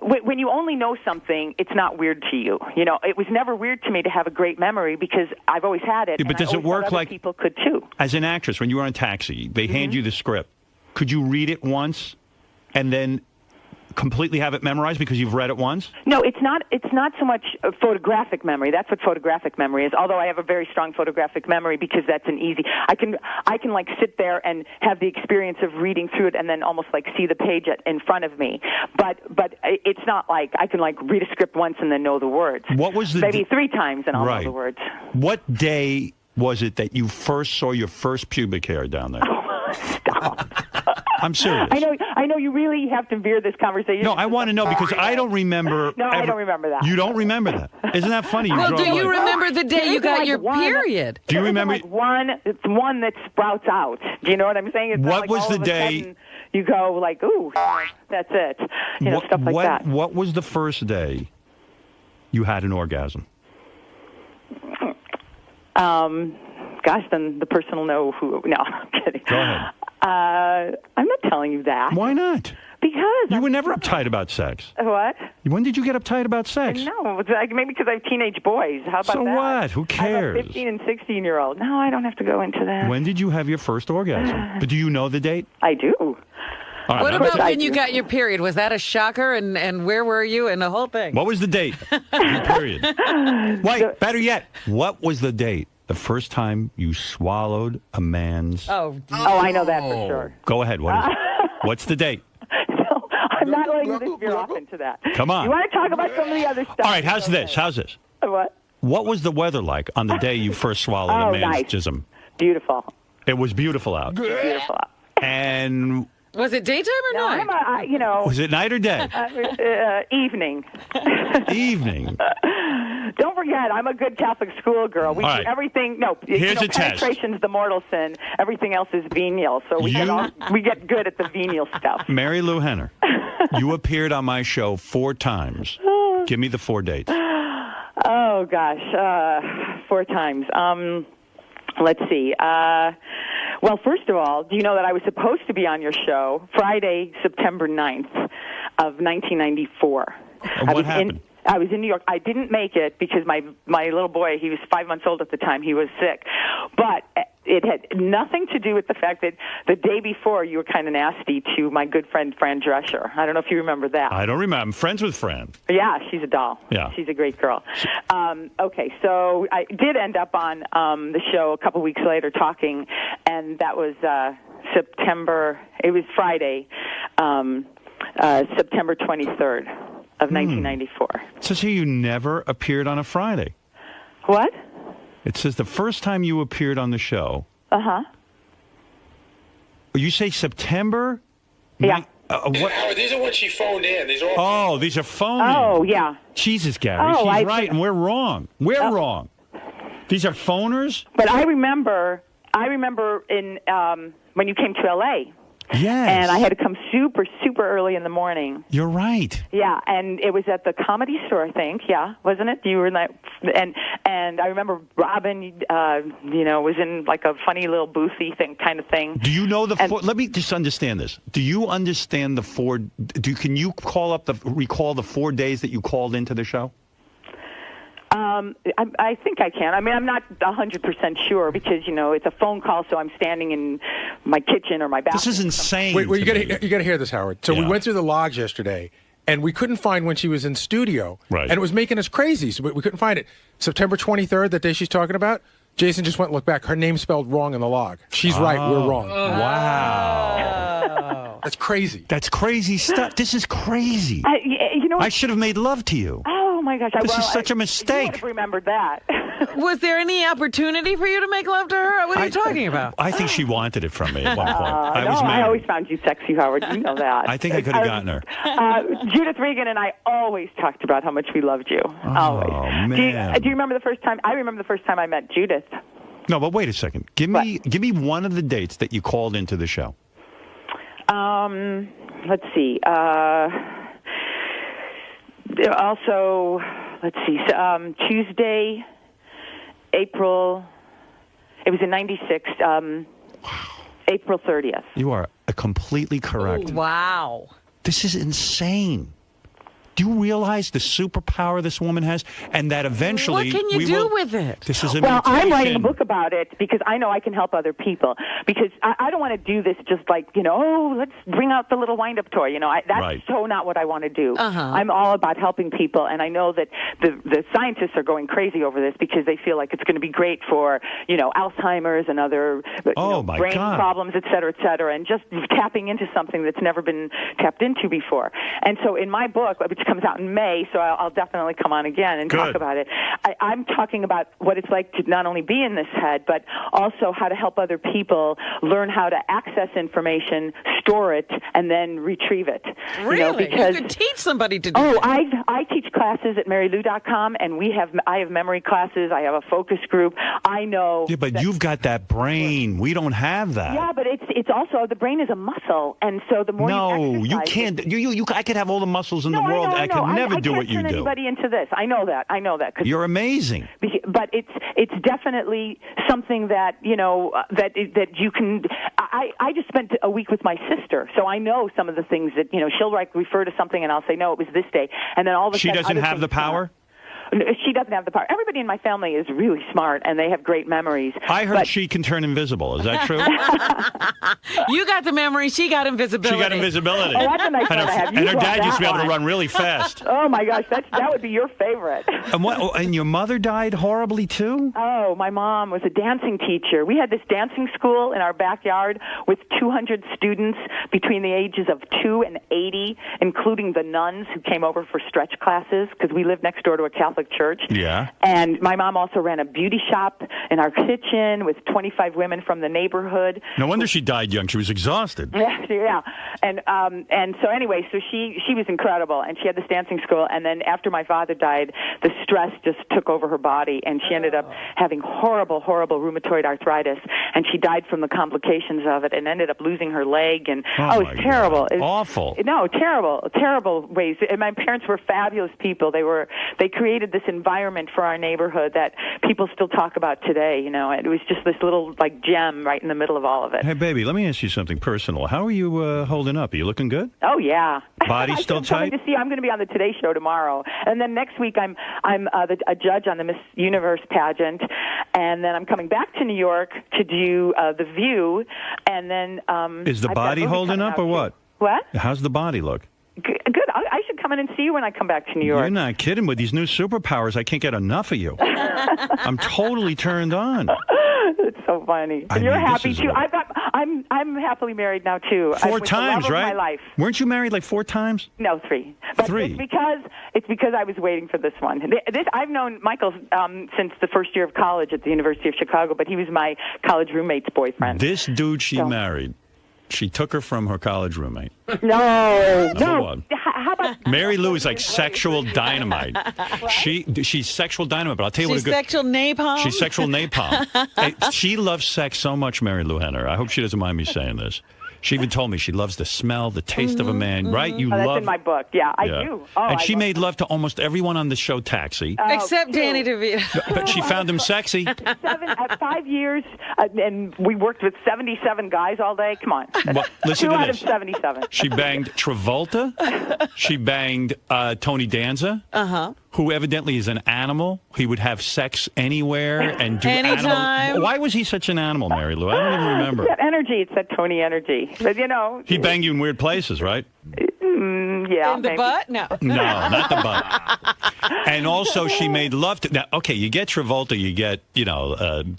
When you only know something, it's not weird to you. It was never weird to me to have a great memory because I've always had it. Yeah, but does it work like people could too? As an actress, when you were on Taxi, they hand you the script. Could you read it once and then completely have it memorized because you've read it once? No, it's not so much a photographic memory. That's what photographic memory is. Although I have a very strong photographic memory because that's an easy. I can sit there and have the experience of reading through it and then almost see the page in front of me. But it's not like I can read a script once and then know the words. What was the maybe 3 times and I'll know the words. What day was it that you first saw your first pubic hair down there? Stop. I'm serious. I know you really have to veer this conversation. No, I want to know because I don't remember. No, I don't remember that. You don't remember that? Isn't that funny? Well, do you remember the day you got your period? Do you remember? It's one that sprouts out. Do you know what I'm saying? It's what was the day? You go ooh, that's it. Stuff like that. What was the first day you had an orgasm? Gosh, then the person will know who. No, I'm kidding. Go ahead. I'm not telling you that. Why not? Because you were never uptight about sex. What? When did you get uptight about sex? No, maybe because I have teenage boys. How about that? So what? Who cares? I have a 15 and 16-year-old. No, I don't have to go into that. When did you have your first orgasm? But do you know the date? I do. Right, what about when you got your period? Was that a shocker? And where were you? And the whole thing. What was the date? Your period. Wait, better yet, what was the date? The first time you swallowed a man's... Oh, I know that for sure. Go ahead. What is it? What's the date? I'm not letting this veer off into that. Come on. You want to talk about some of the other stuff? All right, how's this? How's this? What? What was the weather like on the day you first swallowed a man's nice. jism? Beautiful. It was beautiful out. Beautiful. And Was it daytime or night? was it night or day? Evening. Evening. Don't forget, I'm a good Catholic schoolgirl. We All do right. everything. No, Here's a test. penetration's the mortal sin. Everything else is venial. So we get good at the venial stuff. Mary Lou Henner, you appeared on my show 4 times. Give me the 4 dates. Oh gosh, 4 times. Let's see. Well, first of all, do you know that I was supposed to be on your show Friday, September 9th of 1994? What happened? I was in New York. I didn't make it because my little boy, he was 5 months old at the time, he was sick. But it had nothing to do with the fact that the day before you were kind of nasty to my good friend Fran Drescher. I don't know if you remember that. I don't remember. I'm friends with Fran. Yeah, she's a doll. Yeah. She's a great girl. Okay, so I did end up on the show a couple weeks later talking, and that was it was Friday, September 23rd of 1994. It says here you never appeared on a Friday. What? It says the first time you appeared on the show. Uh-huh. You say September? Yeah. What? Howard, these are when she phoned in. These are all. Oh, these are phone. Oh, yeah. Jesus, Gary. Oh, She's I right, think- and we're wrong. We're wrong. These are phoners? But I remember in when you came to L.A. Yes. And I had to come super, super early in the morning. You're right. Yeah, and it was at the Comedy Store, I think. Yeah, wasn't it? You were in that, and I remember Robin, was in like a funny little boothy kind of thing. Do you know let me just understand this. Do you understand the 4? Can you recall the 4 days that you called into the show? I think I can. I mean, I'm not 100% sure because it's a phone call, so I'm standing in my kitchen or my bathroom. This is insane. Wait, you got to hear this, Howard. So we went through the logs yesterday, and we couldn't find when she was in studio, right? And it was making us crazy, so we couldn't find it. September 23rd, that day she's talking about. Jason just went and looked back. Her name's spelled wrong in the log. She's right. We're wrong. Wow. That's crazy. That's crazy stuff. This is crazy. I should have made love to you. Oh my gosh! This is such a mistake. You would have remembered that. Was there any opportunity for you to make love to her? What are you talking about? I think she wanted it from me at one point. I always found you sexy, Howard. You know that. I think I could have gotten her. Judith Regan and I always talked about how much we loved you. Always. Oh man! Do you remember the first time? I remember the first time I met Judith. No, but wait a second. Give me one of the dates that you called into the show. Let's see. Also, let's see. Tuesday, April. It was in '96. April 30th. You are completely correct. Oh, wow. This is insane. Do you realize the superpower this woman has, and that eventually what can you do with it? This is a well, mutation. I'm writing a book about it because I know I can help other people. Because I don't want to do this just like let's bring out the little wind-up toy. That's right. So not what I want to do. Uh-huh. I'm all about helping people, and I know that the scientists are going crazy over this because they feel like it's going to be great for Alzheimer's and other brain problems, et cetera, and just tapping into something that's never been tapped into before. And so in my book, which comes out in May, so I'll definitely come on again and talk about it. I'm talking about what it's like to not only be in this head, but also how to help other people learn how to access information, store it, and then retrieve it. Really? Because you could teach somebody to do Oh, that. I teach classes at marylou.com, and I have memory classes. I have a focus group. I know. Yeah, but you've got that brain. We don't have that. Yeah, but it's also the brain is a muscle, and so the more you can't. I could have all the muscles in the world. I could never do what you do. I can't turn anybody into this. I know that. You're amazing. But it's definitely something that that you can. I just spent a week with my sister, so I know some of the things that she'll refer to something, and I'll say no, it was this day, and then all of a sudden she doesn't have the power. She doesn't have the power. Everybody in my family is really smart, and they have great memories. I heard she can turn invisible. Is that true? You got the memory. She got invisibility. She got invisibility. Oh, that's a nice one to have. And her dad used to be able to run really fast. Oh my gosh, that would be your favorite. And and your mother died horribly too? Oh, my mom was a dancing teacher. We had this dancing school in our backyard with 200 students between the ages of 2 and 80, including the nuns who came over for stretch classes because we lived next door to a Catholic church. Yeah. And my mom also ran a beauty shop in our kitchen with 25 women from the neighborhood. No wonder she died young. She was exhausted. Yeah. And so anyway, so she was incredible, and she had this dancing school, and then after my father died, the stress just took over her body, and she ended up having horrible rheumatoid arthritis, and she died from the complications of it and ended up losing her leg, and it was terrible. It was awful. No, terrible ways. And my parents were fabulous people. They created this environment for our neighborhood that people still talk about today, you know. It was just this little like gem right in the middle of all of it. Hey, baby, let me ask you something personal. How are you holding up? Are you looking good? Oh yeah. Body still tight? To see, I'm going to be on the Today Show tomorrow, and then next week I'm a judge on the Miss Universe pageant, and then I'm coming back to New York to do The View, and then is the body holding up or what? What? How's the body look? Good. I should come in and see you when I come back to New York. You're not kidding. With these new superpowers, I can't get enough of you. I'm totally turned on. It's so funny. And you're happy too. I'm happily married now too. 4 times, the love right? Of my life. Weren't you married like 4 times? No, 3. But 3. It's because I was waiting for this one. I've known Michael since the first year of college at the University of Chicago, but he was my college roommate's boyfriend. This dude she married, she took her from her college roommate. No. Number one. How about Mary Lou is like sexual dynamite. She's sexual dynamite, but I'll tell you She's what a good... sexual napalm? She's sexual napalm. Hey, she loves sex so much, Mary Lou Henner. I hope she doesn't mind me saying this. She even told me she loves the smell, the taste of a man, right? You that's love... in my book. Yeah, I do. Oh, and she made love to almost everyone on the show Taxi. Except Danny DeVito. But she found him sexy. 5 years, and we worked with 77 guys all day. Come on. Well, listen 2 to out this. of 77. She banged Travolta. She banged Tony Danza. Who evidently is an animal. He would have sex anywhere and do animal. Why was he such an animal, Mary Lou? I don't even remember. That energy. It's that Tony energy. But, you know. He banged you in weird places, right? Yeah. In the butt? No. No, not the butt. And also she made love to... Now, okay, you get Travolta, you get,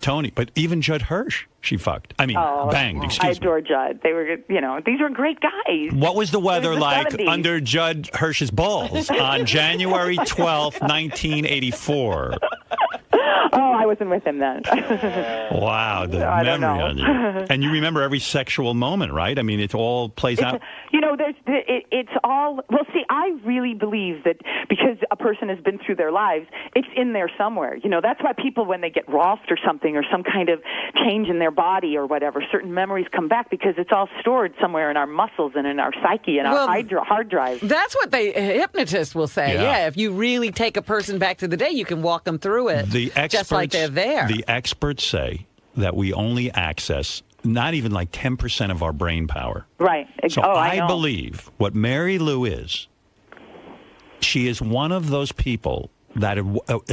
Tony, but even Judd Hirsch she fucked. I mean, banged, excuse me. I adore Judd. They were, these were great guys. What was the weather like 70s. under Judd Hirsch's balls on January 12th, 1984? Oh, I wasn't with him then. Wow, the I don't memory know. on you. And you remember every sexual moment, right? I mean, it all plays out. It's all, well, see, I really believe that because a person has been through their lives, it's in there somewhere. That's why people, when they get Rolfed or something, or some kind of change in their body or whatever, certain memories come back because it's all stored somewhere in our muscles and in our psyche and our hard drive. That's what hypnotists will say. Yeah. Yeah, if you really take a person back to the day, you can walk them through it just like they're there. The experts say that we only access not even like 10% of our brain power. Right. So I believe what Mary Lou is, she is one of those people that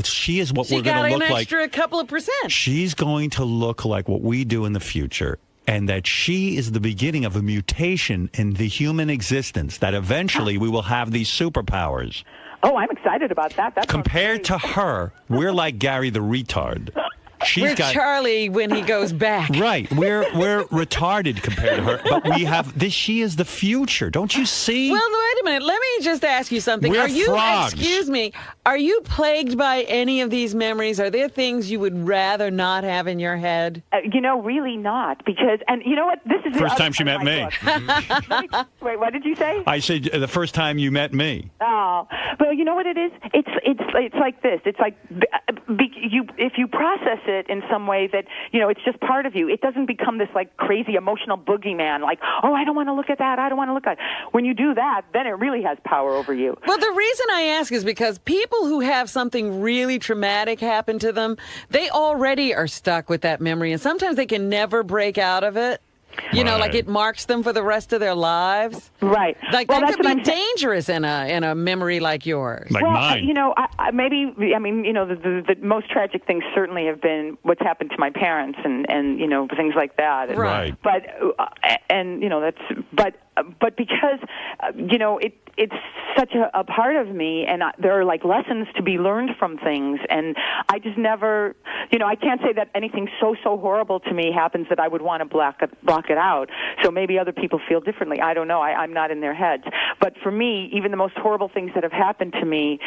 she is what we're going to look like. She got an extra couple of percent. She's going to look like what we do in the future. And that she is the beginning of a mutation in the human existence, that eventually we will have these superpowers. Oh, I'm excited about that. Compared to her, we're like Gary the retard. We're Charlie when he goes back. Right. We're retarded compared to her. But we have this. She is the future. Don't you see? Well, wait a minute. Let me just ask you something. We're frogs. Excuse me. Are you plagued by any of these memories? Are there things you would rather not have in your head? Really not. Because, and you know what? This is first time she met me. Wait, what did you say? I said the first time you met me. Oh, well, you know what it is? It's like this. It's like if you process it in some way that it's just part of you. It doesn't become this like crazy emotional boogeyman. Like, oh, I don't want to look at that. I don't want to look at it. When you do that, then it really has power over you. Well, the reason I ask is because people who have something really traumatic happen to them, they already are stuck with that memory, and sometimes they can never break out of it. You know, like it marks them for the rest of their lives. Right. Like Well, that that's could what be I'm saying. dangerous in a memory like yours. Like well, mine. You know, I mean, you know, the most tragic things certainly have been what's happened to my parents and you know, things like that. Right. But and you know, but because you know, it's such a part of me, and there are like lessons to be learned from things, and I just never, you know, I can't say that anything so horrible to me happens that I would want to block it out. So maybe other people feel differently. I don't know. I'm not in their heads. But for me, even the most horrible things that have happened to me,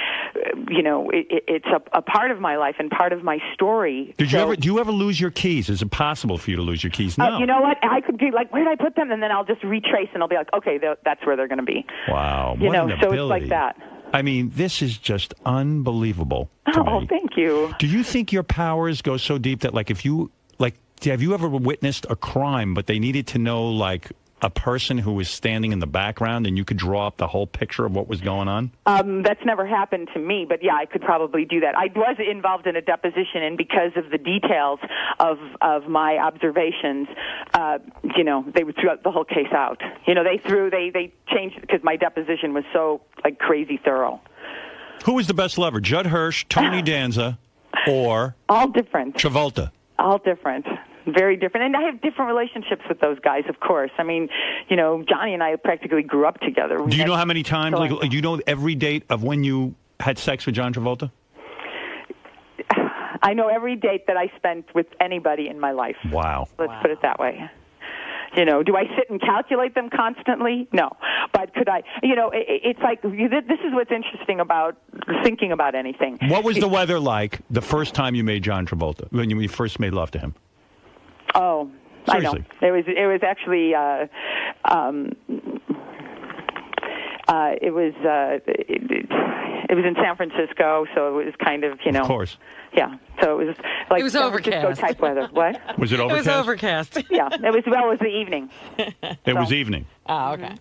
you know, it's a part of my life and part of my story. Do you ever lose your keys? Is it possible for you to lose your keys? No. You know what? I could be like, where did I put them? And then I'll just retrace, and I'll be like, okay, that's where they're going to be. Wow. You what know, an so ability. it's like that. I mean, this is just unbelievable to Oh, me. thank you. Do you think your powers go so deep that, like, if you, like, have you ever witnessed a crime, but they needed to know, like, a person who was standing in the background and you could draw up the whole picture of what was going on? That's never happened to me, but yeah, I could probably do that. I was involved in a deposition, and because of the details of my observations, you know, they threw the whole case out. You know, they changed because my deposition was so like crazy thorough. Who was the best lover, Judd Hirsch, Tony Danza, or all different Travolta? All different. Very different. And I have different relationships with those guys, of course. I mean, you know, Johnny and I practically grew up together. Do you know how many times, like, do you know every date of when you had sex with John Travolta? I know every date that I spent with anybody in my life. Wow. Let's put it that way. You know, do I sit and calculate them constantly? No. But could I, you know, it's like, this is what's interesting about thinking about anything. What was the weather like the first time you made John Travolta, when you first made love to him? Oh, seriously? I know. It was actually it was in San Francisco, so it was kind of, you know. Of course. Yeah. So it was like It was San Francisco overcast. type weather. What? Was it overcast? It was overcast. Yeah. It was the evening. It was evening. Oh, okay.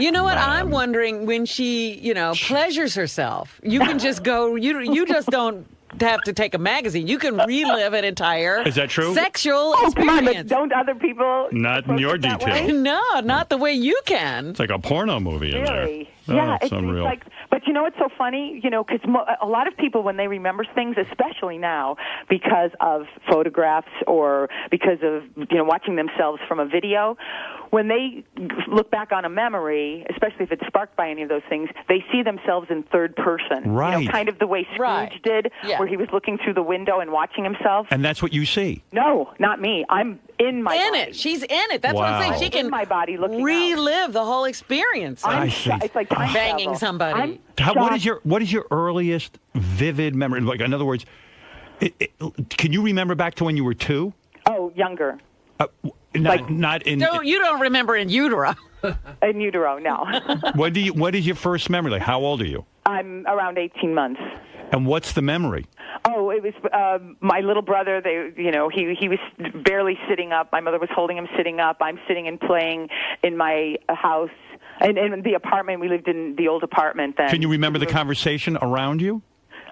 You know what? I'm wondering when she, you know, pleasures herself. You can just go. You just don't have to take a magazine. You can relive an entire Is that true? sexual Come on, but experience. don't other people? Not in your detail. No, not the way you can. It's like a porno movie in there. Really? Oh, Yeah, it's unreal. like, but you know what's so funny? You know, because a lot of people, when they remember things, especially now, because of photographs or because of, you know, watching themselves from a video, when they look back on a memory, especially if it's sparked by any of those things, they see themselves in third person. You Right. know, kind of the way Scrooge did, where he was looking through the window and watching himself. And that's what you see. No, not me. I'm in my In body. it. She's in it. That's what I'm Wow. saying. She can in my body looking relive the whole experience. I see. It's like time banging travel. somebody. What is your earliest vivid memory? Like, in other words, can you remember back to when you were 2? Oh, younger. Not in. You don't remember in utero. In utero, no. What is your first memory? Like, how old are you? I'm around 18 months. And what's the memory? Oh, it was my little brother. He was barely sitting up. My mother was holding him sitting up. I'm sitting and playing in my house, and in the apartment. We lived in the old apartment then. Can you remember the conversation around you?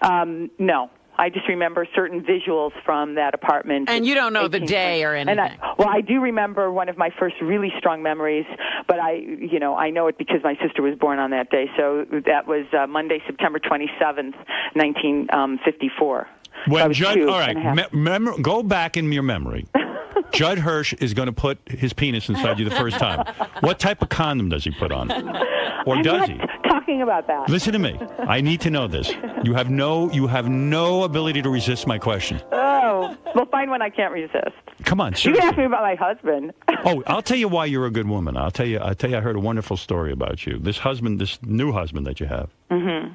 No. I just remember certain visuals from that apartment. And you don't know the day or anything. I do remember one of my first really strong memories, but I know it because my sister was born on that day. So that was Monday, September 27th, 1954. When Judd, two all and a half. right, go back in your memory. Judd Hirsch is going to put his penis inside you the first time. What type of condom does he put on? Or I'm does not he? talking about that. Listen to me. I need to know this. You have no ability to resist my question. Oh, well, find one I can't resist. Come on, You seriously. can ask me about my husband. Oh, I'll tell you why you're a good woman. I'll tell you. I heard a wonderful story about you. This new husband that you have. Mm-hmm.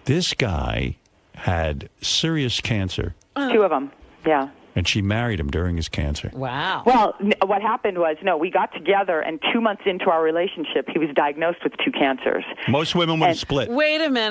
This guy had serious cancer, 2 of them, yeah. and she married him during his cancer. Wow. Well, what happened was, we got together, and 2 months into our relationship, he was diagnosed with 2 cancers. Most women would have split. Wait a minute.